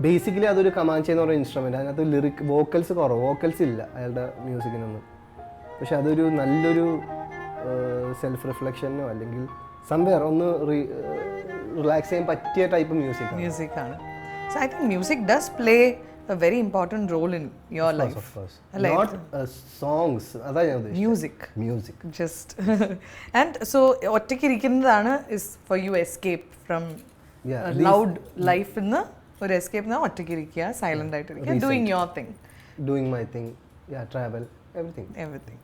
ബേസിക്കലി അതൊരു കമാൻചെ എന്ന് പറയുന്ന ഇൻസ്ട്രുമെൻ്റ്. അതിനകത്ത് വോക്കൽസ് ഇല്ല അയാളുടെ മ്യൂസിക്കിനൊന്നും. പക്ഷെ അതൊരു നല്ലൊരു സെൽഫ് റിഫ്ലക്ഷനോ അല്ലെങ്കിൽ സംവെയർ ഒന്ന് റിലാക്സ് ചെയ്യാൻ പറ്റിയ type മ്യൂസിക്കാണ്. So I think music does play a very important role in your life. Of course. Not songs. അതാ ഞാൻ ഉദ്ദേശിച്ചത്. Music. Just. And so ഒറ്റയ്ക്ക് ഇരിക്കുന്നതാണ് is for you escape from loud life in ഒരു escape na ഒറ്റയ്ക്ക് ഇരിക്കുക, silent ആയിട്ട് ഇരിക്കുക, doing your thing. Doing my thing. Yeah, travel, everything.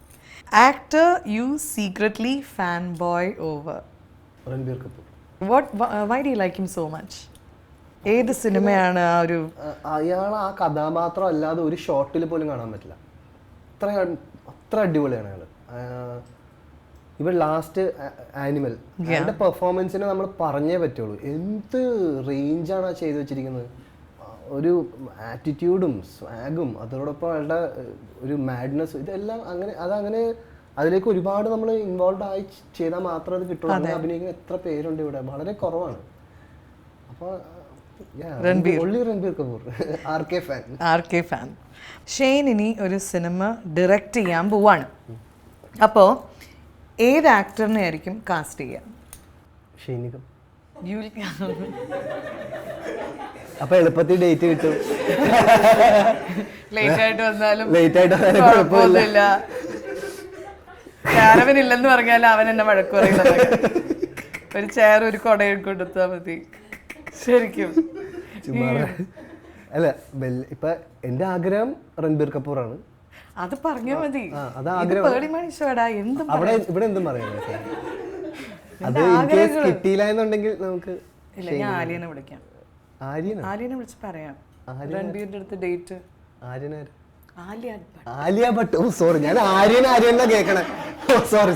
Actor you secretly fanboy over? Ranbir Kapoor. Why do you like him so much? ഏത് സിനിമയാണ് ആ ഒരു അയാൾ ആ കഥാപാത്രം അല്ലാതെ ഒരു ഷോട്ടിൽ പോലും കാണാൻ പറ്റില്ല. അത്ര അടിപൊളിയാണ് അയാൾ. ഇവ ലാസ്റ്റ് ആനിമൽ അയാളുടെ പെർഫോമൻസിനെ നമ്മൾ പറഞ്ഞേ പറ്റുള്ളൂ. എന്ത് റേഞ്ചാണ് ആ ചെയ്തു വെച്ചിരിക്കുന്നത്. ഒരു ആറ്റിറ്റ്യൂഡും സ്വാഗും അതോടൊപ്പം അയാളുടെ ഒരു മാഡ്നെസ്, ഇതെല്ലാം അങ്ങനെ അതിലേക്ക് ഒരുപാട് നമ്മൾ ഇൻവോൾവ് ആയി ചെയ്താൽ മാത്രമേ അത് കിട്ടുള്ളൂ. അങ്ങനെ അഭിനയിക്കുന്ന എത്ര പേരുണ്ട് ഇവിടെ, വളരെ കുറവാണ്. അപ്പോൾ Ranbir Kapoor, RK fan. Shane ഇനി ഒരു സിനിമ ഡയറക്റ്റ് ചെയ്യാൻ പോവാണ്. അപ്പോൾ ഏത് ആക്ടറിനെ ആയിരിക്കും കാസ്റ്റ് ചെയ്യുക? ഷെയ്നികം. അപ്പൊ എളുപ്പത്തിൽ ഡേറ്റ് കിട്ടും. ലേറ്റ് ആയിട്ട് വന്നാലും കുഴപ്പമൊന്നുമില്ല. കാരവനില്ലെന്ന് പറഞ്ഞാൽ അവൻ എന്നെ വഴക്ക് പറയുന്നത്. ഒരു ചെയർ ഒരു കൊടയും കൊടുത്താൽ മതി. ശരിക്കും അല്ല, ഇപ്പൊ എന്റെ ആഗ്രഹം രൺബീർ കപൂറാണ്. അത് പറഞ്ഞാൽ മതി. ഇവിടെ എന്തും പറയാം. അത് കിട്ടിയില്ല എന്നുണ്ടെങ്കിൽ നമുക്ക് ഞാൻ ആലിയനെ വിളിക്കാം. ആലിയനെ വിളിച്ച് പറയാം രൺബീറിന്റെ അടുത്ത് ഡേറ്റ്. ആലിയ ഭട്ട്. ഓ സോറി, ഞാൻ ആര്യനെ കേൾക്കണേ. സോറി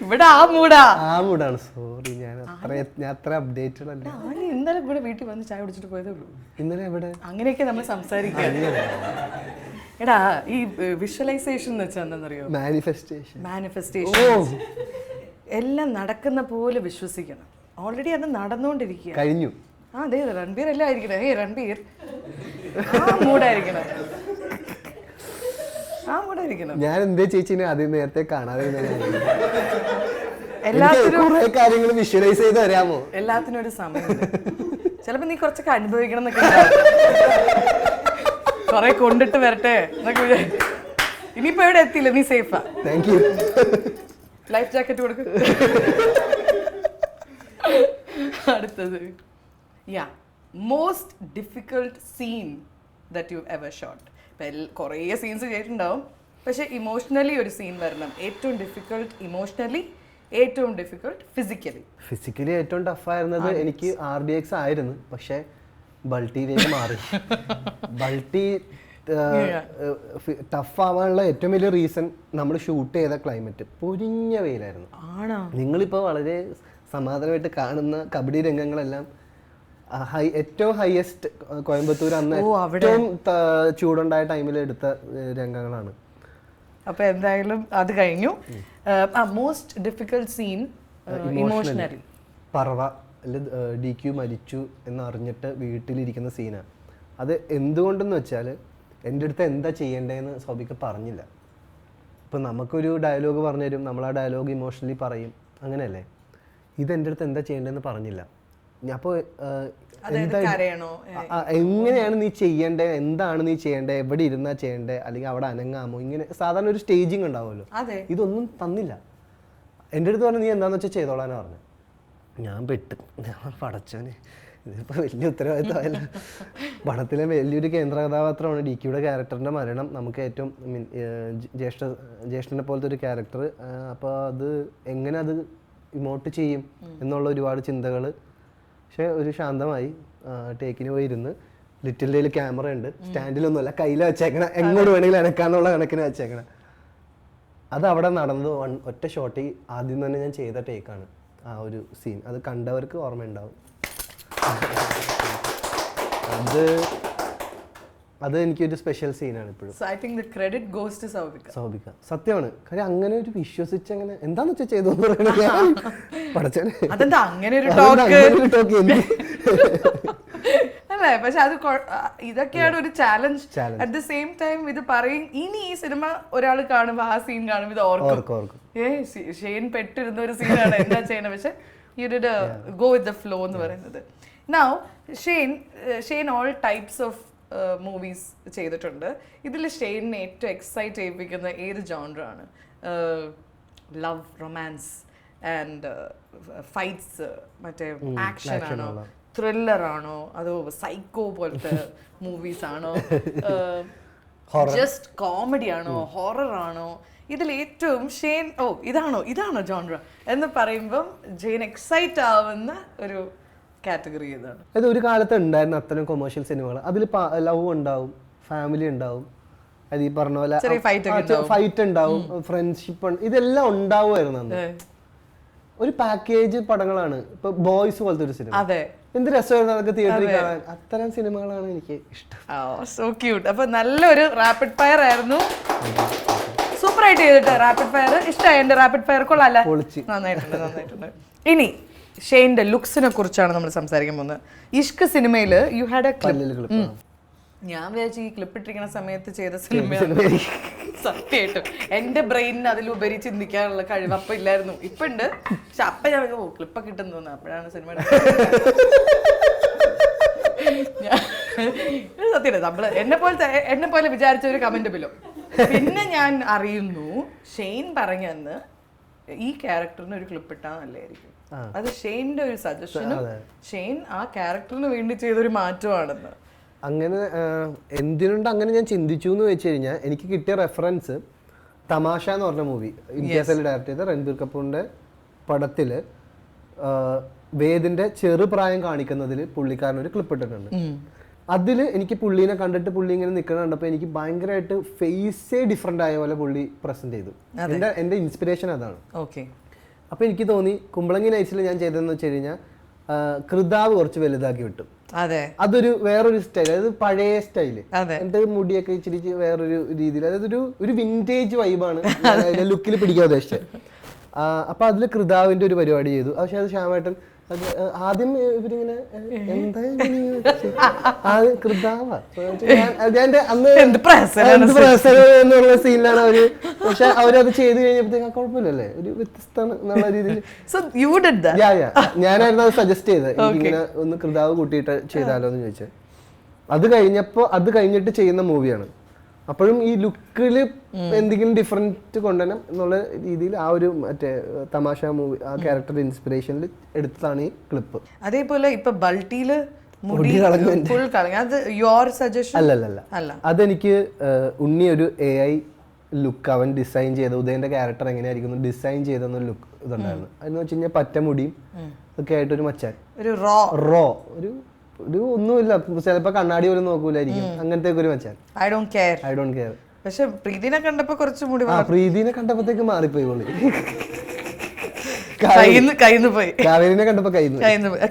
ഇവിടെ ആ മൂടാണ്. സോറി, ഞാൻ അത്ര അപ്ഡേറ്റഡ് അല്ല. ഇന്നലെ ഇവിടെ വീട്ടിൽ വന്ന് ചായ കുടിച്ചിട്ട് പോയതേ ഉള്ളൂ. ഇന്നലെ എവിടെ? അങ്ങനെയൊക്കെ നമ്മൾ സംസാരിക്കുക. എടാ, ഈ വിഷ്വലൈസേഷൻ എന്ന് വെച്ചാൽ എന്താണെന്നറിയോ? മാനിഫെസ്റ്റേഷൻ. എല്ലാം നടക്കുന്ന പോലെ വിശ്വസിക്കണം. ഓൾറെഡി അത് നടന്നുകൊണ്ടിരിക്കുക. കഴിഞ്ഞു. അതെ, രൺബീർ എല്ലാം ആയിരിക്കണം. രൺബീർ ആ മൂടായിരിക്കണം. ആ മൂട് ഉണ്ടായിരിക്കണം. ഞാൻ എന്തേ ചേച്ചിനെ ആദ്യം നേരത്തെ കാണാതെ എല്ലാത്തിനും കുറെ കാര്യങ്ങൾ വിഷ്വലൈസ് ചെയ്ത് തരാമോ? എല്ലാത്തിനും ഒരു സമയമുണ്ട്. ചിലപ്പോ നീ കുറച്ചൊക്കെ അനുഭവിക്കണം എന്നൊക്കെ കൊറേ കൊണ്ടിട്ട് വരട്ടെ എന്നൊക്കെ വിചാരിക്കും. ഇനിയിപ്പോ എവിടെ എത്തിയില്ല, നീ സേഫാ. Thank you. ലൈഫ് ജാക്കറ്റ് കൊടുക്കും. അടുത്തത്, yeah, most difficult scene that you ever shot. കുറേ സീൻസ് ചെയ്തിട്ടുണ്ടാവും, പക്ഷെ ഇമോഷണലി ഒരു സീൻ വരണം. ഏറ്റവും ഡിഫിക്കൾട്ട് ഇമോഷണലി, ഏറ്റവും ഡിഫിക്കൾട്ട് ഫിസിക്കലി ഏറ്റവും ടഫായിരുന്നത് എനിക്ക് RDX ആയിരുന്നു, പക്ഷെ ബൾട്ടിയിലേക്ക് മാറി. ബൾട്ടി ടഫ് ആവാനുള്ള ഏറ്റവും വലിയ റീസൺ നമ്മൾ ഷൂട്ട് ചെയ്ത ക്ലൈമറ്റ് പൊരിഞ്ഞ വെയിലായിരുന്നു. നിങ്ങളിപ്പോൾ വളരെ സമാധാനമായിട്ട് കാണുന്ന കബഡി രംഗങ്ങളെല്ലാം ഏറ്റവും ഹയസ്റ്റ് കോയമ്പത്തൂർ അന്ന് ഏറ്റവും ചൂടുണ്ടായ ടൈമിൽ എടുത്ത രംഗങ്ങളാണ്. അപ്പൊ എന്തായാലും അത് കഴിഞ്ഞു. മോസ്റ്റ് ഡിഫിക്കൽട്ട് സീൻ ഇമോഷണലി പറവ DQ മരിച്ചു എന്നറിഞ്ഞിട്ട് വീട്ടിലിരിക്കുന്ന സീനാണ്. അത് എന്തുകൊണ്ടെന്ന് വെച്ചാൽ എൻ്റെ അടുത്ത് എന്താ ചെയ്യേണ്ടതെന്ന് സോബിക്ക് പറഞ്ഞില്ല. ഇപ്പം നമുക്കൊരു ഡയലോഗ് പറഞ്ഞു തരും, നമ്മൾ ആ ഡയലോഗ് ഇമോഷണലി പറയും, അങ്ങനെയല്ലേ. ഇതെൻ്റെ അടുത്ത് എന്താ ചെയ്യേണ്ടതെന്ന് പറഞ്ഞില്ല. അപ്പോൾ എങ്ങനെയാണ് നീ ചെയ്യേണ്ടത്, എന്താണ് നീ ചെയ്യേണ്ടത്, എവിടെ ഇരുന്നാ ചെയ്യേണ്ടത്, അല്ലെങ്കിൽ അവിടെ അനങ്ങാമോ, ഇങ്ങനെ സാധാരണ ഒരു സ്റ്റേജിങ് ഉണ്ടാവുമല്ലോ. ഇതൊന്നും തന്നില്ല. എൻ്റെ അടുത്ത് പറഞ്ഞു നീ എന്താണെന്ന് വെച്ചാൽ ചെയ്തോളാനാണ് പറഞ്ഞു. ഞാൻ പെട്ട്, ഞാൻ പടച്ചോനെ ഇതിപ്പോൾ വലിയ ഉത്തരവാദിത്തമല്ല. പടത്തിലെ വലിയൊരു കേന്ദ്ര കഥാപാത്രമാണ് DQയുടെ ക്യാരക്ടറിൻ്റെ മരണം. നമുക്ക് ഏറ്റവും ജ്യേഷ്ഠനെ പോലത്തെ ഒരു ക്യാരക്ടർ. അപ്പോൾ അത് എങ്ങനെ അത് ഇമോട്ട് ചെയ്യും എന്നുള്ള ഒരുപാട് ചിന്തകൾ. പക്ഷെ ഒരു ശാന്തമായി ടേക്കിന് പോയിരുന്ന്, ലിറ്റിൽ ഡേയിൽ ക്യാമറ ഉണ്ട്, സ്റ്റാൻഡിലൊന്നുമല്ല, കയ്യിൽ വെച്ചേക്കണം, എങ്ങോട്ട് വേണമെങ്കിലും അനക്കാന്നുള്ള കണക്കിന് വെച്ചേക്കണം. അത് അവിടെ നടന്നത് ഒറ്റ ഷോട്ടിൽ ആദ്യം തന്നെ ഞാൻ ചെയ്ത ടേക്കാണ് ആ ഒരു സീൻ. അത് കണ്ടവർക്ക് ഓർമ്മയുണ്ടാവും. അത് എനിക്കൊരു സ്പെഷ്യൽ സീനാണ് ഇപ്പോഴും. സൗബിക സത്യമാണ്. കാര്യം അങ്ങനെ ഒരു വിശ്വസിച്ച് അങ്ങനെ എന്താന്ന് വെച്ചാൽ ചെയ്തു അല്ലേ. പക്ഷെ അത് ഇതൊക്കെയാണ് ഒരു challenge. At the same time ഇത് പറയും, ഇനി ഈ സിനിമ ഒരാൾ കാണുമ്പോ ആ സീൻ കാണുമ്പോ ഇത് ഓർക്കും, ഷെയ്ൻ പെട്ടിരുന്ന ഒരു സീനാണ്, എന്താ ചെയ്യണത്. പക്ഷെ you did go with the flow എന്ന് പറയുന്നത്. Now Shane all types of movies ചെയ്തിട്ടുണ്ട്. ഇതിൽ ഷെയ്നെ ഏറ്റവും എക്സൈറ്റ് ചെയ്യിപ്പിക്കുന്ന ഏത് ജോൺറാണ്? ലവ്, റൊമാൻസ് ആൻഡ് ഫൈറ്റ്സ്, മറ്റേ ആക്ഷൻ ആണോ, ത്രില്ലർ ആണോ, അതോ സൈക്കോ പോലത്തെ മൂവീസ് ആണോ, ജസ്റ്റ് കോമഡി ആണോ, ഹൊറർ ആണോ? ഇതിൽ ഏറ്റവും ഷെയ്ൻ ഇതാണോ ജോൺറ എന്ന് പറയുമ്പം ജെയിൻ എക്സൈറ്റ് ആവുന്ന ഒരു കാറ്റഗറി ഏതാണ്? അത് ഒരു കാലത്ത് ഉണ്ടായിരുന്ന അത്തരം കൊമേഴ്ഷ്യൽ സിനിമകൾ. അതിൽ ലവ് ഉണ്ടാവും, ഫാമിലി ഉണ്ടാവും, അത് ഈ പറഞ്ഞ പോലെ ഫൈറ്റ് ഉണ്ടാവും, ഫ്രണ്ട്ഷിപ്പ്, ഇതെല്ലാം ഉണ്ടാവുമായിരുന്നു അന്ന്. ഒരു പാക്കേജ് പടങ്ങളാണ്. ഇപ്പൊ ബോയ്സ് പോലത്തെ ഒരു സിനിമ, എന്ത് രസമായിരുന്നു അതൊക്കെ തിയേറ്ററിൽ കാണാൻ. അത്തരം സിനിമകളാണ് എനിക്ക് ഇഷ്ടം. So cute. അപ്പൊ നല്ലൊരു റാപ്പിഡ് ഫയർ ആയിരുന്നു. സൂപ്പർ ആയിട്ട് ചെയ്തിട്ട് റാപ്പിഡ് ഫയർ ഇഷ്ടമായി. എന്റെ റാപ്പിഡ് ഫയർ കൊള്ളാല്ല, നന്നായിട്ടുണ്ട്. ഇനി ഷെയ്ന്റെ ലുക്സിനെ കുറിച്ചാണ് നമ്മൾ സംസാരിക്കാൻ പോകുന്നത്. ഇഷ്ക് സിനിമയില് യു ഹാഡ് എ ക്ലിപ്പ്. ഞാൻ വിചാരിച്ചു ഈ ക്ലിപ്പ് ഇട്ടിരിക്കുന്ന സമയത്ത് ചെയ്ത സിനിമയാണ്. സത്യമായിട്ടും എന്റെ ബ്രെയിനിന് അതിലുപരി ചിന്തിക്കാനുള്ള കഴിവ് അപ്പൊ ഇല്ലായിരുന്നു. ഇപ്പൊ ഉണ്ട്. പക്ഷെ അപ്പൊ ഞാൻ ക്ലിപ്പൊക്കെ കിട്ടുന്നു തോന്നുന്നു. അപ്പോഴാണ് സിനിമ സത്യം. നമ്മള് എന്നെ പോലെ വിചാരിച്ച ഒരു കമന്റ് ബിലോ. പിന്നെ ഞാൻ അറിയുന്നു ഷെയ്ൻ പറഞ്ഞെന്ന് ഈ ക്യാരക്ടറിന് ഒരു ക്ലിപ്പ് ഇട്ടാൽ നല്ലതായിരിക്കും. അത് ഷെയ്ന്റെ ഒരു സജഷനും ഷെയ്ൻ ആ ക്യാരക്ടറിന് വേണ്ടി ചെയ്തൊരു മാറ്റമാണെന്ന്. അങ്ങനെ എന്തിനുണ്ട് അങ്ങനെ ഞാൻ ചിന്തിച്ചു എന്ന് വെച്ച് കഴിഞ്ഞാൽ എനിക്ക് കിട്ടിയ റെഫറൻസ് തമാശ എന്ന് പറഞ്ഞ മൂവി ഇംതിയാസിൽ ഡയറക്ട് ചെയ്ത രൺബീർ കപൂറിന്റെ പടത്തില് വേദിന്റെ ചെറുപ്രായം കാണിക്കുന്നതിൽ പുള്ളിക്കാരൻ ഒരു ക്ലിപ്പ് ഇട്ടിട്ടുണ്ട്. അതിൽ എനിക്ക് പുള്ളീനെ കണ്ടിട്ട് പുള്ളി ഇങ്ങനെ നിൽക്കുന്ന കണ്ടപ്പോൾ എനിക്ക് ഭയങ്കരമായിട്ട് ഫേസേ ഡിഫറെന്റ് ആയ പോലെ പുള്ളി പ്രസന്റ് ചെയ്തു. എന്റെ ഇൻസ്പിറേഷൻ അതാണ്. അപ്പൊ എനിക്ക് തോന്നി കുമ്പളങ്ങി നൈറ്റ്സിൽ ഞാൻ ചെയ്തതെന്ന് വെച്ച് കഴിഞ്ഞാൽ കൃതാവ് കുറച്ച് വലുതാക്കി വിട്ടു. അതൊരു വേറൊരു സ്റ്റൈൽ, അതായത് പഴയ സ്റ്റൈല്. എന്റെ മുടിയൊക്കെ ഇച്ചിരി വേറൊരു രീതിയിൽ, അതായത് ഒരു വിന്റേജ് വൈബാണ് ലുക്കിൽ പിടിക്കാൻ ഉദ്ദേശിച്ചത്. അപ്പൊ അതിൽ കൃതാവിന്റെ ഒരു പരിപാടി ചെയ്തു. പക്ഷെ അത് ശ്യാമേട്ടൻ അത് ആദ്യം ഇവരിങ്ങനെ എന്താ ആദ്യം കൃതാവ എന്ത് പ്രഹസനം. എന്നുള്ള സീനിലാണ് അവര്. പക്ഷെ അവരത് ചെയ്ത് കഴിഞ്ഞപ്പോഴത്തേക്ക് കുഴപ്പമില്ലല്ലേ, ഒരു വ്യത്യസ്തമാണ് എന്നുള്ള രീതിയിൽ. So you did that? ഞാനായിരുന്നു അത് സജസ്റ്റ് ചെയ്തത്, ഇങ്ങനെ ഒന്ന് കൃതാവ് കൂട്ടിയിട്ട് ചെയ്താലോ എന്ന് ചോദിച്ചത്. അത് കഴിഞ്ഞിട്ട് ചെയ്യുന്ന മൂവിയാണ്. അപ്പോഴും ഈ ലുക്കിൽ എന്തെങ്കിലും ഡിഫറൻറ്റ് കൊണ്ടുവരണം എന്നുള്ള രീതിയിൽ ആ ഒരു മറ്റേ തമാശ മൂവി ആ ക്യാരക്ടർ ഇൻസ്പിറേഷനിൽ എടുത്തതാണ് ഈ ക്ലിപ്പ്. അതേപോലെ ഇപ്പൊ ബൾട്ടിയില് ഫുൾ കളഞ്ഞു. അത് യുവർ സജഷൻ? അല്ല, അതെനിക്ക് ഉണ്ണി ഒരു AI ലുക്ക് അവൻ ഡിസൈൻ ചെയ്ത ഉദയന്റെ ക്യാരക്ടർ എങ്ങനെയായിരിക്കും ഡിസൈൻ ചെയ്തെന്നൊരു ലുക്ക് ഇതുണ്ടായിരുന്നു. അതെന്ന് വെച്ച് കഴിഞ്ഞാൽ പറ്റമുടിയും ഒക്കെ ആയിട്ടൊരു മച്ചാൻ, ഒരു റോ ഒരു ഒന്നുമില്ല, ചിലപ്പോ കണ്ണാടി പോലും നോക്കൂലായിരിക്കും, അങ്ങനത്തെ ഒരു മച്ചാൻ. I don't care. പക്ഷെ പ്രീതിനെ കണ്ടപ്പോ കുറച്ചും കൂടി പ്രീതിനെ കണ്ടപ്പോഴത്തേക്ക് മാറിപ്പോയി പോളി. കയ്യിന്ന് പോയി. കാവേരിനെ കണ്ടപ്പോ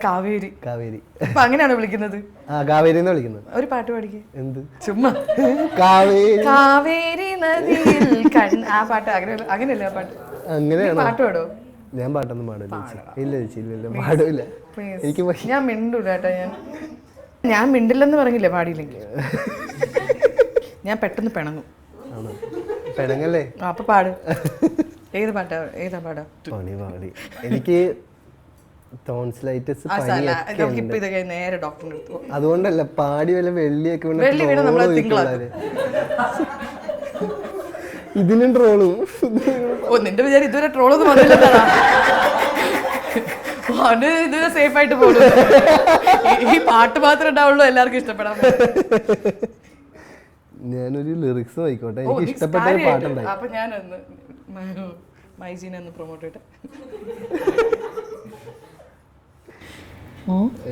കാവേരി കാവേരി അങ്ങനെയാണോ വിളിക്കുന്നത്? കാവേരി എന്ന് വിളിക്കുന്നത്. ഒരു പാട്ട് പാടിക്കേ. എന്ത് ചുമ്മാ കാവേരി നദിയിൽ ആ പാട്ട് അങ്ങനെയല്ലേ ആ പാട്ട്? അങ്ങനെയാണോ? പാട്ട് പാടോ? ഞാൻ പാട്ടൊന്നും പാടില്ല. ഇല്ല പാടില്ല. എനിക്ക് ഞാൻ മിണ്ടൂല കേട്ടോ. ഞാൻ മിണ്ടില്ലെന്ന് പറഞ്ഞില്ലേ പാടിയില്ലെങ്കിൽ. ഞാൻ പെട്ടെന്ന് പിണങ്ങും. പെണങ്ങല്ലേ? അപ്പൊ പാട്. ഏതാ പാടാ? എനിക്ക് ടോൺസിലൈറ്റിസ് നേരെ ഡോക്ടറിന് എടുത്തു. അതുകൊണ്ടല്ല, പാടി വല്ല വെള്ളിയൊക്കെ ഇതിനും ട്രോളും. നിന്റെ വിചാരം ഇതുവരെ ട്രോളൊന്നും വന്നില്ലതാ. ഇതുവരെ സേഫ് ആയിട്ട് പോകുന്നു. ഈ പാട്ട് മാത്രമേ ഉണ്ടാവുള്ളൂ എല്ലാവർക്കും ഇഷ്ടപ്പെടാൻ. ഞാനൊരു ലിറിക്സ് നോക്കിക്കോട്ടെ, എനിക്ക് ഇഷ്ടപ്പെട്ട ഒരു പാട്ടുണ്ടായി. അപ്പൊ ഞാനൊന്ന് മൈജീനെ ഒന്ന് പ്രൊമോട്ട് ചെയ്യട്ടെ.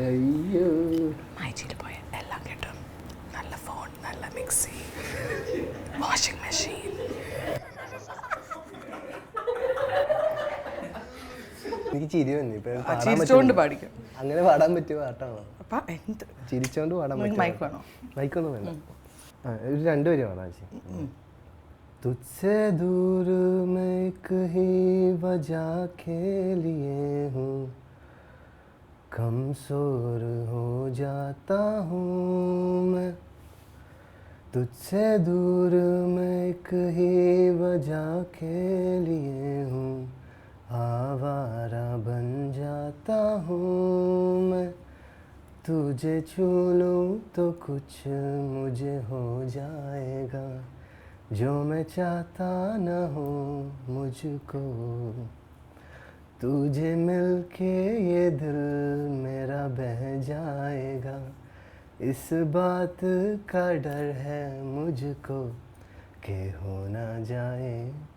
അയ്യോ, മൈജിയിൽ പോയ എല്ലാം കിട്ടും. നല്ല ഫോൺ, നല്ല മിക്സി, വാഷിംഗ് മെഷീൻ. എനിക്ക് ചിരി വന്നു. ചിരിച്ചോണ്ട് പാടിക്കും. അങ്ങനെ പാടാൻ പറ്റിയ പാട്ടാണോ? ചിരിച്ചോണ്ട് പാടാൻ മൈക്ക് വേണോ? മൈക്കൊന്നും വേണ്ട. ഒരു 2 വരി പാടാം. തുझसे दूर मैं कहीं वजह के लिए हूँ, कमजोर हो जाता हूँ मैं. तुझसे दूर मैं कहीं वजह के लिए हूँ, आवारा बन जाता हूँ मैं. तुझे छू लूँ तो कुछ मुझे हो जाएगा, जो मैं चाहता न हो मुझको. तुझे मिलके ये दिल मेरा बह जाएगा, इस बात का डर है मुझको कि हो ना जाए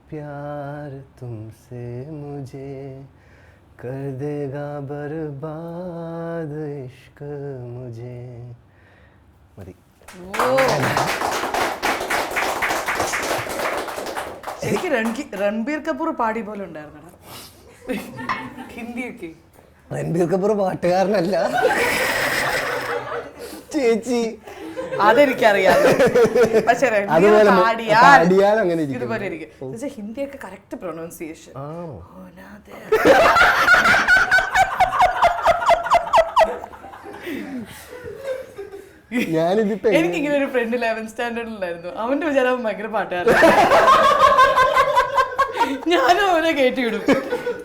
प्यार तुमसे मुझे, कर देगा बर्बाद इश्क मुझे. मरी. എനിക്ക് രൺബീർ കപൂർ പാടി പോലെ ഉണ്ടായിരുന്നടാ ഹിന്ദിയൊക്കെ. രൺബീർ കപൂർ പാട്ടുകാരനല്ല ചേച്ചി, അതെനിക്കറിയാം. പക്ഷെ പാടിയാൽ അങ്ങനെ ഇതുപോലെ ഇരിക്കും. ഹിന്ദിയൊക്കെ കറക്റ്റ് പ്രൊനൗൺസിയേഷൻ. ഞാനിതിപ്പോ എനിക്കിങ്ങനെ ഒരു ഫ്രണ്ട് 11th സ്റ്റാൻഡേർഡിലായിരുന്നു. അവന്റെ വിചാരം ഭയങ്കര പാട്ടുകാരൻ. ഞാനും അവനെ കയറ്റി വിടും.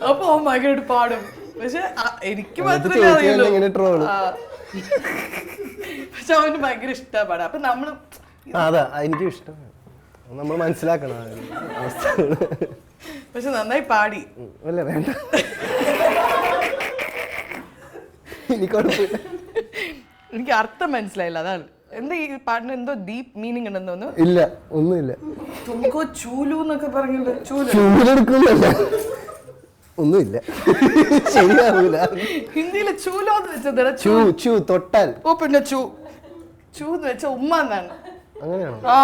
അപ്പൊ അവൻ ഭയങ്കരമായിട്ട് പാടും. പക്ഷെ എനിക്ക് മാത്രമേ അറിയുള്ളൂ. പക്ഷെ അവന് ഭയങ്കര ഇഷ്ടമാണ് പാടാം. അപ്പൊ നമ്മള് അതാ എനിക്കും ഇഷ്ടമാണ്, നമ്മൾ മനസ്സിലാക്കണം. പക്ഷെ നന്നായി പാടി. അല്ല വേണ്ട, എനിക്ക് അർത്ഥം മനസ്സിലായില്ല, അതാണ്. എന്താ ഈ പാട്ടിന് എന്തോ ഡീപ് മീനിങ് ഉണ്ടെന്ന് തോന്നുന്നു. ഇല്ല, ഒന്നുമില്ല. തുമക്കോ ചൂലു എന്നൊക്കെ പറഞ്ഞല്ലോ. ചൂലെടുക്കുന്നില്ല, ഒന്നുമില്ല, ശരിയാവൂല. ഹിന്ദിയില് ചൂലോ എന്ന് വെച്ചത് ചൂ തൊട്ടാൽ. ഓ പിന്നെ ചൂന്ന് വെച്ച ഉമ്മ എന്നാണ്. അങ്ങനെയാണോ? ആ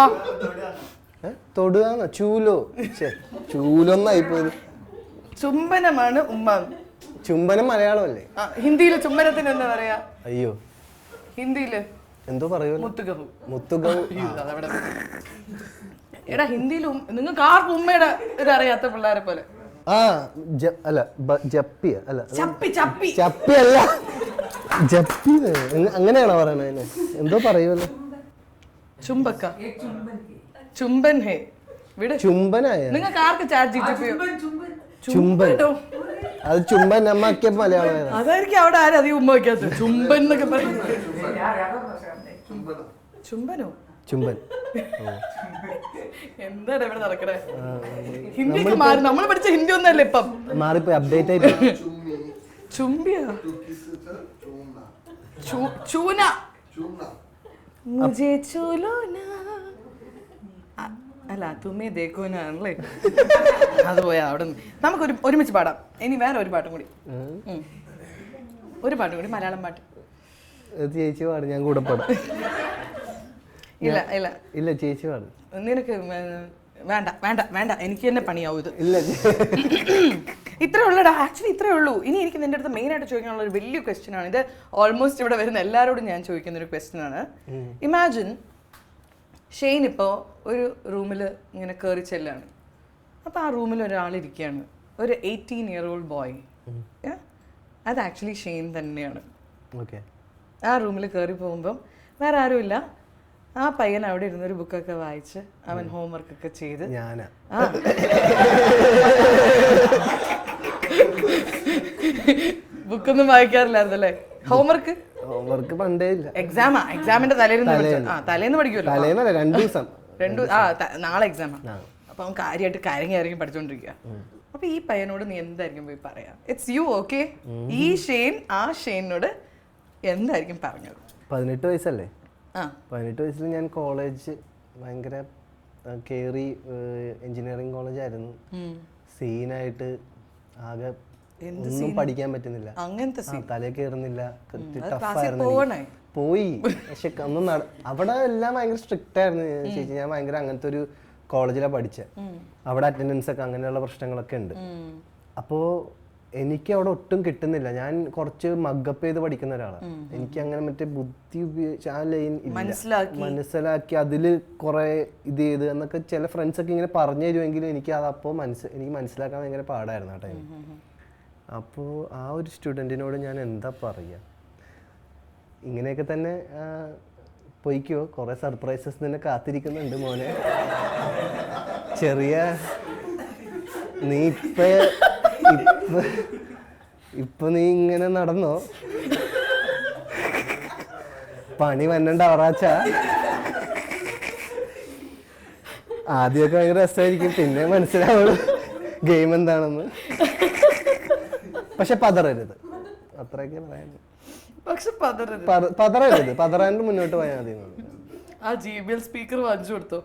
തൊടുകാന്നോ? ചൂലോ, ചൂലൊന്നായി പോയത്. ചുംബനമാണ് ഉമ്മ. ചുംബനം മലയാളമല്ലേ? ഹിന്ദിയില് ചുംബനത്തിന് എന്താ പറയാ? അയ്യോ, ഹിന്ദിയില് എന്തോ പറയുമല്ലോ, മുത്തുകവു. എടാ ഹിന്ദിയിലും നിങ്ങൾക്ക് ആർക്കും ഉമ്മയുടെ ഇത് അറിയാത്ത പിള്ളേരെ പോലെ. ആ അല്ല ജപ്പി അല്ല ചപ്പി ചപ്പി ചപ്പി അല്ല ജപ്പി അങ്ങനെയാണോ പറയണത് അതിനെ എന്തോ പറയുമല്ലോ ചുംബക്ക ചുംബൻ ഹേ വിട് ചുംബനായ നിങ്ങൾക്ക് ആർക്ക് ചാറ്റ് ജിപി ചുംബൻ അത് ചുംബൻ നമ്മക്കിയ മലയാളം അതായിരിക്കും അവിടെ ആരും അധികം ഉമ്മ വയ്ക്കാത്ത ചുംബൻ എന്നൊക്കെ പറയും. ചുംബനോ ചുംബൻ എന്താണ് ഇവിടെ നടക്കണേ? ഹിന്ദിക്ക് മാറി നമ്മൾ പഠിച്ച ഹിന്ദി ഒന്നല്ലേ ഇപ്പം മാറിപ്പോയി അപ്ഡേറ്റ് ആയിട്ട് ചുംബിയ ചൂന മുझे ചൂലോ നാ അല്ല തുമ്മേ ദേഖോനാണല്ലേ അത് പോയാ അവിടെ നമുക്ക് ഒരുമിച്ച് പാടാം. ഇനി വേറെ ഒരു പാട്ടും കൂടി, ഒരു പാട്ടും കൂടി, മലയാളം പാട്ട്. ചേച്ചി പാട്, ഞാൻ കൂടെ പാടും. ഇല്ല ഇല്ല ഇല്ല ചേച്ചി പാട്. നിനക്ക് വേണ്ട വേണ്ട വേണ്ട, എനിക്ക് തന്നെ പണിയാവും ഇത്. ഇല്ല ഇത്രേ ഉള്ളടാ, ആക്ച്വലി ഇത്രേ ഉള്ളൂ. ഇനി എനിക്ക് നിന്റെ അടുത്ത് മെയിൻ ആയിട്ട് ചോദിക്കാനുള്ള ഒരു വലിയ ക്വസ്റ്റ്യൻ ആണ് ഇത്. ഓൾമോസ്റ്റ് ഇവിടെ വരുന്ന എല്ലാവരോടും ഞാൻ ചോദിക്കുന്ന ഒരു ക്വസ്റ്റ്യൻ ആണ്. ഇമാജിൻ ഷെയ്ൻ ഇപ്പോൾ ഒരു റൂമിൽ ഇങ്ങനെ കയറി ചെല്ലാണ്. അപ്പോൾ ആ റൂമിൽ ഒരാളിരിക്കുകയാണ്, ഒരു 18-year-old ബോയ്. അത് ആക്ച്വലി ഷെയ്ൻ തന്നെയാണ്. ഓക്കെ. ആ റൂമിൽ കയറി പോകുമ്പം വേറെ ആരുമില്ല, ആ പയ്യൻ അവിടെ ഇരുന്നൊരു ബുക്കൊക്കെ വായിച്ച് അവൻ ഹോംവർക്ക് ഒക്കെ ചെയ്ത്. ഞാനാ ബുക്കൊന്നും വായിക്കാറില്ലായിരുന്നല്ലേ? ഹോംവർക്ക് ഹോംവർക്ക് പണ്ടേ ഇല്ല. എക്സാമിന്റെ തലേന്ന് പഠിക്കുമല്ലോ. തലേന്നല്ല 2 ദിവസം. നാളെ എക്സാമാ. അപ്പൊ അവൻ കാര്യമായിട്ട് കരങ്ങി പഠിച്ചോണ്ടിരിക്കുക. അപ്പൊ ഈ പയ്യനോട് നീ എന്തായിരിക്കും പോയി പറയാ? It's you, okay? ഈ ഷെയ്ൻ ആ ഷെയ്നോട് എന്തായിരിക്കും പറഞ്ഞത്? 18 വയസ്സല്ലേ? 18 വയസ്സിൽ ഞാൻ കോളേജ് ഭയങ്കര കയറി, എഞ്ചിനീയറിംഗ് കോളേജായിരുന്നു. സീനായിട്ട് ആകെ ഒന്നും പഠിക്കാൻ പറ്റുന്നില്ല, അങ്ങനത്തെ തലേ കയറുന്നില്ല, ടഫായിരുന്നു. പോയി പക്ഷെ ഒന്നും അവിടെ എല്ലാം ഭയങ്കര സ്ട്രിക്റ്റ് ആയിരുന്നു ചേച്ചി. ഞാൻ ഭയങ്കര അങ്ങനത്തെ ഒരു കോളേജിലാണ് പഠിച്ചത്. അവിടെ അറ്റൻഡൻസ് ഒക്കെ അങ്ങനെയുള്ള പ്രശ്നങ്ങളൊക്കെ ഉണ്ട്. അപ്പോൾ എനിക്ക് അവിടെ ഒട്ടും കിട്ടുന്നില്ല. ഞാൻ കുറച്ച് മഗ്ഗപ്പ് ചെയ്ത് പഠിക്കുന്ന ഒരാളാണ്. എനിക്ക് അങ്ങനെ മറ്റേ ബുദ്ധി ഉപയോഗിച്ച് ആ ലൈൻ മനസ്സിലാക്കി അതിൽ കുറെ ഇത് ചെയ്ത് എന്നൊക്കെ ചില ഫ്രണ്ട്സ് ഒക്കെ ഇങ്ങനെ പറഞ്ഞു തരുമെങ്കിലും എനിക്ക് അതപ്പോൾ എനിക്ക് മനസ്സിലാക്കാൻ ഭയങ്കര പാടായിരുന്നു ആ ടൈം. അപ്പോൾ ആ ഒരു സ്റ്റുഡൻറ്റിനോട് ഞാൻ എന്താ പറയുക? ഇങ്ങനെയൊക്കെ തന്നെ പൊയ്ക്കോ, കുറേ സർപ്രൈസസ് നിന്നെ കാത്തിരിക്കുന്നുണ്ട് മോനെ. ചെറിയ നീ ഇപ്പൊ നീ ഇങ്ങനെ നടന്നോ, പണി വന്നണ്ട അവറാച്ച. ആദ്യമൊക്കെ ഭയങ്കര രസമായിരിക്കും, പിന്നെ മനസ്സിലാവുള്ളൂ ഗെയിം എന്താണെന്ന്. പക്ഷെ പതറരുത്, അത്രയൊക്കെ പറയാൻ. പക്ഷെ പതറരുത്, പതറാണ്ട് മുന്നോട്ട് പോയാൽ മതി. ആ JBL സ്പീക്കർ വാങ്ങിച്ചു കൊടുത്തോ?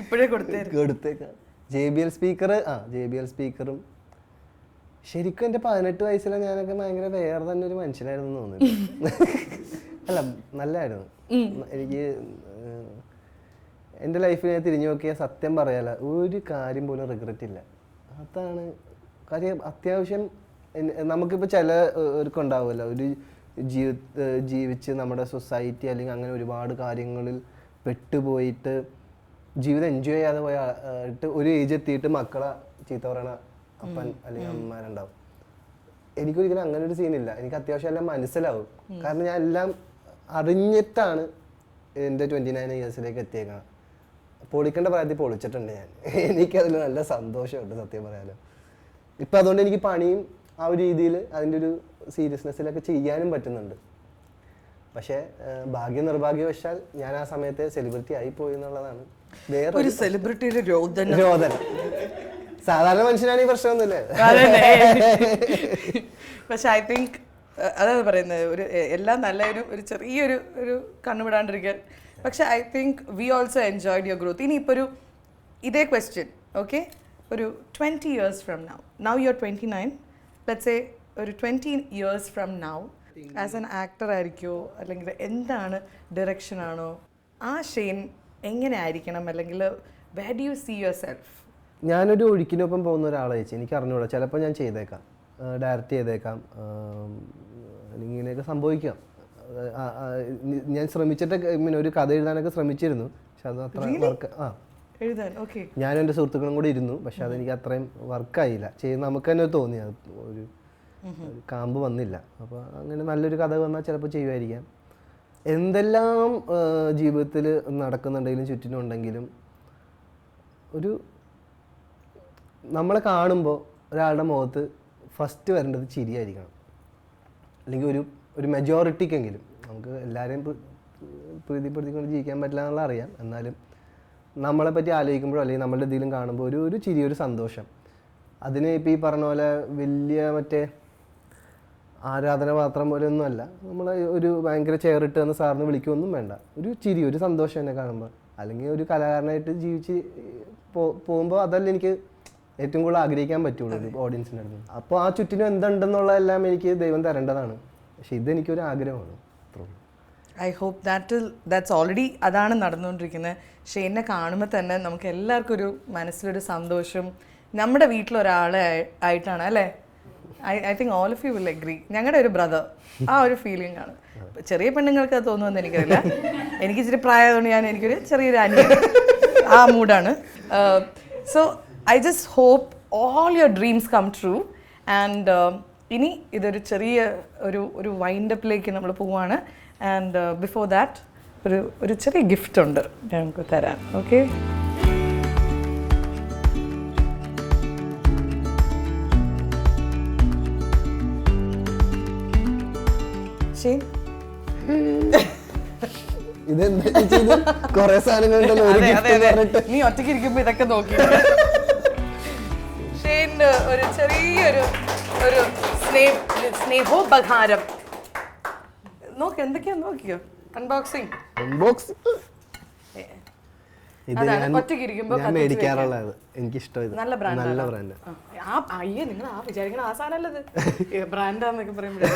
ഇപ്പോഴേ കൊടുത്തേക്കാം. JBL സ്പീക്കറും. ശരിക്കും എൻ്റെ 18 വയസ്സിലാണ് ഞാനൊക്കെ ഭയങ്കര വേറെ തന്നെ ഒരു മനുഷ്യനായിരുന്നു തോന്നുന്നു. അല്ല, നല്ലായിരുന്നു. എനിക്ക് എൻ്റെ ലൈഫിൽ ഞാൻ തിരിഞ്ഞു നോക്കിയാൽ സത്യം പറയാല ഒരു കാര്യം പോലും റിഗ്രറ്റ് ഇല്ല. അതാണ് കാര്യം. അത്യാവശ്യം നമുക്കിപ്പോൾ ചിലർക്കുണ്ടാവുമല്ലോ ഒരു ജീവിച്ച് നമ്മുടെ സൊസൈറ്റി അല്ലെങ്കിൽ അങ്ങനെ ഒരുപാട് കാര്യങ്ങളിൽ പെട്ടുപോയിട്ട് ജീവിതം എൻജോയ് ചെയ്യാതെ പോയിട്ട് ഒരു ഏജ് എത്തിയിട്ട് മക്കളെ ചീത്ത പറയണ അപ്പൻ അല്ലെങ്കിൽ അമ്മമാരുണ്ടാവും. എനിക്കൊരിക്കലും അങ്ങനെ ഒരു സീനില്ല. എനിക്ക് അത്യാവശ്യം എല്ലാം മനസ്സിലാവും. കാരണം ഞാൻ എല്ലാം അറിഞ്ഞിട്ടാണ് എൻ്റെ 29 ഇയേഴ്സിലേക്ക് എത്തിയേക്കണം. പൊളിക്കേണ്ട പ്രായത്തിൽ പൊളിച്ചിട്ടുണ്ട് ഞാൻ. എനിക്കതിൽ നല്ല സന്തോഷമുണ്ട് സത്യം പറയാലോ. ഇപ്പം അതുകൊണ്ട് എനിക്ക് പണിയും ആ ഒരു രീതിയിൽ അതിൻ്റെ ഒരു സീരിയസ്നെസ്സിലൊക്കെ ചെയ്യാനും പറ്റുന്നുണ്ട്. പക്ഷേ ഭാഗ്യനിർഭാഗ്യവശാൽ ഞാൻ ആ സമയത്ത് സെലിബ്രിറ്റി ആയിപ്പോയി എന്നുള്ളതാണ് വേറെ ഒരു സെലിബ്രിറ്റിയുടെ രോദന. സാധാരണ മനുഷ്യനാണ് ഈ പ്രശ്നമൊന്നുമില്ല. പക്ഷെ ഐ തിങ്ക് അതാണ് പറയുന്നത്, ഒരു എല്ലാം നല്ല ഒരു ചെറിയൊരു കണ്ണുവിടാണ്ടിരിക്കാൻ. പക്ഷെ I think we also enjoyed your growth. ഇനിയിപ്പോൾ ഇതേ ക്വസ്റ്റ്യൻ, ഓക്കെ, ഒരു 20 years from now you are 29, let's say ഒരു 20 years from now as an actor ആയിരിക്കുമോ അല്ലെങ്കിൽ എന്താണ് ഡയറക്ഷൻ ആണോ, ആ ഷെയ്ൻ എങ്ങനെ ആയിരിക്കണം, അല്ലെങ്കിൽ where do you see yourself? ഞാനൊരു ഒഴുക്കിനൊപ്പം പോകുന്ന ഒരാളെ വെച്ച് എനിക്ക് അറിഞ്ഞൂടാ. ചിലപ്പോൾ ഞാൻ ചെയ്തേക്കാം, ഡയറക്റ്റ് ചെയ്തേക്കാം, ഇങ്ങനെയൊക്കെ സംഭവിക്കാം. ഞാൻ ശ്രമിച്ചിട്ട് ഒരു കഥ എഴുതാനൊക്കെ ശ്രമിച്ചിരുന്നു. പക്ഷെ അത് അത്ര വർക്ക് എഴുതാൻ ഓക്കെ. ഞാനും എൻ്റെ സുഹൃത്തുക്കളും കൂടി ഇരുന്നു. പക്ഷെ അതെനിക്ക് അത്രയും വർക്കായില്ല. നമുക്ക് തന്നെ തോന്നി അത് ഒരു കാമ്പ് വന്നില്ല. അപ്പോൾ അങ്ങനെ നല്ലൊരു കഥ വന്നാൽ ചിലപ്പോൾ ചെയ്യുമായിരിക്കാം. എന്തെല്ലാം ജീവിതത്തിൽ നടക്കുന്നുണ്ടെങ്കിലും ചുറ്റിനും ഉണ്ടെങ്കിലും ഒരു നമ്മളെ കാണുമ്പോൾ ഒരാളുടെ മുഖത്ത് ഫസ്റ്റ് വരേണ്ടത് ചിരിയായിരിക്കണം. അല്ലെങ്കിൽ ഒരു മെജോറിറ്റിക്കെങ്കിലും, നമുക്ക് എല്ലാവരെയും പ്രീതിപ്പെടുത്തിക്കൊണ്ട് ജീവിക്കാൻ പറ്റില്ല എന്നുള്ള അറിയാം. എന്നാലും നമ്മളെ പറ്റി ആലോചിക്കുമ്പോഴോ അല്ലെങ്കിൽ നമ്മളുടെ എന്തെങ്കിലും കാണുമ്പോൾ ഒരു ചിരി, ഒരു സന്തോഷം. അതിന് ഇപ്പോൾ ഈ പറഞ്ഞ പോലെ വലിയ മറ്റേ ആരാധന പാത്രം പോലെ ഒന്നുമല്ല. നമ്മൾ ഒരു ഭയങ്കര ചെയറിട്ട് തന്ന സാറിന് വിളിക്കുകയൊന്നും വേണ്ട. ഒരു ചിരി, ഒരു സന്തോഷം എന്നെ കാണുമ്പോൾ. അല്ലെങ്കിൽ ഒരു കലാകാരനായിട്ട് ജീവിച്ച് പോകുമ്പോൾ അതല്ല എനിക്ക് ഏറ്റവും കൂടുതൽ ആഗ്രഹിക്കാൻ പറ്റുള്ളൂ ഒരു ഓഡിയൻസിൻ്റെ അടുത്ത്. അപ്പോൾ ആ ചുറ്റിനും എന്തുണ്ടെന്നുള്ളതെല്ലാം എനിക്ക് ദൈവം തരേണ്ടതാണ്. പക്ഷെ ഇതെനിക്കൊരു ആഗ്രഹമാണ്. ഐ ഹോപ്പ് ദാറ്റ്സ് ഓൾറെഡി അതാണ് നടന്നുകൊണ്ടിരിക്കുന്നത്. ഷെയ്നെ കാണുമ്പോൾ തന്നെ നമുക്ക് എല്ലാവർക്കും ഒരു മനസ്സിലൊരു സന്തോഷം. നമ്മുടെ വീട്ടിലൊരാളെ ആയിട്ടാണ് അല്ലേ? I think all of you will agree. ഞങ്ങളുടെ ഒരു ബ്രദർ, ആ ഒരു ഫീലിംഗ് ആണ്. ചെറിയ പെണ്ണുങ്ങൾക്ക് അത് തോന്നുമെന്ന് എനിക്കറിയില്ല. എനിക്ക് ഇച്ചിരി പ്രായമായതുകൊണ്ട് എനിക്കൊരു ചെറിയൊരു അനിയൻ, ആ മൂഡാണ്. So I just hope all your dreams come true. And ഇനി ഇതൊരു ചെറിയ ഒരു വൈൻഡപ്പിലേക്ക് നമ്മൾ പോവുകയാണ്. ആൻഡ് ബിഫോർ ദാറ്റ് ഒരു ചെറിയ ഗിഫ്റ്റ് ഉണ്ട് ഞങ്ങൾക്ക് തരാൻ. ഓക്കെ, ഷെയ്ൻ കുറെ സാധനങ്ങളുണ്ടല്ലോ. നീ ഒറ്റയ്ക്ക് ഇരിക്കുമ്പോ ഇതൊക്കെ നോക്കി. ഷെയ്ൻ്റെ ഒരു ചെറിയൊരു സ്നേഹോപഹാരം. നോക്ക് എന്തൊക്കെയാ നോക്കിയോ. അൺബോക്സിങ്. ഒറ്റയ്ക്ക് ഇരിക്കുമ്പോ മേടിക്കാറുള്ളത് എനിക്കിഷ്ടം. നല്ല ബ്രാൻഡ്. അയ്യേ, നിങ്ങൾ വിചാരിക്കണ ആ സാധനല്ലത് ബ്രാൻഡാന്നൊക്കെ പറയുമ്പോഴേ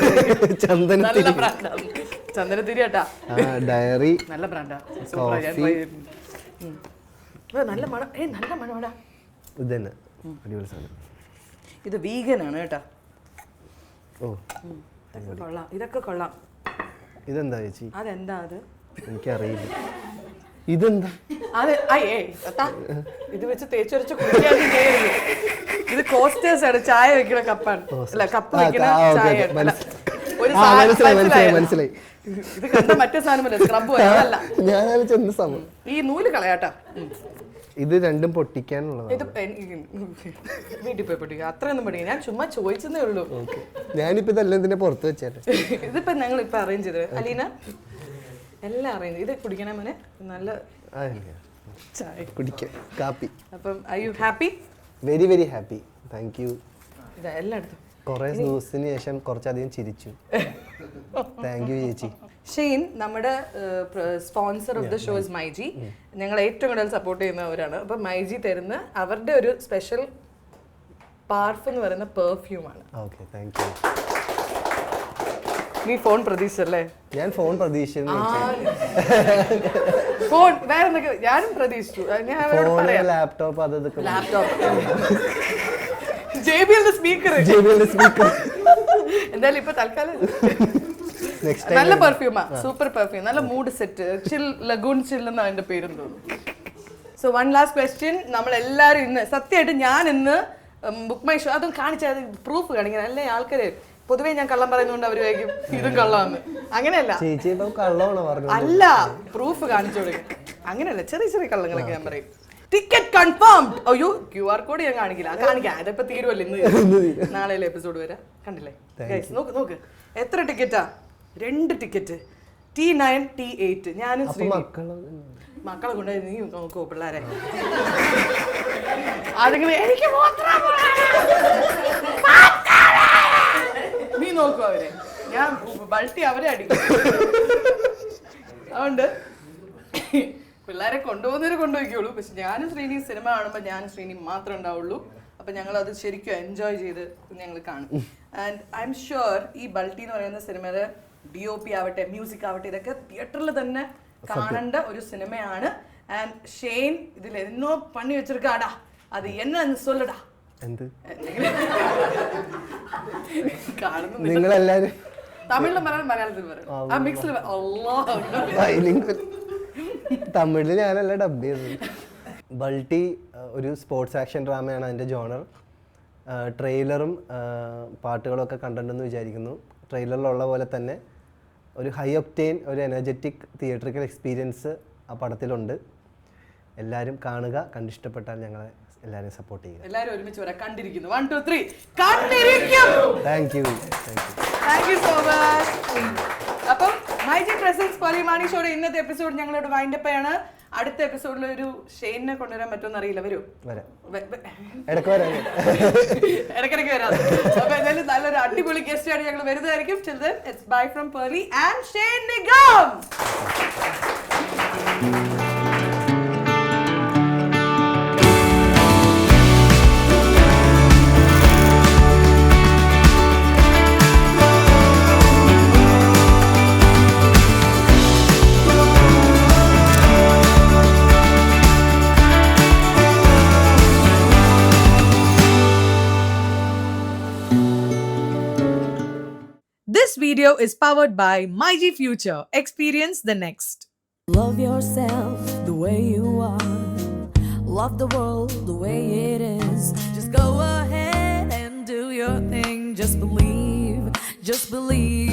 നല്ല ബ്രാൻഡാണ്. ചന്ദനത്തിരി കേട്ടാ, ഡയറി നല്ല ബ്രാൻഡാ. നല്ല മണം. നല്ല മണമാടാ. ഇത് തന്നെ അടിപൊളി സാധനം. ഇത് വീഗനാണ് കേട്ടാ. ഓ കൊള്ളാം, ഇതൊക്കെ കൊള്ളാം. ഇതെന്താ ചേച്ചി? അതെന്താ അത്? എനിക്കറിയില്ല. ഇതെന്താ? ഇത് വെച്ച് തേച്ചൊരച്ച് കുടിക്കാൻ. ഇത് കോസ്റ്റേഴ്സ് ആണ്, ചായ വെക്കണ കപ്പാണ്. അല്ല, കപ്പ് വെക്കണ ചായ. മനസ്സിലായി. ഇത് കണ്ട മറ്റേ സാധനമല്ല, സ്ക്രബ് അതല്ല. ഞാൻ ഈ നൂല് കളയാട്ടാ. ഇത് രണ്ടും പൊട്ടിക്കാനുള്ളതാണ്. ഇത് വീട്ടിൽ പോയി പൊട്ടിക്കുക, അത്രയൊന്നും പഠിക്കുക. ഞാൻ ചുമ്മാ ചോദിച്ചതേ ഉള്ളൂ. ഞാനിപ്പോ ഇതെല്ലാം ഇതിനെ പുറത്ത് വെച്ചേട്ടെ. ഇതിപ്പോ ഞങ്ങൾ ഇപ്പൊ അറേഞ്ച് ചെയ്തത്. അലീന എല്ലാം അറേഞ്ച്. ഇത് കുടിക്കണേ മോനെ, നല്ല ചായ കുടിക്കാം, കാപ്പി. അപ്പം I you happy? Very very happy. Thank you. ഇതാ എല്ലായിടത്തും. കുറെ ദിവസത്തിന് ശേഷം കുറച്ചധികം ചിരിച്ചു. താങ്ക് യു ചേച്ചി. ഷെയ്ൻ നമ്മുടെ sponsor of the show is myG. ഞങ്ങൾ ഏറ്റവും കൂടുതൽ സപ്പോർട്ട് ചെയ്യുന്നവരാണ്. അപ്പൊ മൈജി തരുന്ന അവരുടെ ഒരു സ്പെഷ്യൽ പാർഫ് എന്ന് പറയുന്ന പെർഫ്യൂമാണ്. Okay, thank you. നീ ഫോൺ പ്രതീക്ഷിച്ചല്ലേ? ഞാൻ ഫോൺ പ്രതീക്ഷിച്ചു. ഫോൺ വേറെ എന്തൊക്കെ ഞാനും പ്രതീക്ഷിച്ചു. ലാപ്ടോപ്പ്, അതൊക്കെ. Laptop, JBL speaker. എന്തായാലും ഇപ്പൊ തൽക്കാലം നല്ല പെർഫ്യൂമാ, സൂപ്പർ പെർഫ്യൂം, നല്ല മൂഡ് സെറ്റ്. ചിൽ, ലഗൂൺ ചിൽ എന്നാണ് അതിന്റെ പേരും തോന്നുന്നു. So one last question. നമ്മളെല്ലാവരും ഇന്ന് സത്യമായിട്ട് ഞാൻ ഇന്ന് ബുക്ക് മൈ ഷോ അതും കാണിച്ചാൽ പ്രൂഫ് കാണിക്കാൻ അല്ലേ ആൾക്കാര്. പൊതുവേ ഞാൻ കള്ളം പറയുന്നതുകൊണ്ട് അവർ വയ്ക്കും ഇതും കള്ളമാണ്. അങ്ങനെയല്ല, അല്ല, പ്രൂഫ് കാണിച്ചു കൊടുക്കും. അങ്ങനെയല്ല, ചെറിയ ചെറിയ കള്ളങ്ങളൊക്കെ ഞാൻ പറയും. Ticket confirmed. അയ്യോ, QR കോഡ് ഞാൻ കാണിക്കില്ല. കാണിക്കാം, അതിപ്പോ തീരുവല്ലോ. ഇന്ന് നാളെ എപ്പിസോഡ് വരാം. കണ്ടില്ലേ? നോക്ക് എത്ര ടിക്കറ്റാ? 2 ടിക്കറ്റ്, T9 T8. ഞാനും മക്കളെ കൊണ്ടുപോയി നീ നോക്കോ പിള്ളേരെ. ആരെങ്കിലും എനിക്ക് നീ നോക്കൂ അവരെ, ഞാൻ ബൾട്ടി അവരെ അടിക്കും. അതുകൊണ്ട് പിള്ളേരെ കൊണ്ടുപോകുന്നവരെ കൊണ്ടുപോയിക്കോളൂ. പക്ഷെ ഞാനും ശ്രീനി സിനിമ കാണുമ്പോൾ ഞാനും ശ്രീനി മാത്രമേ ഉണ്ടാവുള്ളൂ. അപ്പം ഞങ്ങളത് ശരിക്കും എൻജോയ് ചെയ്ത് ഞങ്ങൾ കാണും. ആൻഡ് ഐ എം ഷുവർ ഈ ബൾട്ടി എന്ന് പറയുന്ന സിനിമയുടെ DOP ആവട്ടെ, മ്യൂസിക് ആവട്ടെ, ഇതൊക്കെ തിയേറ്ററിൽ തന്നെ കാണേണ്ട ഒരു സിനിമയാണ്. ആൻഡ് ഷെയ്ൻ ഇതിൽ എന്നോ പണി വെച്ചിരിക്കാടാ, അത് എന്നെ സൊല്ലടാ. നിങ്ങളെല്ലാരും തമിഴിലും മലയാളത്തിൽ പറയും. ആ മിക്സിൽ തമിഴില് ഞാനല്ല ഡബ് ചെയ്തത്. ബൾട്ടി ഒരു സ്പോർട്സ് ആക്ഷൻ ഡ്രാമയാണ് അതിൻ്റെ ജോണർ. ട്രെയിലറും പാട്ടുകളൊക്കെ കണ്ടിട്ടുണ്ടെന്ന് വിചാരിക്കുന്നു. ട്രെയിലറിലുള്ള പോലെ തന്നെ ഒരു ഹൈ ഒക്ടെയിൻ, ഒരു എനർജറ്റിക് തിയേറ്ററിക്കൽ എക്സ്പീരിയൻസ് ആ പടത്തിലുണ്ട്. എല്ലാവരും കാണുക, കണ്ടിഷ്ടപ്പെട്ടാൽ ഞങ്ങളെ എല്ലാവരെയും സപ്പോർട്ട് ചെയ്യുക. എല്ലാവരും ഒരുമിച്ച് വരാം. കണ്ടിരിക്കുന്നു 1 2 3 കണ്ടിരിക്കും. Thank you so much. അപ്പം മൈജി പ്രസൻസ് പൊലിമാണി ഷോയുടെ ഇന്നത്തെ എപ്പിസോഡ് ഞങ്ങളിവിടെ വൈൻഡപ്പ് ചെയ്യാണ്. അടുത്ത എപ്പിസോഡിൽ ഒരു ഷെയ്നെ കൊണ്ടുവരാൻ പറ്റുമെന്ന് അറിയില്ല. വരൂ, വരാം, ഇടയ്ക്ക് വരാം, ഇടയ്ക്കിടയ്ക്ക് വരാം. അപ്പൊ എന്തായാലും നല്ലൊരു അടിപൊളി ഗസ്റ്റ് ആയിട്ട് ഞങ്ങൾ വരുന്നതായിരിക്കും. Till then, it's bye from Pearly and Shane Nigam. This video is powered by MyG Future. Experience the next. Love yourself the way you are. Love the world the way it is. Just go ahead and do your thing. Just believe, just believe.